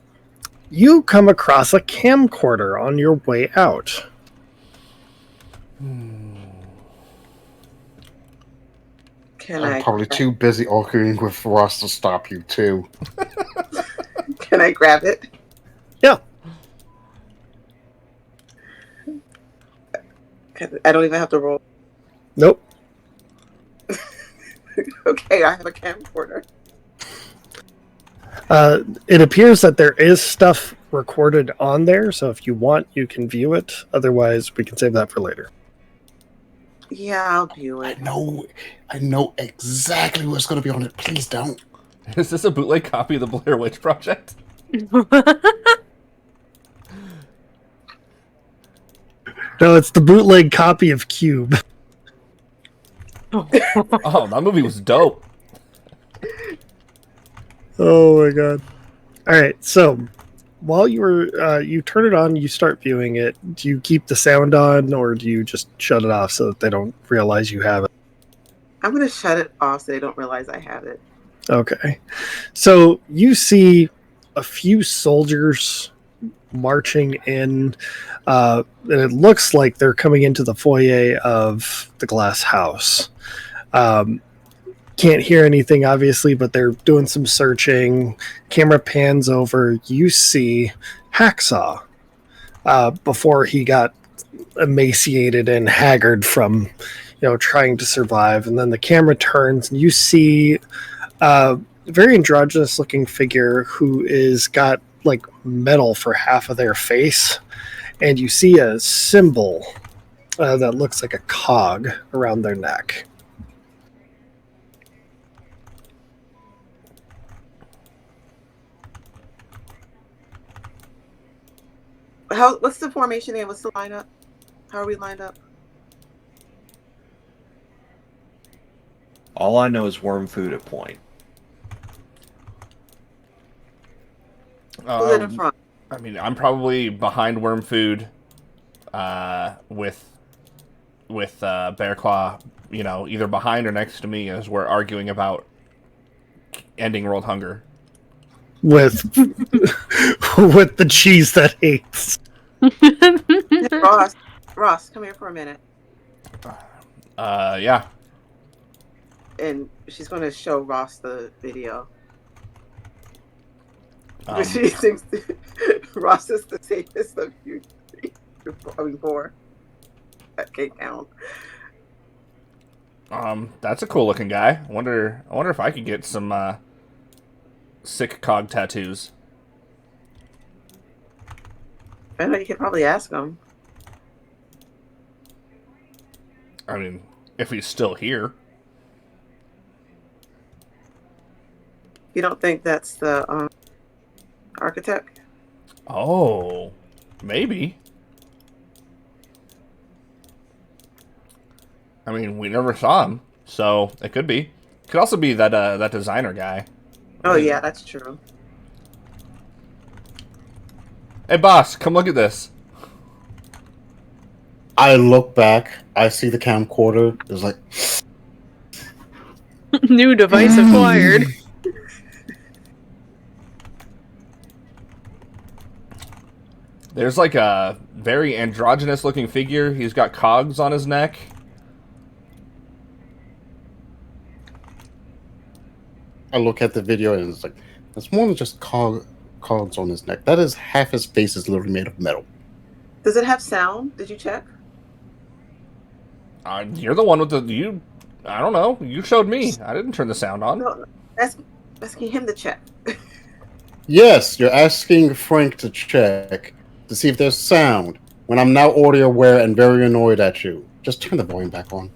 you come across a camcorder on your way out. I'm probably too busy arguing with Ross to stop you, too. Can I grab it? Yeah. I don't even have to roll. Nope. Okay, I have a camcorder. It appears that there is stuff recorded on there, so if you want, you can view it. Otherwise, we can save that for later. Yeah, I'll view it. I know exactly what's going to be on it. Please don't. Is this a bootleg copy of the Blair Witch Project? No, it's the bootleg copy of Cube. Oh, that movie was dope. Oh my god. Alright, so while you turn it on, you start viewing it. Do you keep the sound on, or do you just shut it off so that they don't realize you have it? I'm going to shut it off so they don't realize I have it. Okay. So you see a few soldiers marching in, and it looks like they're coming into the foyer of the glass house. Can't hear anything, obviously, but they're doing some searching. Camera pans over. You see Hacksaw before he got emaciated and haggard from, trying to survive. And then the camera turns, and you see a very androgynous-looking figure who is got like metal for half of their face, and you see a symbol that looks like a cog around their neck. What's the formation here? What's the lineup? How are we lined up? All I know is worm food at point. Who's in the front? I mean, I'm probably behind Worm Food, with Bear Claw, either behind or next to me as we're arguing about ending world hunger. With with the cheese that hates. Ross, come here for a minute. Yeah. And she's going to show Ross the video. Um, She thinks Ross is the safest of you. I mean, 4. That can't count. That's a cool looking guy. I wonder if I could get some sick cog tattoos. I know you could probably ask him. I mean, if he's still here. You don't think that's the architect? Oh, maybe. I mean, we never saw him, so it could be. Could also be that designer guy. Oh yeah, that's true. Hey, boss, come look at this. I look back. I see the camcorder. It's like, New device acquired. There's like a very androgynous looking figure. He's got cogs on his neck. I look at the video and it's like, that's more than just cogs on his neck. That is half his face is literally made of metal. Does it have sound? Did you check? You're the one with the I don't know. You showed me. I didn't turn the sound on. No, asking him to check. Yes, you're asking Frank to check to see if there's sound when I'm now audio aware and very annoyed at you. Just turn the volume back on.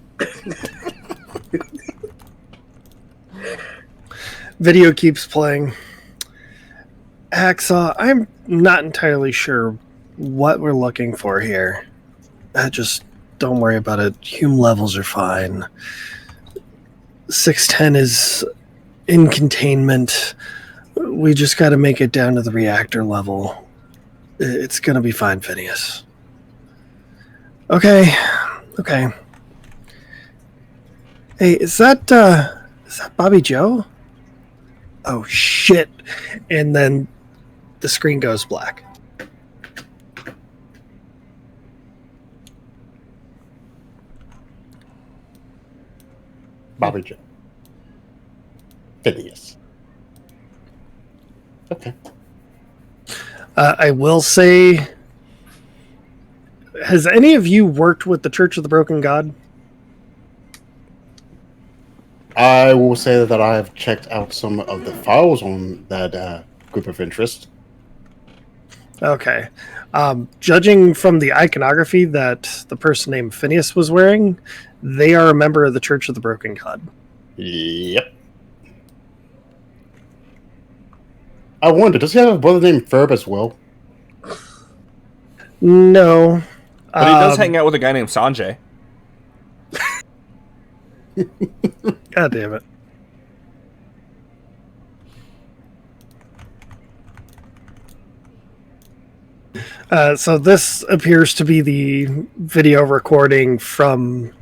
Video keeps playing. Hacksaw, I'm not entirely sure what we're looking for here. Just don't worry about it. Hume levels are fine. 610 is in containment. We just got to make it down to the reactor level. It's going to be fine, Phineas. Okay. Hey, is that Bobby Joe? Oh, shit. And then the screen goes black. Bobby Joe. Phineas. Okay. I will say, has any of you worked with the Church of the Broken God? I will say that I have checked out some of the files on that group of interest. Okay. Judging from the iconography that the person named Phineas was wearing, they are a member of the Church of the Broken God. Yep. I wonder, does he have a brother named Ferb as well? No. But he does hang out with a guy named Sanjay. God damn it. So this appears to be the video recording from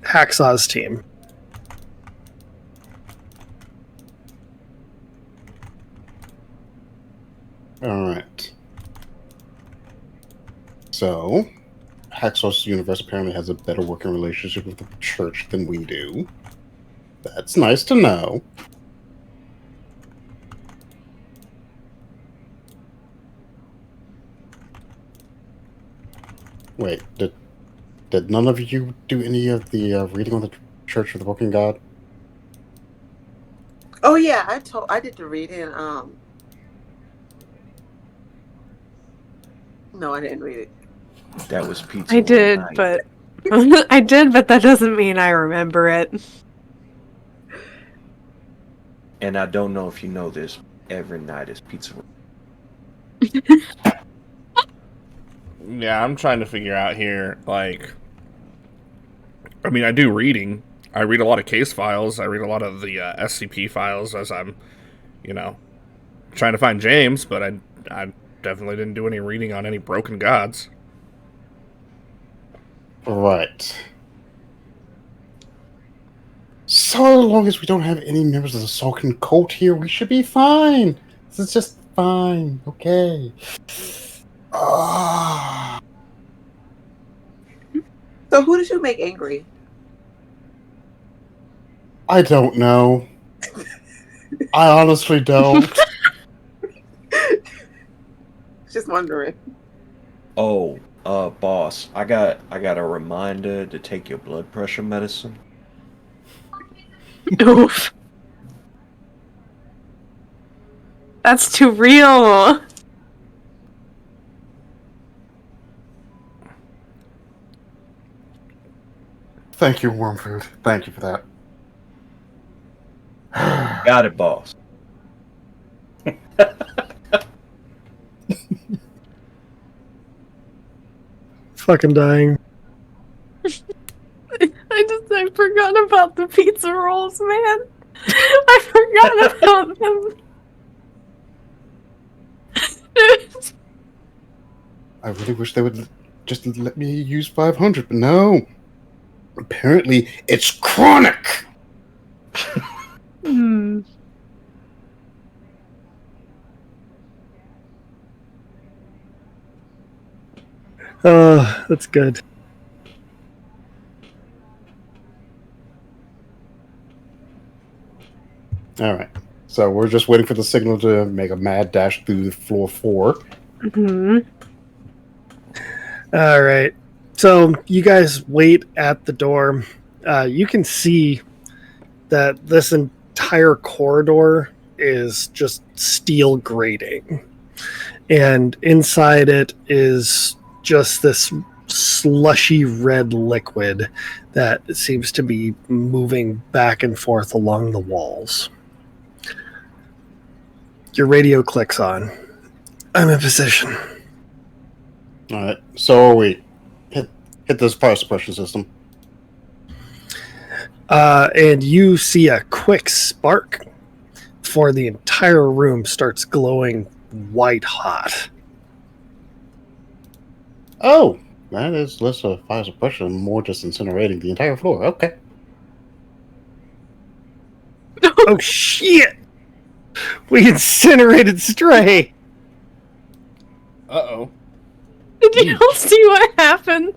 Hacksaw's team. Alright. So, Hacksaw's universe apparently has a better working relationship with the church than we do. That's nice to know. Wait, did none of you do any of the reading on the Church of the Broken God? Oh yeah, I did the reading. No, I didn't read it. That was pizza. I did, night. but I did, but that doesn't mean I remember it. And I don't know if you know this, every night is pizza. Yeah, I'm trying to figure out here, like... I mean, I do reading. I read a lot of case files. I read a lot of the SCP files as I'm, trying to find James, but I definitely didn't do any reading on any broken gods. Right. So long as we don't have any members of the Sulcan cult here, we should be fine. This is just fine. Okay. Ah. So who did you make angry? I don't know. I honestly don't. Just wondering. Oh, boss, I got a reminder to take your blood pressure medicine. Oof. That's too real. Thank you, Wormfood. Thank you for that. Got it, boss. Fucking dying. I forgot about the pizza rolls, man. I forgot about them. I really wish they would just let me use 500, but no. Apparently, it's chronic. Hmm. Oh, that's good. All right. So we're just waiting for the signal to make a mad dash through floor 4. Hmm. All right. So you guys wait at the door. You can see that this entire corridor is just steel grating. And inside it is just this slushy red liquid that seems to be moving back and forth along the walls. Your radio clicks on. I'm in position. All right. So are we. Hit this fire suppression system. And you see a quick spark before the entire room starts glowing white hot. Oh, that is less of fire suppression, more just incinerating the entire floor. Okay. Oh shit! We incinerated Stray! Uh-oh. Did you all see what happened?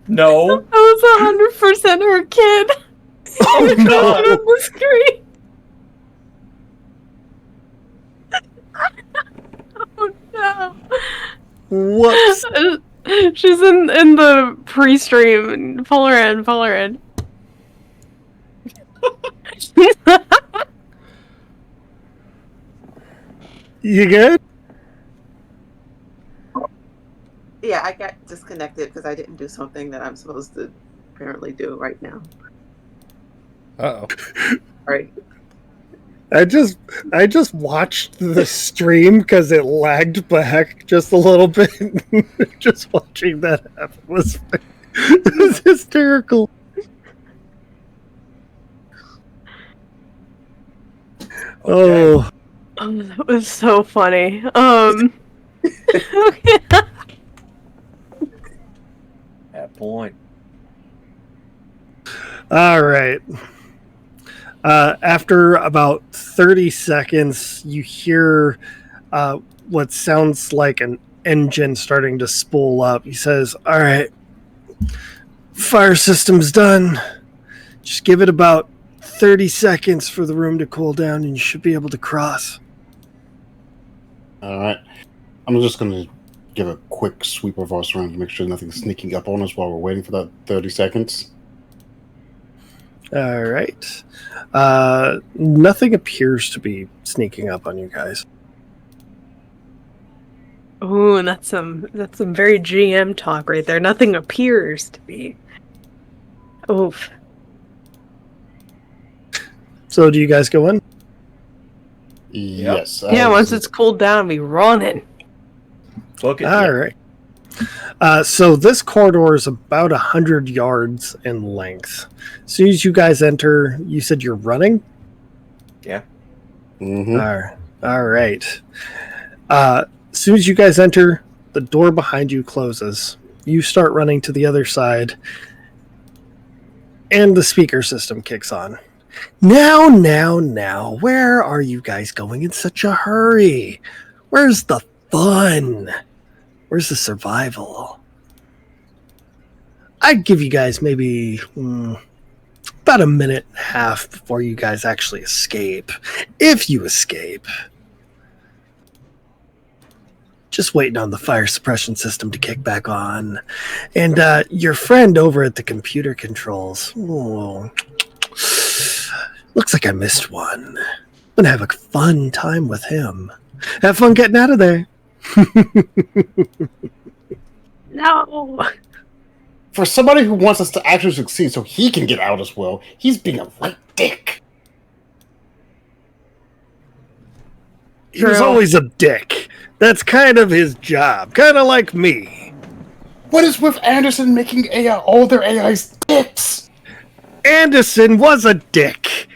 No. That was 100% her kid. Oh It was no! on the screen. Oh no. Whoops! She's in the pre-stream. Pull her in, pull her in. You good? Yeah, I got disconnected because I didn't do something that I'm supposed to apparently do right now. Uh-oh. Right. I just watched the stream because it lagged back just a little bit. Just watching that happen was hysterical. Oh, That was so funny. At point. all right. After about 30 seconds, you hear what sounds like an engine starting to spool up. He says, all right, fire system's done. Just give it about 30 seconds for the room to cool down and you should be able to cross. All right. I'm just going to give a quick sweep of us around to make sure nothing's sneaking up on us while we're waiting for that 30 seconds. All right. Nothing appears to be sneaking up on you guys. Ooh, that's some very GM talk right there. Nothing appears to be. Oof. So do you guys go in? Yes. Yeah, once it's cooled down, we running. Book it. All right. So this corridor is about 100 yards in length. As soon as you guys enter, you said you're running? Yeah. Mm-hmm. All right. All right. As soon as you guys enter, the door behind you closes. You start running to the other side, and the speaker system kicks on. Now, where are you guys going in such a hurry? Where's the fun? Where's the survival? I'd give you guys maybe about a minute and a half before you guys actually escape. If you escape. Just waiting on the fire suppression system to kick back on. And your friend over at the computer controls. Oh, looks like I missed one. I'm gonna have a fun time with him. Have fun getting out of there. No. For somebody who wants us to actually succeed so he can get out as well, he's being a right dick. He was always a dick. That's kind of his job. Kind of like me. What is with Anderson making AI, all their AIs dicks? Anderson was a dick.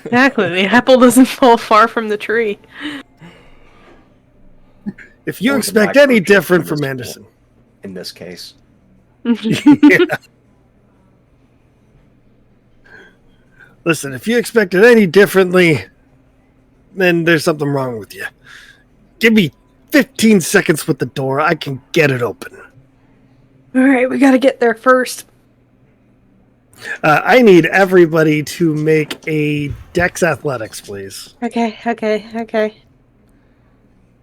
Exactly. The apple doesn't fall far from the tree. If you Or the expect any microchip different from invisible. Anderson. In this case. Yeah. Listen, if you expected any differently, then there's something wrong with you. Give me 15 seconds with the door. I can get it open. All right, we got to get there first. I need everybody to make a Dex Athletics, please. Okay.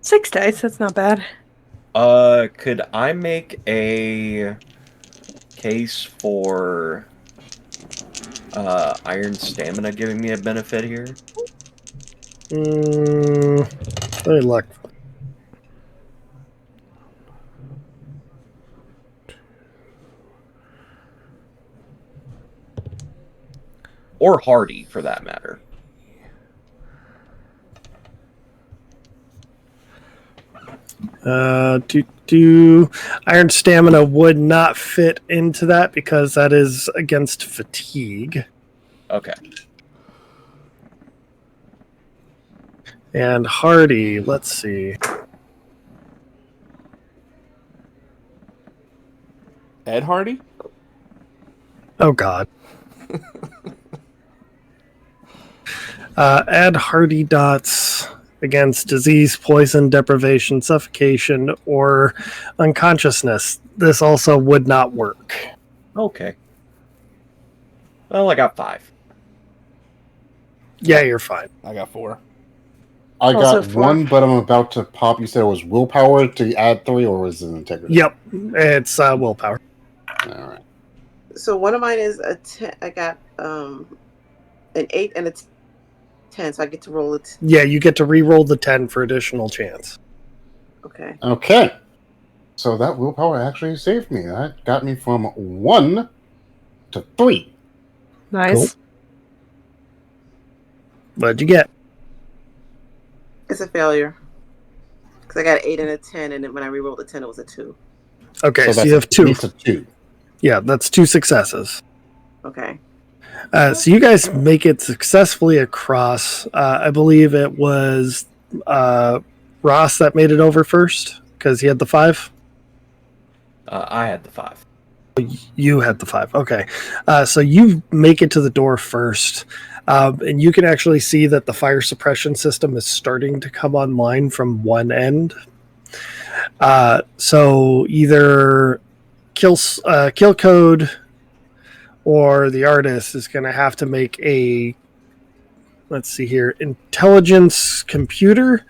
6 dice, that's not bad. Could I make a case for iron stamina giving me a benefit here? Good luck. Or hardy, for that matter. Iron stamina would not fit into that because that is against fatigue. Okay. And hardy, let's see. Ed Hardy? Oh God. Add hardy dots against disease, poison, deprivation, suffocation, or unconsciousness. This also would not work. Okay. Well, I got 5. Yeah, you're fine. I got 4. I Also got 4. 1, but I'm about to pop. You said it was willpower to add 3, or was it integrity? Yep, it's willpower. All right. So one of mine is a 10. I got an 8 and a 10, so I get to roll it. Yeah, you get to re-roll the 10 for additional chance. Okay. Okay. So that willpower actually saved me. That got me from 1 to 3. Nice. Cool. What'd you get? It's a failure. Because I got an 8 and a 10, and then when I re-rolled the 10, it was a 2. Okay, so that's you have 2. It's a 2. Yeah, that's 2 successes. Okay. So you guys make it successfully across. I believe it was Ross that made it over first because he had the 5. I had the 5. You had the 5. Okay. So you make it to the door first. And you can actually see that the fire suppression system is starting to come online from one end. So either kill code or the artist is going to have to make a, let's see here, intelligence computer.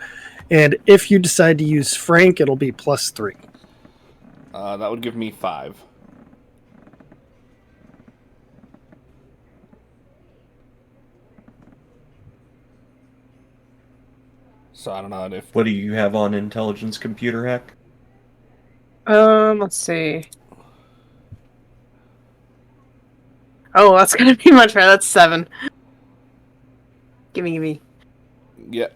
And if you decide to use Frank, it'll be +3. That would give me 5. So I don't know if... What do you have on intelligence computer hack? Let's see. Oh, that's gonna be much better. That's 7. Gimme. Yeah.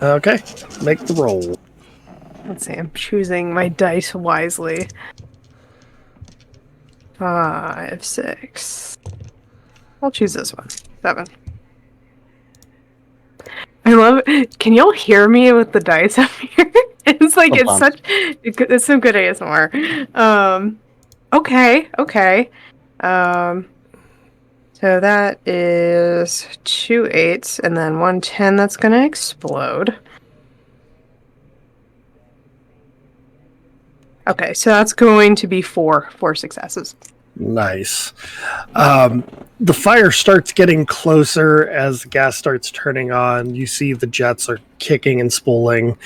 Okay, make the roll. Let's see, I'm choosing my dice wisely. 5, 6. I'll choose this one. 7. I love it. Can y'all hear me with the dice up here? It's like Sometimes. it's some good ASMR. Okay. So that is 2 8s and then 1 10 that's gonna explode. Okay, so that's going to be four successes. Nice. The fire starts getting closer as the gas starts turning on. You see the jets are kicking and spooling.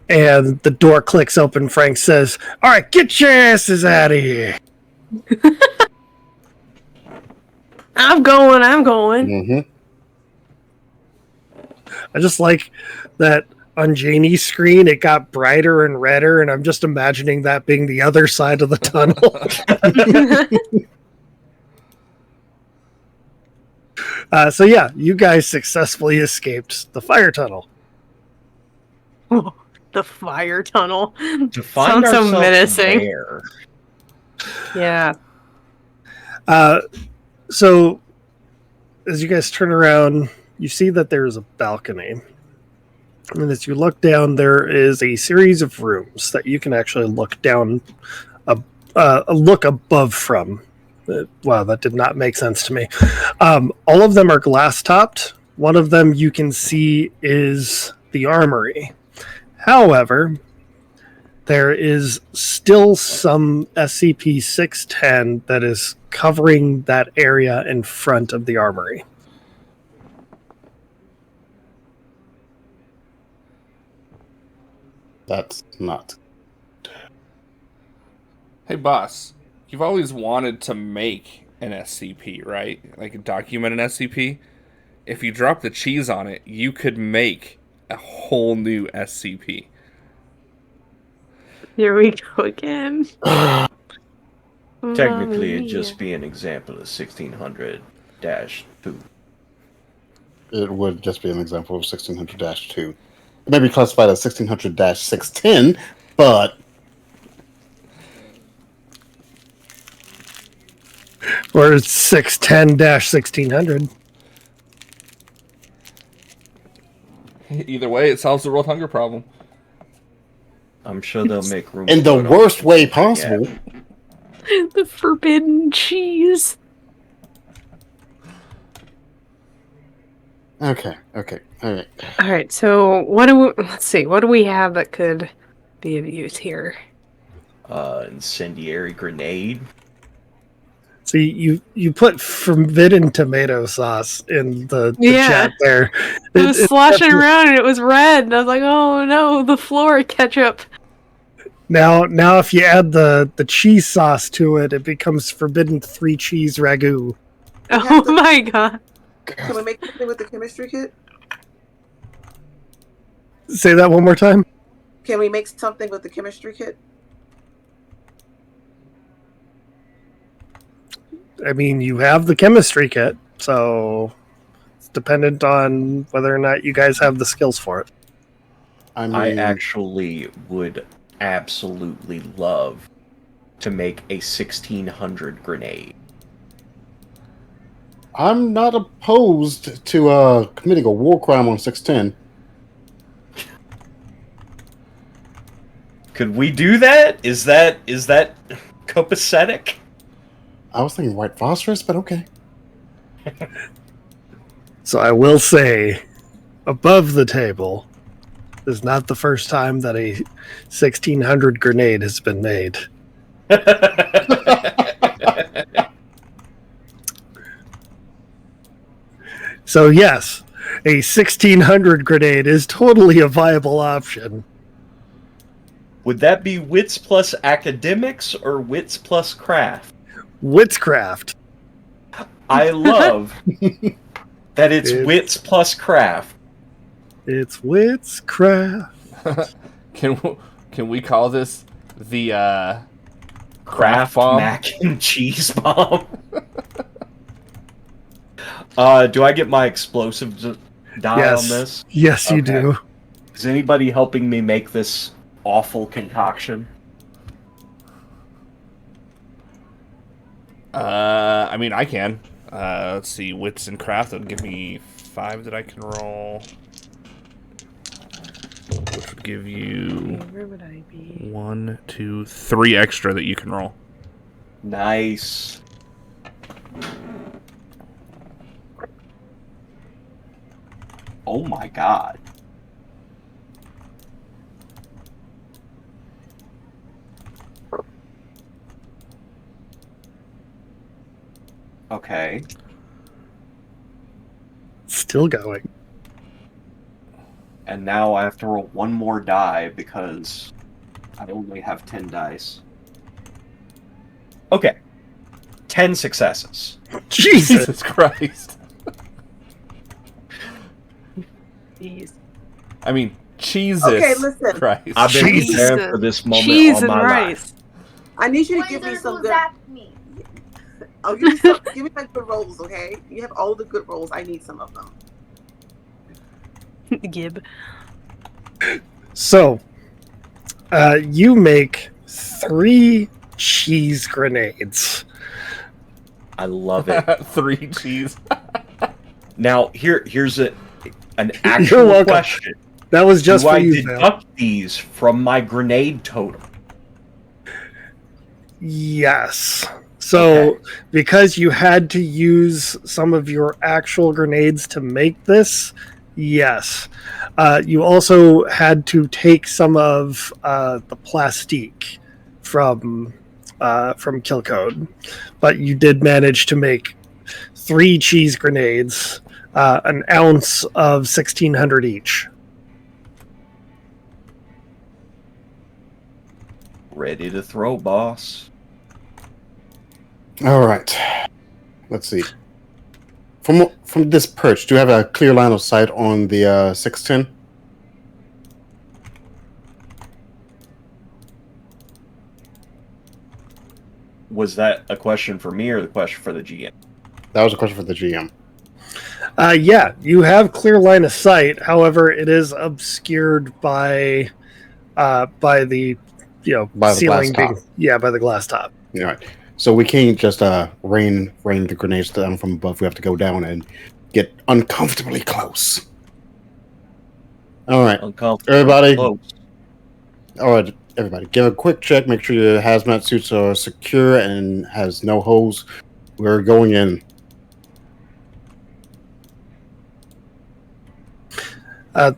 And the door clicks open. Frank says, "All right, get your asses out of here." I'm going. Mm-hmm. I just like that on Janie's screen, it got brighter and redder, and I'm just imagining that being the other side of the tunnel. So yeah, you guys successfully escaped the fire tunnel. The fire tunnel. To find Sounds so ourselves menacing. there. Yeah. So as you guys turn around, you see that there's a balcony. And as you look down, there is a series of rooms that you can actually look down, look above from. Wow, that did not make sense to me. All of them are glass topped. One of them you can see is the armory. However, there is still some SCP-610 that is covering that area in front of the armory. That's not. Hey, boss. You've always wanted to make an SCP, right? Like document an SCP. If you drop the cheese on it, you could make a whole new SCP. Here we go again. Technically, it'd just be an example of 1600-2. It would just be an example of 1600-2. It may be classified as 1600-610, but Or 610-1600. Either way, it solves the world hunger problem. I'm sure they'll make room in the for it on worst way yeah. possible. The forbidden cheese. Okay. All right. All right. So let's see. What do we have that could be of use here? Incendiary grenade. So you put forbidden tomato sauce in the chat there. It was sloshing around and it was red, and I was like, "Oh no, the floor ketchup." Now if you add the cheese sauce to it, it becomes forbidden 3 cheese ragu. Oh my god! Can we make something with the chemistry kit? Say that one more time. Can we make something with the chemistry kit? I mean, you have the chemistry kit, so it's dependent on whether or not you guys have the skills for it. I actually would absolutely love to make a 1600 grenade. I'm not opposed to committing a war crime on 610. Could we do that? Is that copacetic? I was thinking white phosphorus, but okay. So I will say, above the table, is not the first time that a 1600 grenade has been made. So yes, a 1600 grenade is totally a viable option. Would that be wits plus academics or wits plus craft? Witscraft. I love that it's wits plus craft. It's Witscraft. Can we call this the Craft bomb? mac and cheese bomb. Do I get my explosive die on this? Yes, you do. Is anybody helping me make this awful concoction? I mean, I can. Let's see, wits and craft would give me 5 that I can roll, which would give you Where would I be? 1, 2, 3 extra that you can roll. Nice. Oh my god. Okay. Still going. And now I have to roll one more die because I only have 10 dice. Okay. 10 successes. Jesus. Jesus Christ. Jeez. I mean, Jesus Okay, listen. Christ. I've been Jesus. prepared for this moment Cheese all and my rice. life. I need you to What give me does some good. that mean? Oh, give me my good rolls, okay? You have all the good rolls. I need some of them. Gib. So, you make 3 cheese grenades. I love it. 3 cheese. Now, here's an You're actual welcome. question. That was just Do for I you, Phil. deduct these from my grenade total? Yes. So, Okay. because you had to use some of your actual grenades to make this, yes. You also had to take some of the plastique from Kill Code, but you did manage to make 3 cheese grenades, an ounce of 1,600 each. Ready to throw, boss. All right. Let's see. From this perch, do you have a clear line of sight on the 610? Was that a question for me or the question for the GM? That was a question for the GM. Yeah, you have clear line of sight. However, it is obscured by the By the ceiling glass top. by the glass top. All right. So we can't just rain the grenades down from above. We have to go down and get uncomfortably close. All right. Uncomfortable. Everybody. Close. All right, everybody. Give a quick check. Make sure your hazmat suits are secure and has no holes. We're going in.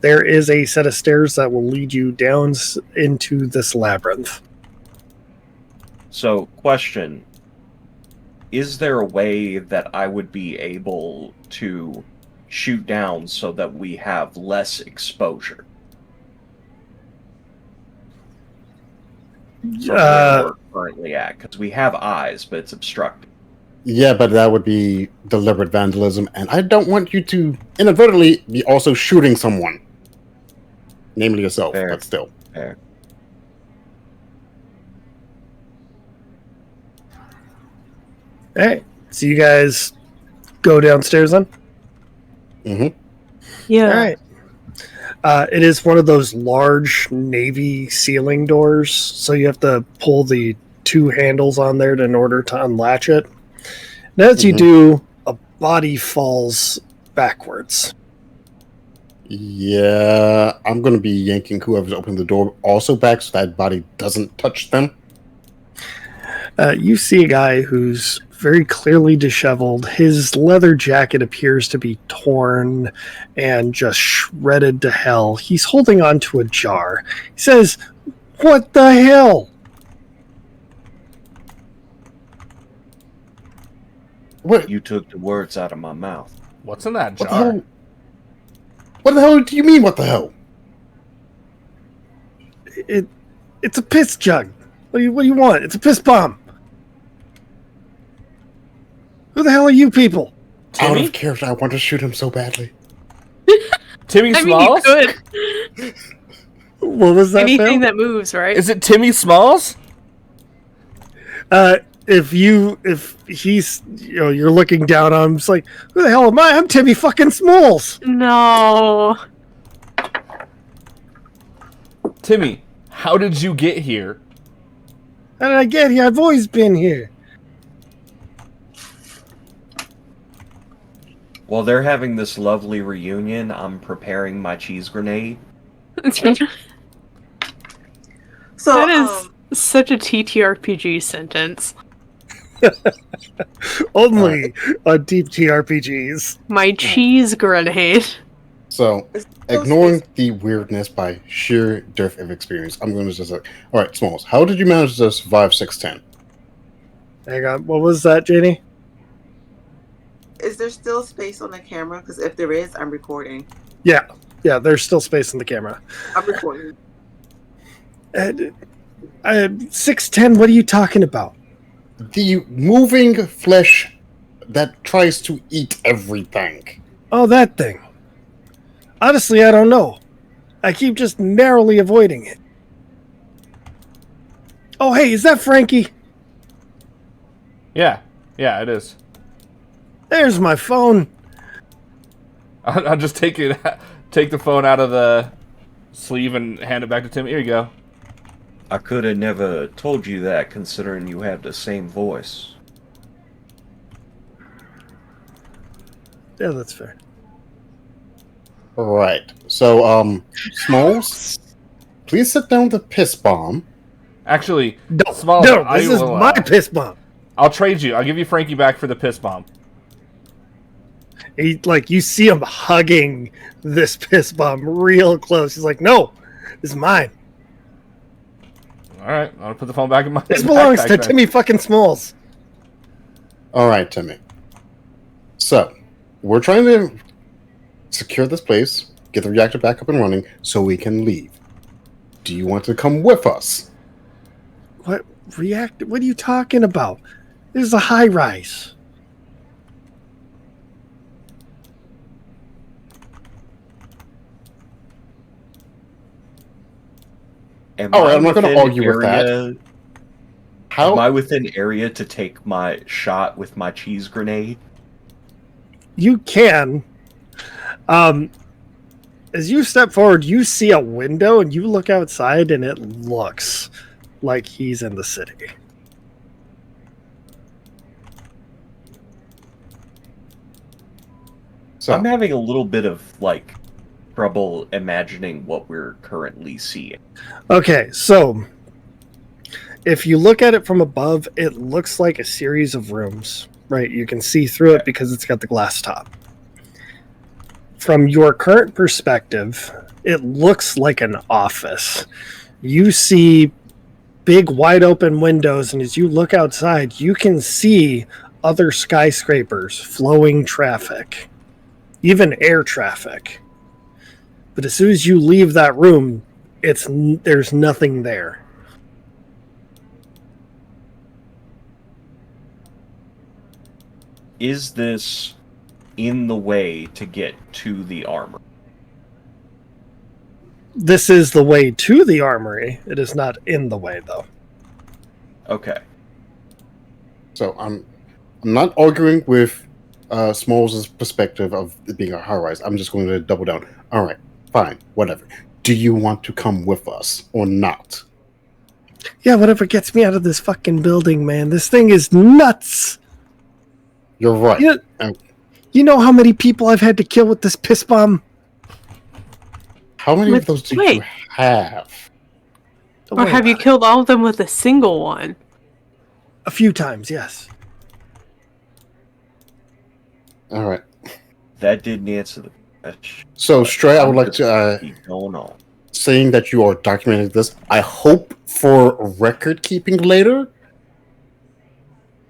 There is a set of stairs that will lead you down into this labyrinth. So, question. Is there a way that I would be able to shoot down so that we have less exposure? From where we're currently at, because we have eyes, but it's obstructed. Yeah, but that would be deliberate vandalism, and I don't want you to inadvertently be also shooting someone. Namely yourself, Fair. but still. Fair. All right, so you guys go downstairs then. Mm-hmm. Yeah. All right. It is one of those large navy ceiling doors, so you have to pull the 2 handles on there in order to unlatch it. And as you do, a body falls backwards. Yeah, I'm going to be yanking whoever's opening the door also back so that body doesn't touch them. You see a guy who's very clearly disheveled. His leather jacket appears to be torn and just shredded to hell. He's holding onto a jar. He says, "What the hell?" What? You took the words out of my mouth. What's in that What the jar? hell? What the hell do you mean? What the hell? It's a piss jug. What do you want? It's a piss bomb. Who the hell are you people? Out Timmy? of character, I want to shoot him so badly. Timmy I mean, you Smalls? could. What was that? Anything Phil? that moves, right? Is it Timmy Smalls? If he's, you're looking down on him, it's like, who the hell am I? I'm Timmy fucking Smalls. No. Timmy, how did you get here? How did I get here? I've always been here. While they're having this lovely reunion, I'm preparing my cheese grenade. So That is such a TTRPG sentence. Only on deep TRPGs. My cheese grenade. So, it's still ignoring space- the weirdness by sheer dearth of experience, I'm going to just like, all right, Smalls, how did you manage to survive 610? Hang on, what was that, Janie? Is there still space on the camera? Because if there is, I'm recording. Yeah, there's still space in the camera. I'm recording. 610, what are you talking about? The moving flesh that tries to eat everything. Oh, that thing. Honestly, I don't know. I keep just narrowly avoiding it. Oh, hey, is that Frankie? Yeah, it is. There's my phone. I'll just take the phone out of the sleeve and hand it back to Tim. Here you go. I could have never told you that, considering you have the same voice. Yeah, that's fair. All right. So, Smalls, please sit down with the piss bomb. Actually, No, Smalls, no, I this is will, my piss bomb. I'll trade you. I'll give you Frankie back for the piss bomb. You see him hugging this piss bomb real close. He's like, no, this is mine. All right, I'll put the phone back in my. This belongs backpack to then. Timmy fucking Smalls. All right, Timmy. So, we're trying to secure this place, get the reactor back up and running, so we can leave. Do you want to come with us? What react? What are you talking about? This is a high rise. Am All right, I I'm not going to within argue with that. area- How? Am I within area to take my shot with my cheese grenade? You can. As you step forward, you see a window and you look outside and it looks like he's in the city. So, I'm having a little bit of trouble imagining what we're currently seeing. Okay, so if you look at it from above, it looks like a series of rooms, right? You can see through it because it's got the glass top. From your current perspective, it looks like an office. You see big wide open windows, and as you look outside, you can see other skyscrapers, flowing traffic, even air traffic. But as soon as you leave that room, there's nothing there. Is this in the way to get to the armor? This is the way to the armory. It is not in the way, though. Okay. So I'm not arguing with Smalls' perspective of it being a high rise. I'm just going to double down. All right, fine, whatever. Do you want to come with us or not? Yeah, whatever gets me out of this fucking building, man. This thing is nuts. You're right. You know how many people I've had to kill with this piss bomb? How many With- of those do wait. you have? Don't Or worry have you about it. killed all of them with a single one? A few times, yes. All right. That didn't answer the question. So, Stray, I would like Just to, keep going on. saying that you are documenting this, I hope for record keeping later.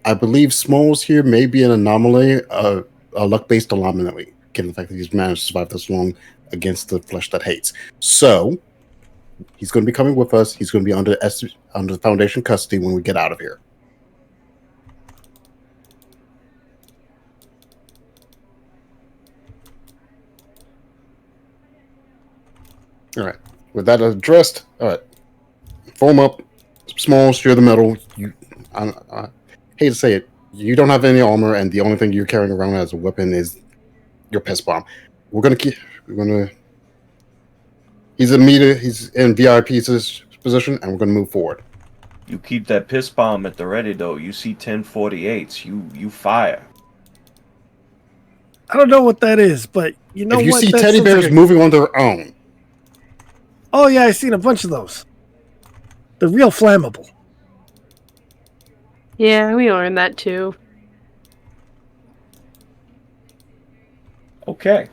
I believe Smalls here may be an anomaly, a luck-based anomaly, given the fact that he's managed to survive this long against the flesh that hates. So, he's going to be coming with us. He's going to be under the Foundation custody when we get out of here. All right. With that addressed, all right. Form up. Smalls, you're the middle. I hate to say it. You don't have any armor, and the only thing you're carrying around as a weapon is your piss bomb. We're gonna. He's in VIP's position, and we're gonna move forward. You keep that piss bomb at the ready, though. You see 1048s, you fire. I don't know what that is, but you know if you what? see That teddy sounds bears like moving on their own, Oh yeah, I've seen a bunch of those. They're real flammable. Yeah, we learned that too. Okay.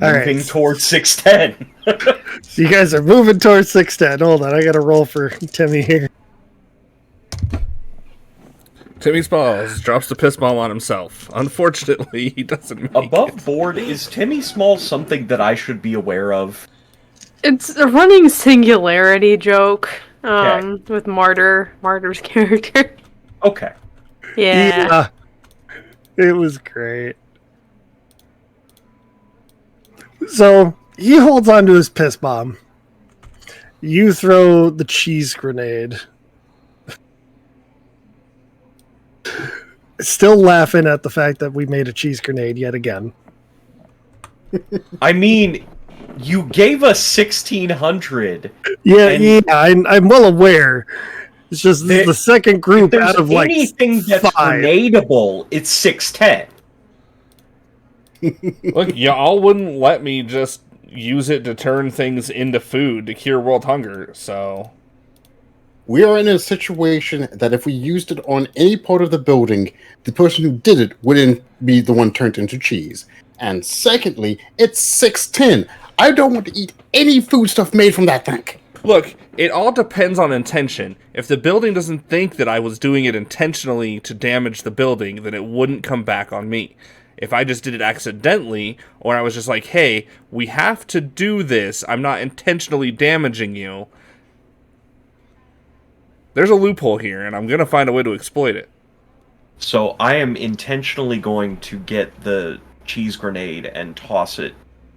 All Moving right. towards 610. So you guys are moving towards 610. Hold on, I got to roll for Timmy here. Timmy Smalls drops the piss bomb on himself. Unfortunately, he doesn't make Above it. board, is Timmy Small something that I should be aware of? It's a running Singularity joke Okay. with Martyr's character. Okay. Yeah. It was great. So he holds onto his piss bomb. You throw the cheese grenade. Still laughing at the fact that we made a cheese grenade yet again. I mean, you gave us 1600. Yeah, And- I'm well aware. It's just this is the second group If there's out of like anything that's 5. grenadable, it's 610. Look, y'all wouldn't let me just use it to turn things into food to cure world hunger, so... we are in a situation that if we used it on any part of the building, the person who did it wouldn't be the one turned into cheese. And secondly, it's 610. I don't want to eat any foodstuff made from that thing. Look, it all depends on intention. If the building doesn't think that I was doing it intentionally to damage the building, then it wouldn't come back on me. If I just did it accidentally, or I was just like, hey, we have to do this, I'm not intentionally damaging you, there's a loophole here, and I'm going to find a way to exploit it. So I am intentionally going to get the cheese grenade and toss it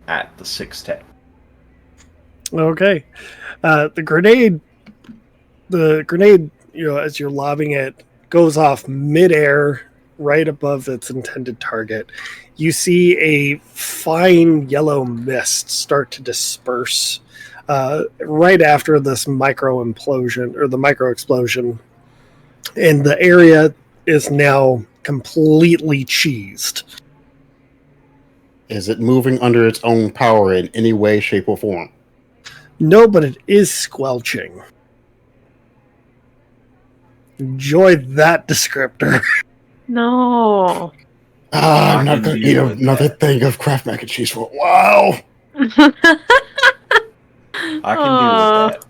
at the 610. Okay. The grenade, as you're lobbing it, goes off midair right above its intended target. You see a fine yellow mist start to disperse right after this micro implosion or the micro explosion, and the area is now completely cheesed. Is it moving under its own power in any way, shape, or form? No, but it is squelching. Enjoy that descriptor. No. I'm not can going to eat deal with another that. thing of Kraft mac and cheese for a while. I can deal with that.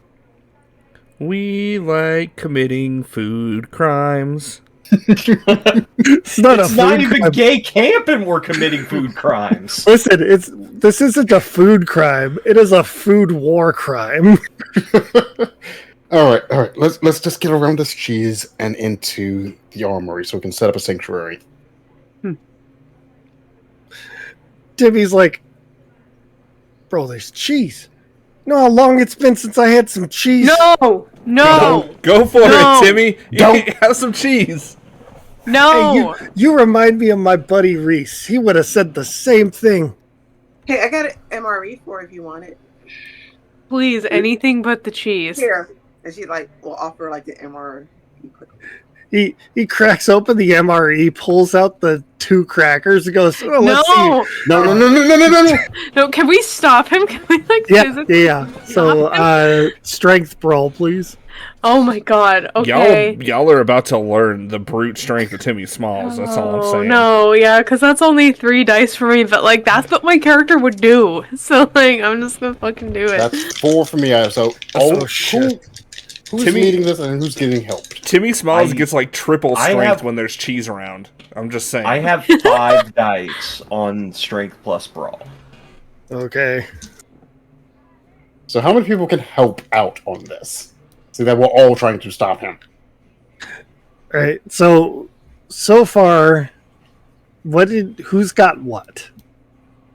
We like committing food crimes. It's not It's a not food even crime. gay camp and we're committing food crimes. Listen, this isn't a food crime. It is a food war crime. All right. Let's just get around this cheese and into the armory so we can set up a sanctuary. Timmy's like, bro, there's cheese. You know how long it's been since I had some cheese? No. Go for No. it, Timmy. Don't. Have some cheese. No. Hey, you remind me of my buddy Reese. He would have said the same thing. Hey, I got an MRE for if you want it. Please, anything but the cheese. Here. And she will offer the MRE. He cracks open the MRE, pulls out the 2 crackers, and goes, oh, let's see. No. No, can we stop him? Can we Yeah. So, strength brawl, please. Oh my god. Okay. Y'all are about to learn the brute strength of Timmy Smalls. That's all I'm saying. No, yeah, because that's only 3 dice for me, but that's what my character would do. So I'm just gonna fucking do it. That's 4 for me. So, shit. who's Timmy- leading this and who's getting helped? Timmy Smalls gets triple I strength have- when there's cheese around. I'm just saying. I have 5 dice on strength plus brawl. Okay. So how many people can help out on this? See that we're all trying to stop him. All right. So far, who's got what?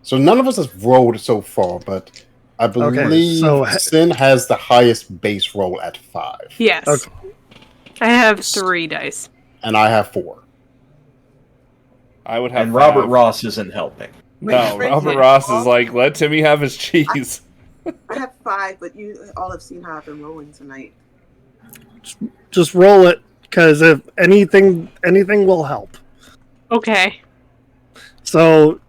So none of us has rolled so far, but I believe so- Sin has the highest base roll at 5. Yes. Okay. I have 3 dice. And I have 4. I would have. And Robert 5. Ross isn't helping. No, Wait, Robert wait. Ross is let Timmy have his cheese. I have 5, but you all have seen how I've been rolling tonight. Just roll it, because if anything will help. Okay. So,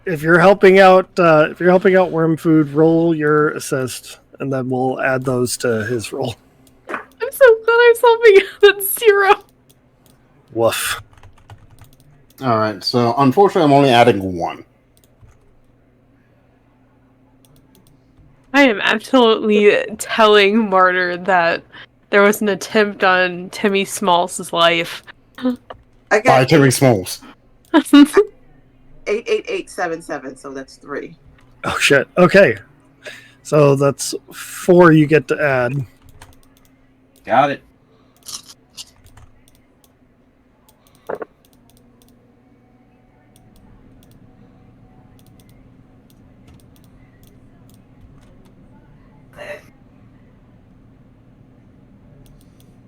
if you're helping out Worm Food, roll your assist, and then we'll add those to his roll. I'm so glad I'm solving at 0. Woof. All right. So unfortunately, I'm only adding 1. I am absolutely telling Martyr that there was an attempt on Timmy Smalls' life. I By got Timmy Smalls. 88877, so that's 3. Oh shit. Okay. So that's 4 you get to add. Got it.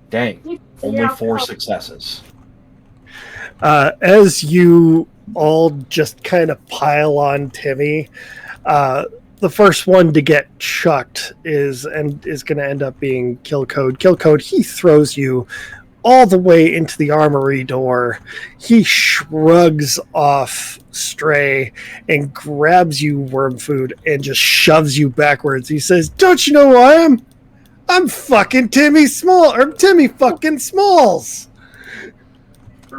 Dang. Only 4 successes. As you all just kind of pile on Timmy, the first one to get chucked is going to end up being Kill Code. Kill Code, he throws you all the way into the armory door. He shrugs off Stray and grabs you, Worm Food, and just shoves you backwards. He says, "Don't you know who I am? I'm fucking Timmy fucking Smalls."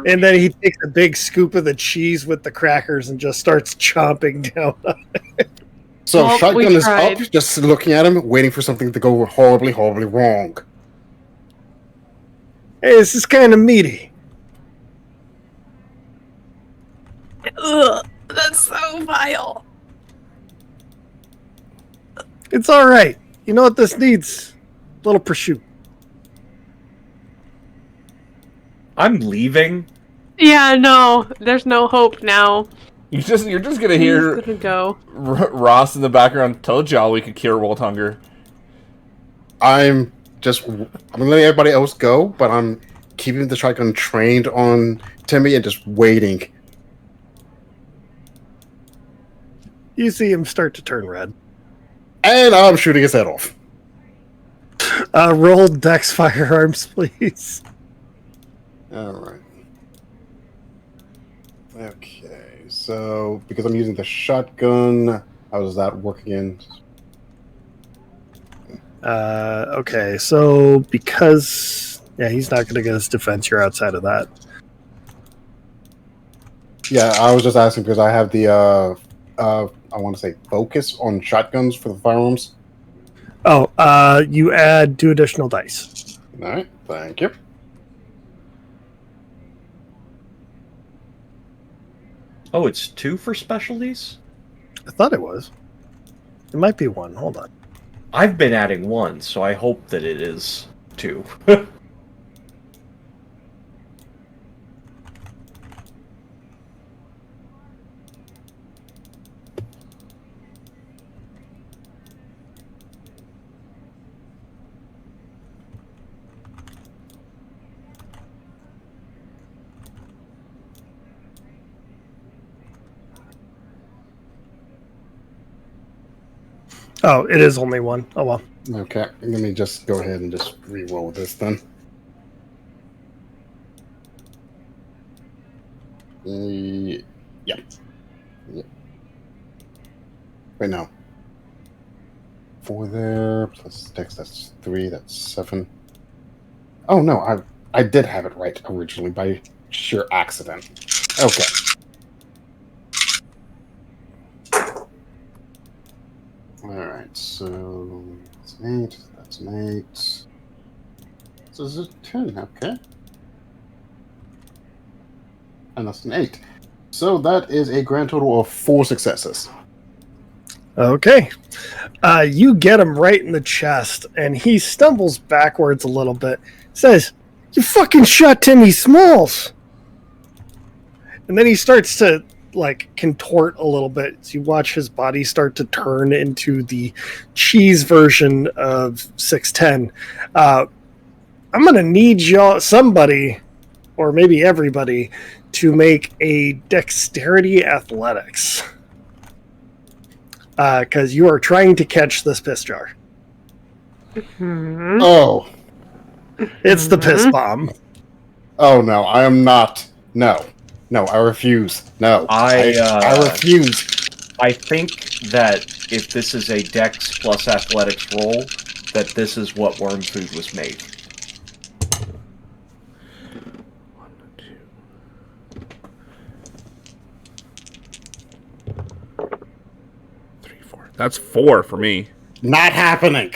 And then he takes a big scoop of the cheese with the crackers and just starts chomping down. So Well, Shotgun we is tried. up, just looking at him, waiting for something to go horribly, horribly wrong. Hey, this is kind of meaty. Ugh, that's so vile. It's all right. You know what this needs? A little prosciutto. I'm leaving. Yeah, no, there's no hope now. You're just gonna He's hear gonna go. Ross in the background. Told y'all we could cure world hunger. I'm letting everybody else go, but I'm keeping the shotgun trained on Timmy and just waiting. You see him start to turn red. And I'm shooting his head off. Roll Dex firearms, please. Alright. Okay, so because I'm using the shotgun, how does that work again? Okay, so because he's not going to get his defense, you're outside of that. Yeah, I was just asking because I have the I want to say focus on shotguns for the firearms. Oh, you add 2 additional dice. Alright, thank you. Oh, it's 2 for specialties? I thought it was. It might be 1. Hold on. I've been adding 1, so I hope that it is 2. Oh, it is only 1. Oh, well. Okay, let me just go ahead and just re-roll this then. Yeah. Wait, no. 4 there, plus Dex, that's 3, that's 7. Oh, no, I did have it right originally by sheer accident. Okay. Alright, so that's an 8, that's an 8. So this is a 10, okay. And that's an 8. So that is a grand total of 4 successes. Okay. You get him right in the chest, and he stumbles backwards a little bit. Says, "You fucking shot Timmy Smalls!" And then he starts to, contort a little bit. So you watch his body start to turn into the cheese version of 610. I'm going to need somebody, or maybe everybody, to make a dexterity athletics. Because you are trying to catch this piss jar. Hmm. Oh. It's the piss bomb. Oh, no, I am not. No. No, I refuse. No, I refuse. I think that if this is a Dex plus Athletics roll, that this is what worm food was made. 1, 2, 3, 4. That's 4 for me. Not happening.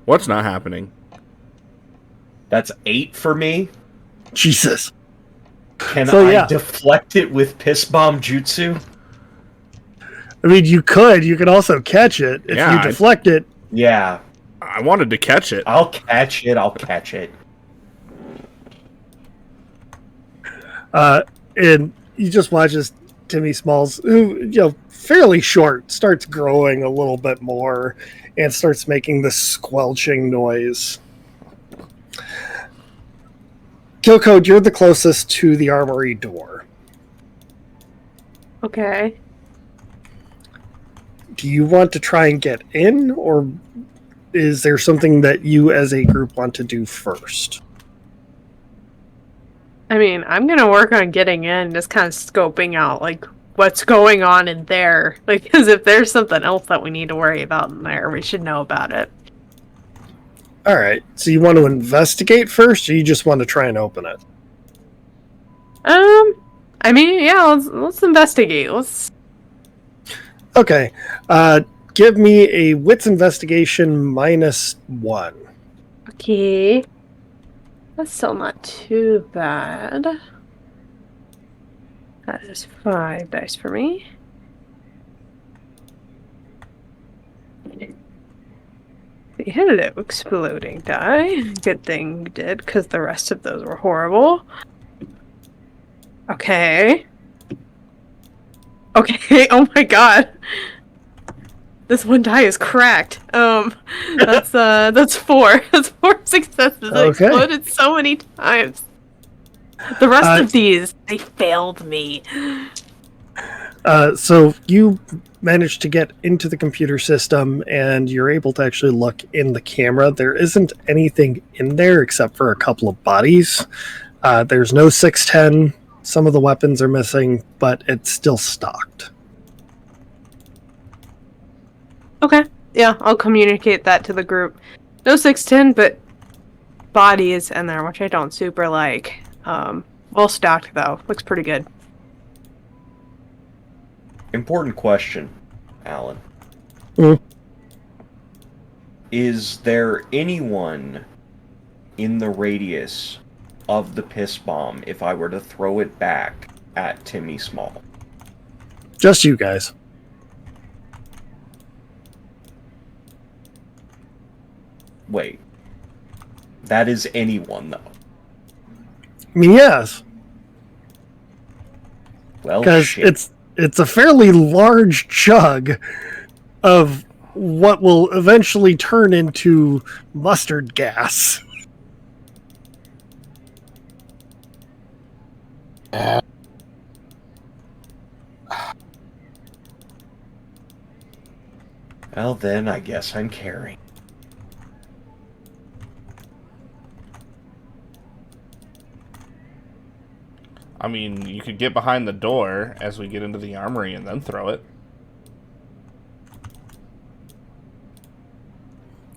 What's not happening? That's 8 for me. Jesus. Can So, I yeah. deflect it with Piss Bomb Jutsu? I mean, you could. You could also catch it if Yeah, you deflect it. Yeah, I wanted to catch it. I'll catch it. And you just watch as Timmy Smalls, who, fairly short, starts growing a little bit more and starts making this squelching noise. Killcode, you're the closest to the armory door. Okay. Do you want to try and get in, or is there something that you as a group want to do first? I mean, I'm gonna work on getting in, just kind of scoping out, like, what's going on in there. Like, because if there's something else that we need to worry about in there, we should know about it. All right. So you want to investigate first, or you just want to try and open it? I mean, yeah, let's investigate. Okay. Give me a wits investigation -1. Okay. That's still not too bad. That is 5 dice for me. The hit it exploding die. Good thing you did, because the rest of those were horrible. Okay. Okay, oh my god. This one die is cracked. That's 4. That's 4 successes. I Okay. exploded so many times. The rest of these, they failed me. So you managed to get into the computer system, and you're able to actually look in the camera. There isn't anything in there except for a couple of bodies. There's no 610. Some of the weapons are missing, but it's still stocked. Okay. Yeah, I'll communicate that to the group. No 610, but bodies in there, which I don't super like. Well stocked though. Looks pretty good. Important question, Alan. Mm. Is there anyone in the radius of the piss bomb if I were to throw it back at Timmy Small? Just you guys. Wait. That is anyone, though. I mean, yes, Well, because shit. it's a fairly large chug of what will eventually turn into mustard gas. Well, then I guess I'm carrying. I mean, you could get behind the door as we get into the armory and then throw it.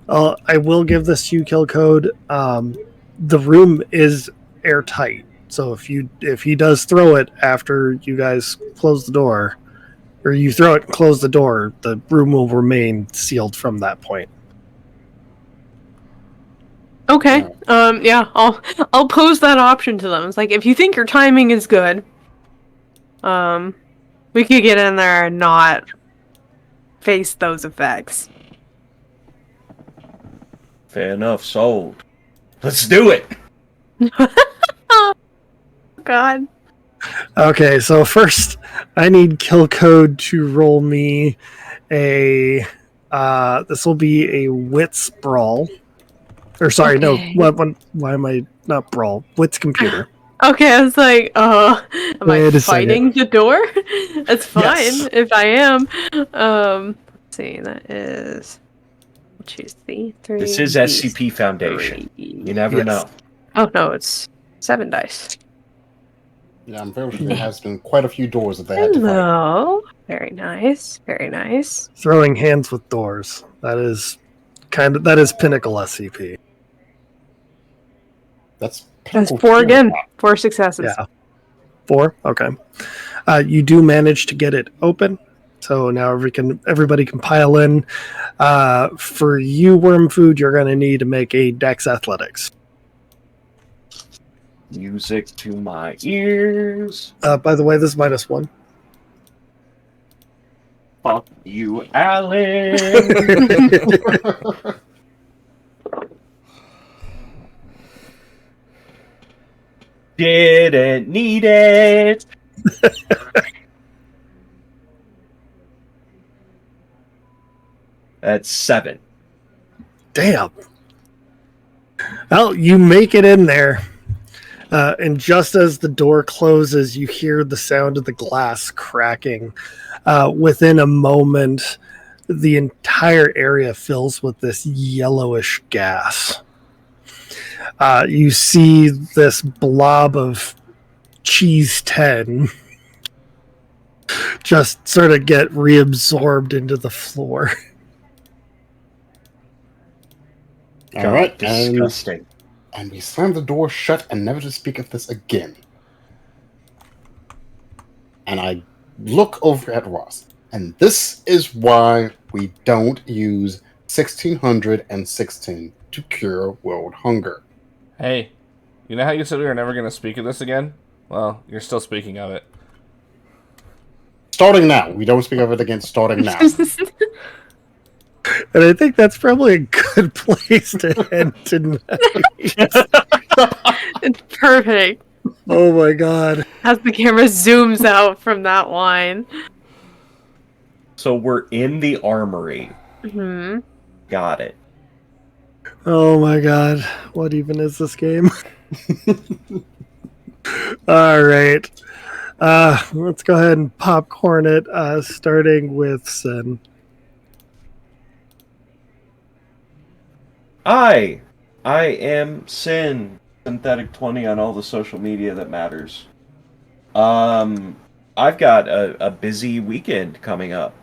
I will give this to you, Killcode. The room is airtight, so if he does throw it after you guys close the door, or you throw it and close the door, the room will remain sealed from that point. Okay. Yeah, I'll pose that option to them. It's like, if you think your timing is good, we could get in there and not face those effects. Fair enough, sold. Let's do it! God. Okay, so first I need Killcode to roll me a. This will be a wits brawl. Or sorry, Okay. no. Why am I not brawl? Wits computer. Okay, I was like, am Wait I a fighting the door? That's fine Yes. if I am. Let's see, that is choose the 3. This is SCP Foundation. You never know. Oh no, it's 7 dice. Yeah, I'm very sure there has been quite a few doors that they had to fight. Hello. Very nice. Very nice. Throwing hands with doors. That is pinnacle SCP. That's 4 again. 4 successes. Yeah. 4? Okay. You do manage to get it open. So now everybody can pile in. For you, Worm Food, you're going to need to make a Dex Athletics. Music to my ears. By the way, this is -1. Fuck you, Alan. Didn't need it. That's 7. Damn. Well, you make it in there. And just as the door closes, you hear the sound of the glass cracking. Within a moment, the entire area fills with this yellowish gas. You see this blob of cheese 10 just sort of get reabsorbed into the floor. All right, Disgusting. and we slam the door shut and never to speak of this again. And I look over at Ross, and this is why we don't use 1616 to cure world hunger. Hey, you know how you said we were never going to speak of this again? Well, you're still speaking of it. Starting now. We don't speak of it again starting now. And I think that's probably a good place to end tonight. It's perfect. Oh my god. As the camera zooms out from that line. So we're in the armory. Hmm. Got it. Oh my god. What even is this game? Alright. Let's go ahead and popcorn it, starting with Sin. I am Sin. Synthetic 20 on all the social media that matters. I've got a busy weekend coming up.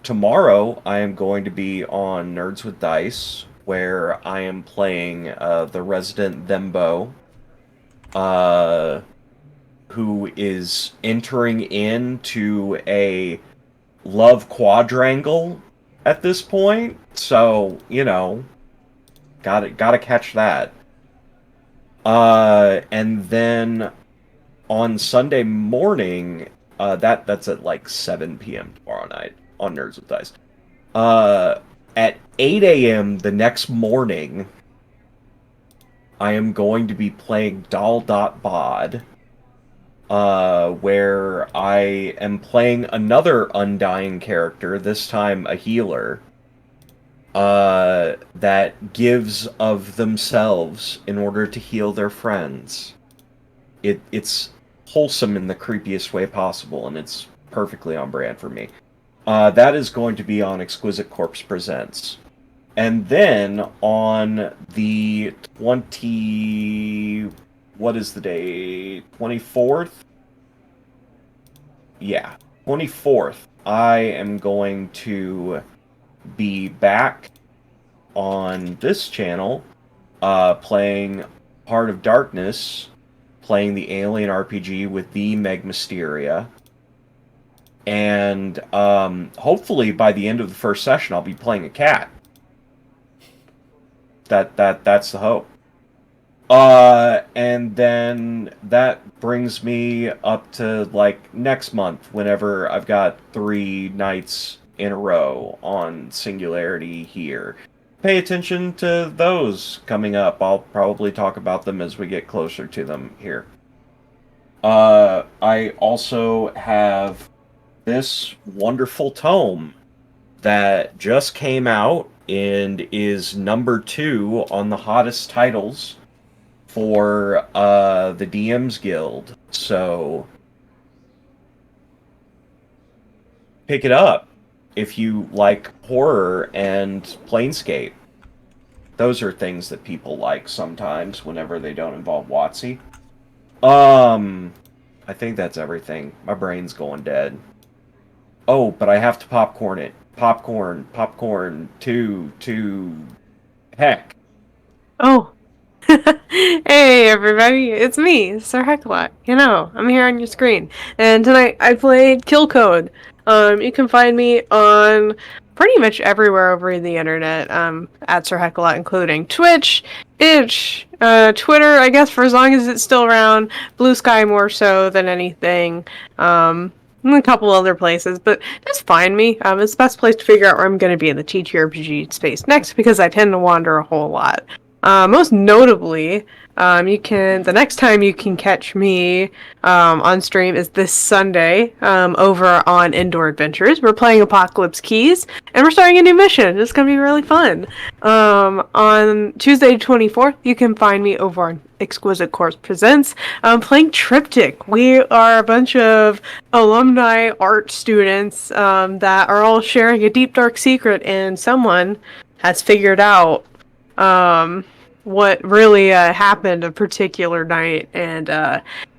Tomorrow I am going to be on Nerds with Dice, where I am playing the resident Thembo, who is entering into a love quadrangle at this point. So, gotta catch that. And then on Sunday morning, that's at like 7 p.m. tomorrow night on Nerds with Dice. At 8 a.m. the next morning, I am going to be playing Doll.bod, where I am playing another Undying character, this time a healer, that gives of themselves in order to heal their friends. It's wholesome in the creepiest way possible, and it's perfectly on brand for me. That is going to be on Exquisite Corpse Presents. And then on the 24th? Yeah, 24th, I am going to be back on this channel, playing Heart of Darkness, playing the Alien RPG with the Meg Mysteria. And hopefully by the end of the first session, I'll be playing a cat. That's the hope. And then that brings me up to like next month, whenever I've got 3 nights in a row on Singularity here. Pay attention to those coming up. I'll probably talk about them as we get closer to them here. I also have this wonderful tome that just came out and is number 2 on the hottest titles for the DM's Guild. So pick it up. if you like horror and Planescape. Those are things that people like sometimes whenever they don't involve WotC. I think that's everything. My brain's going dead. Oh, but I have to popcorn it. Popcorn, to heck. Oh. Hey everybody, it's me, Sir Hecklot. You know, I'm here on your screen. And tonight I played Kill Code. You can find me on pretty much everywhere over the internet, at Sir Hecklot, including Twitch, Itch, Twitter, I guess for as long as it's still around, Blue Sky more so than anything, and a couple other places, but just find me. It's the best place to figure out where I'm going to be in the TTRPG space next, because I tend to wander a whole lot. Most notably, the next time you can catch me on stream is this Sunday over on Indoor Adventures. We're playing Apocalypse Keys, and we're starting a new mission. It's going to be really fun. On Tuesday 24th, you can find me over on Exquisite Corpse Presents, playing Triptych. We are a bunch of alumni art students that are all sharing a deep, dark secret, and someone has figured out what really happened a particular night, and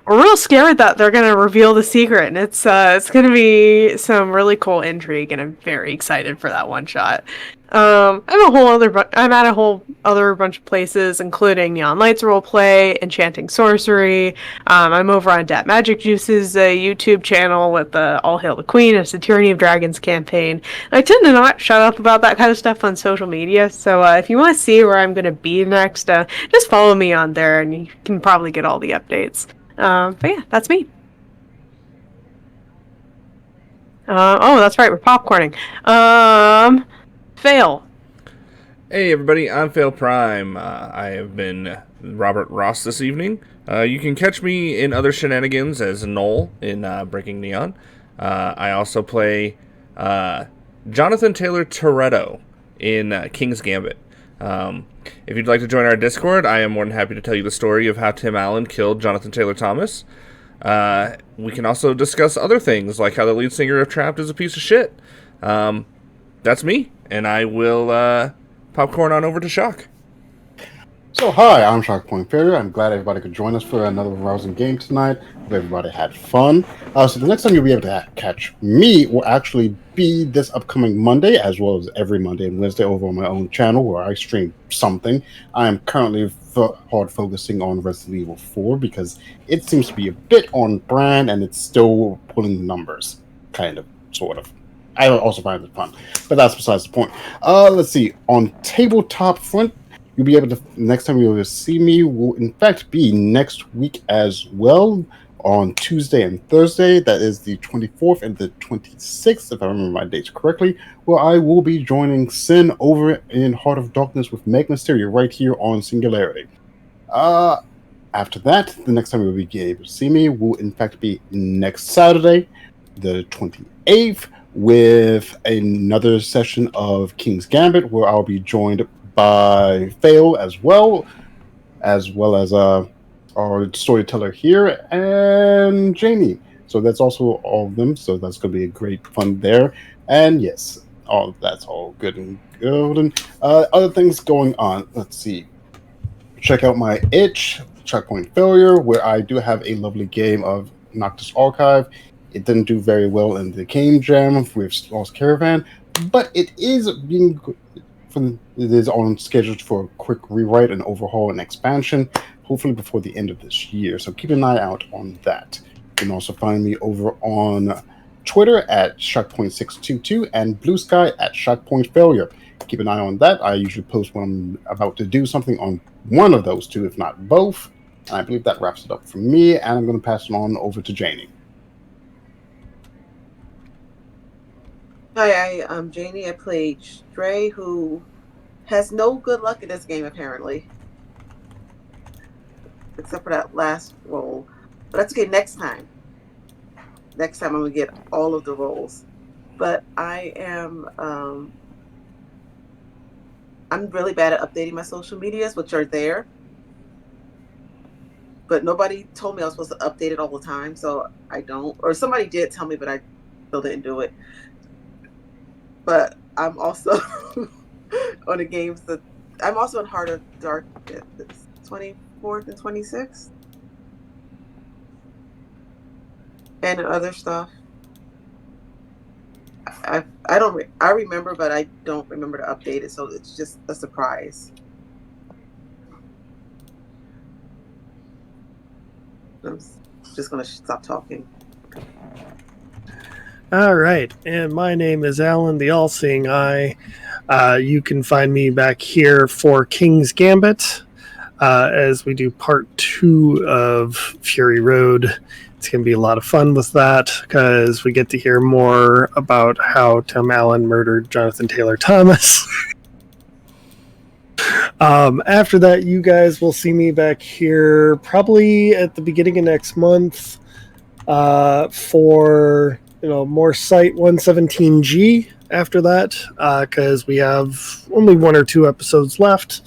we're real scared that they're gonna reveal the secret, and it's gonna be some really cool intrigue, and I'm very excited for that one shot. I'm at a whole other bunch of places, including Neon Lights Roleplay, Enchanting Sorcery. I'm over on Dat Magic Juice's YouTube channel with the All Hail the Queen, it's the Tyranny of Dragons campaign. I tend to not shut up about that kind of stuff on social media, so if you want to see where I'm going to be next, just follow me on there, and you can probably get all the updates. But yeah, that's me. Oh, that's right, we're popcorning. Fail. Hey everybody, I'm Fail Prime. I have been Robert Ross this evening. You can catch me in other shenanigans as Noel in Breaking Neon. I also play Jonathan Taylor Toretto in King's Gambit. If you'd like to join our Discord, I am more than happy to tell you the story of how Tim Allen killed Jonathan Taylor Thomas. We can also discuss other things, like how the lead singer of Trapped is a piece of shit. That's me, and I will popcorn on over to Shock. So, hi, I'm Shockpoint Failure. I'm glad everybody could join us for another rousing game tonight. Hope everybody had fun. So the next time you'll be able to catch me will actually be this upcoming Monday, as well as every Monday and Wednesday over on my own channel where I stream something. I am currently hard focusing on Resident Evil 4 because it seems to be a bit on brand and it's still pulling numbers, kind of, sort of. I also find it fun, but that's besides the point. Let's see. On tabletop front, you'll be able to, next time you'll see me will in fact be next week as well, on Tuesday and Thursday. That is the 24th and the 26th, if I remember my dates correctly, where I will be joining Sin over in Heart of Darkness with Meg Mysterio right here on Singularity. After that, the next time you'll be able to see me will in fact be next Saturday, the 28th, with another session of King's Gambit, where I'll be joined by Fail as well as our storyteller here and Jamie. So that's also all of them. So that's going to be a great fun there. And yes, that's all good and golden. Other things going on. Let's see. Check out my itch, Checkpoint Failure, where I do have a lovely game of Noctis Archive. It didn't do very well in the game jam with Lost Caravan, but it is on schedule for a quick rewrite and overhaul and expansion, hopefully before the end of this year. So keep an eye out on that. You can also find me over on Twitter at Shockpoint622 and Blue Sky at Shockpoint Failure. Keep an eye on that. I usually post when I'm about to do something on one of those two, if not both. And I believe that wraps it up for me, and I'm going to pass it on over to Janie. Hi, I'm Janie. I played Stray, who has no good luck in this game, apparently. Except for that last roll. But that's okay, next time. Next time I'm going to get all of the rolls. But I am... I'm really bad at updating my social medias, which are there. But nobody told me I was supposed to update it all the time, so I don't. Or somebody did tell me, but I still didn't do it. but I'm also on the games that I'm also in Heart of Darkness, 24th and 26th, and other stuff. I remember, but I don't remember to update it, so it's just a surprise. I'm just gonna stop talking. All right, and my name is Alan, the All-Seeing Eye. You can find me back here for King's Gambit as we do part 2 of Fury Road. It's going to be a lot of fun with that because we get to hear more about how Tim Allen murdered Jonathan Taylor Thomas. After that, you guys will see me back here probably at the beginning of next month for more Site 117G after that, because we have only 1 or 2 episodes left.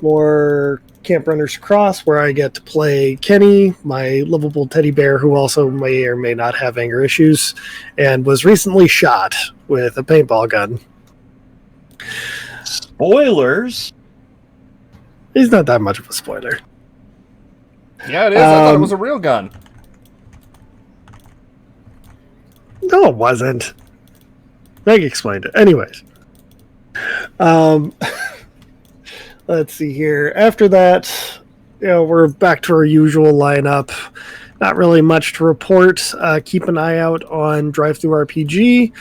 More Camp Runners Cross, where I get to play Kenny, my lovable teddy bear who also may or may not have anger issues, and was recently shot with a paintball gun. Spoilers? He's not that much of a spoiler. Yeah, it is. I thought it was a real gun. No, it wasn't. Meg explained it. Anyways. Let's see here. After that, we're back to our usual lineup. Not really much to report. Keep an eye out on Drive-Thru RPG.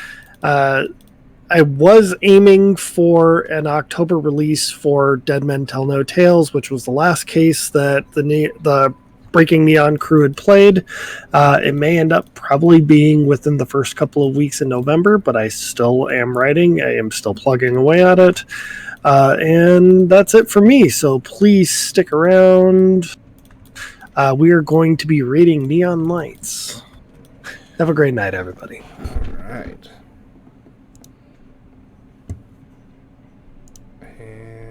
I was aiming for an October release for Dead Men Tell No Tales, which was the last case that the Breaking Neon crew had played. It may end up probably being within the first couple of weeks in November, but I still am writing. I am still plugging away at it. And that's it for me, so please stick around. We are going to be reading Neon Lights. Have a great night, everybody. All right. And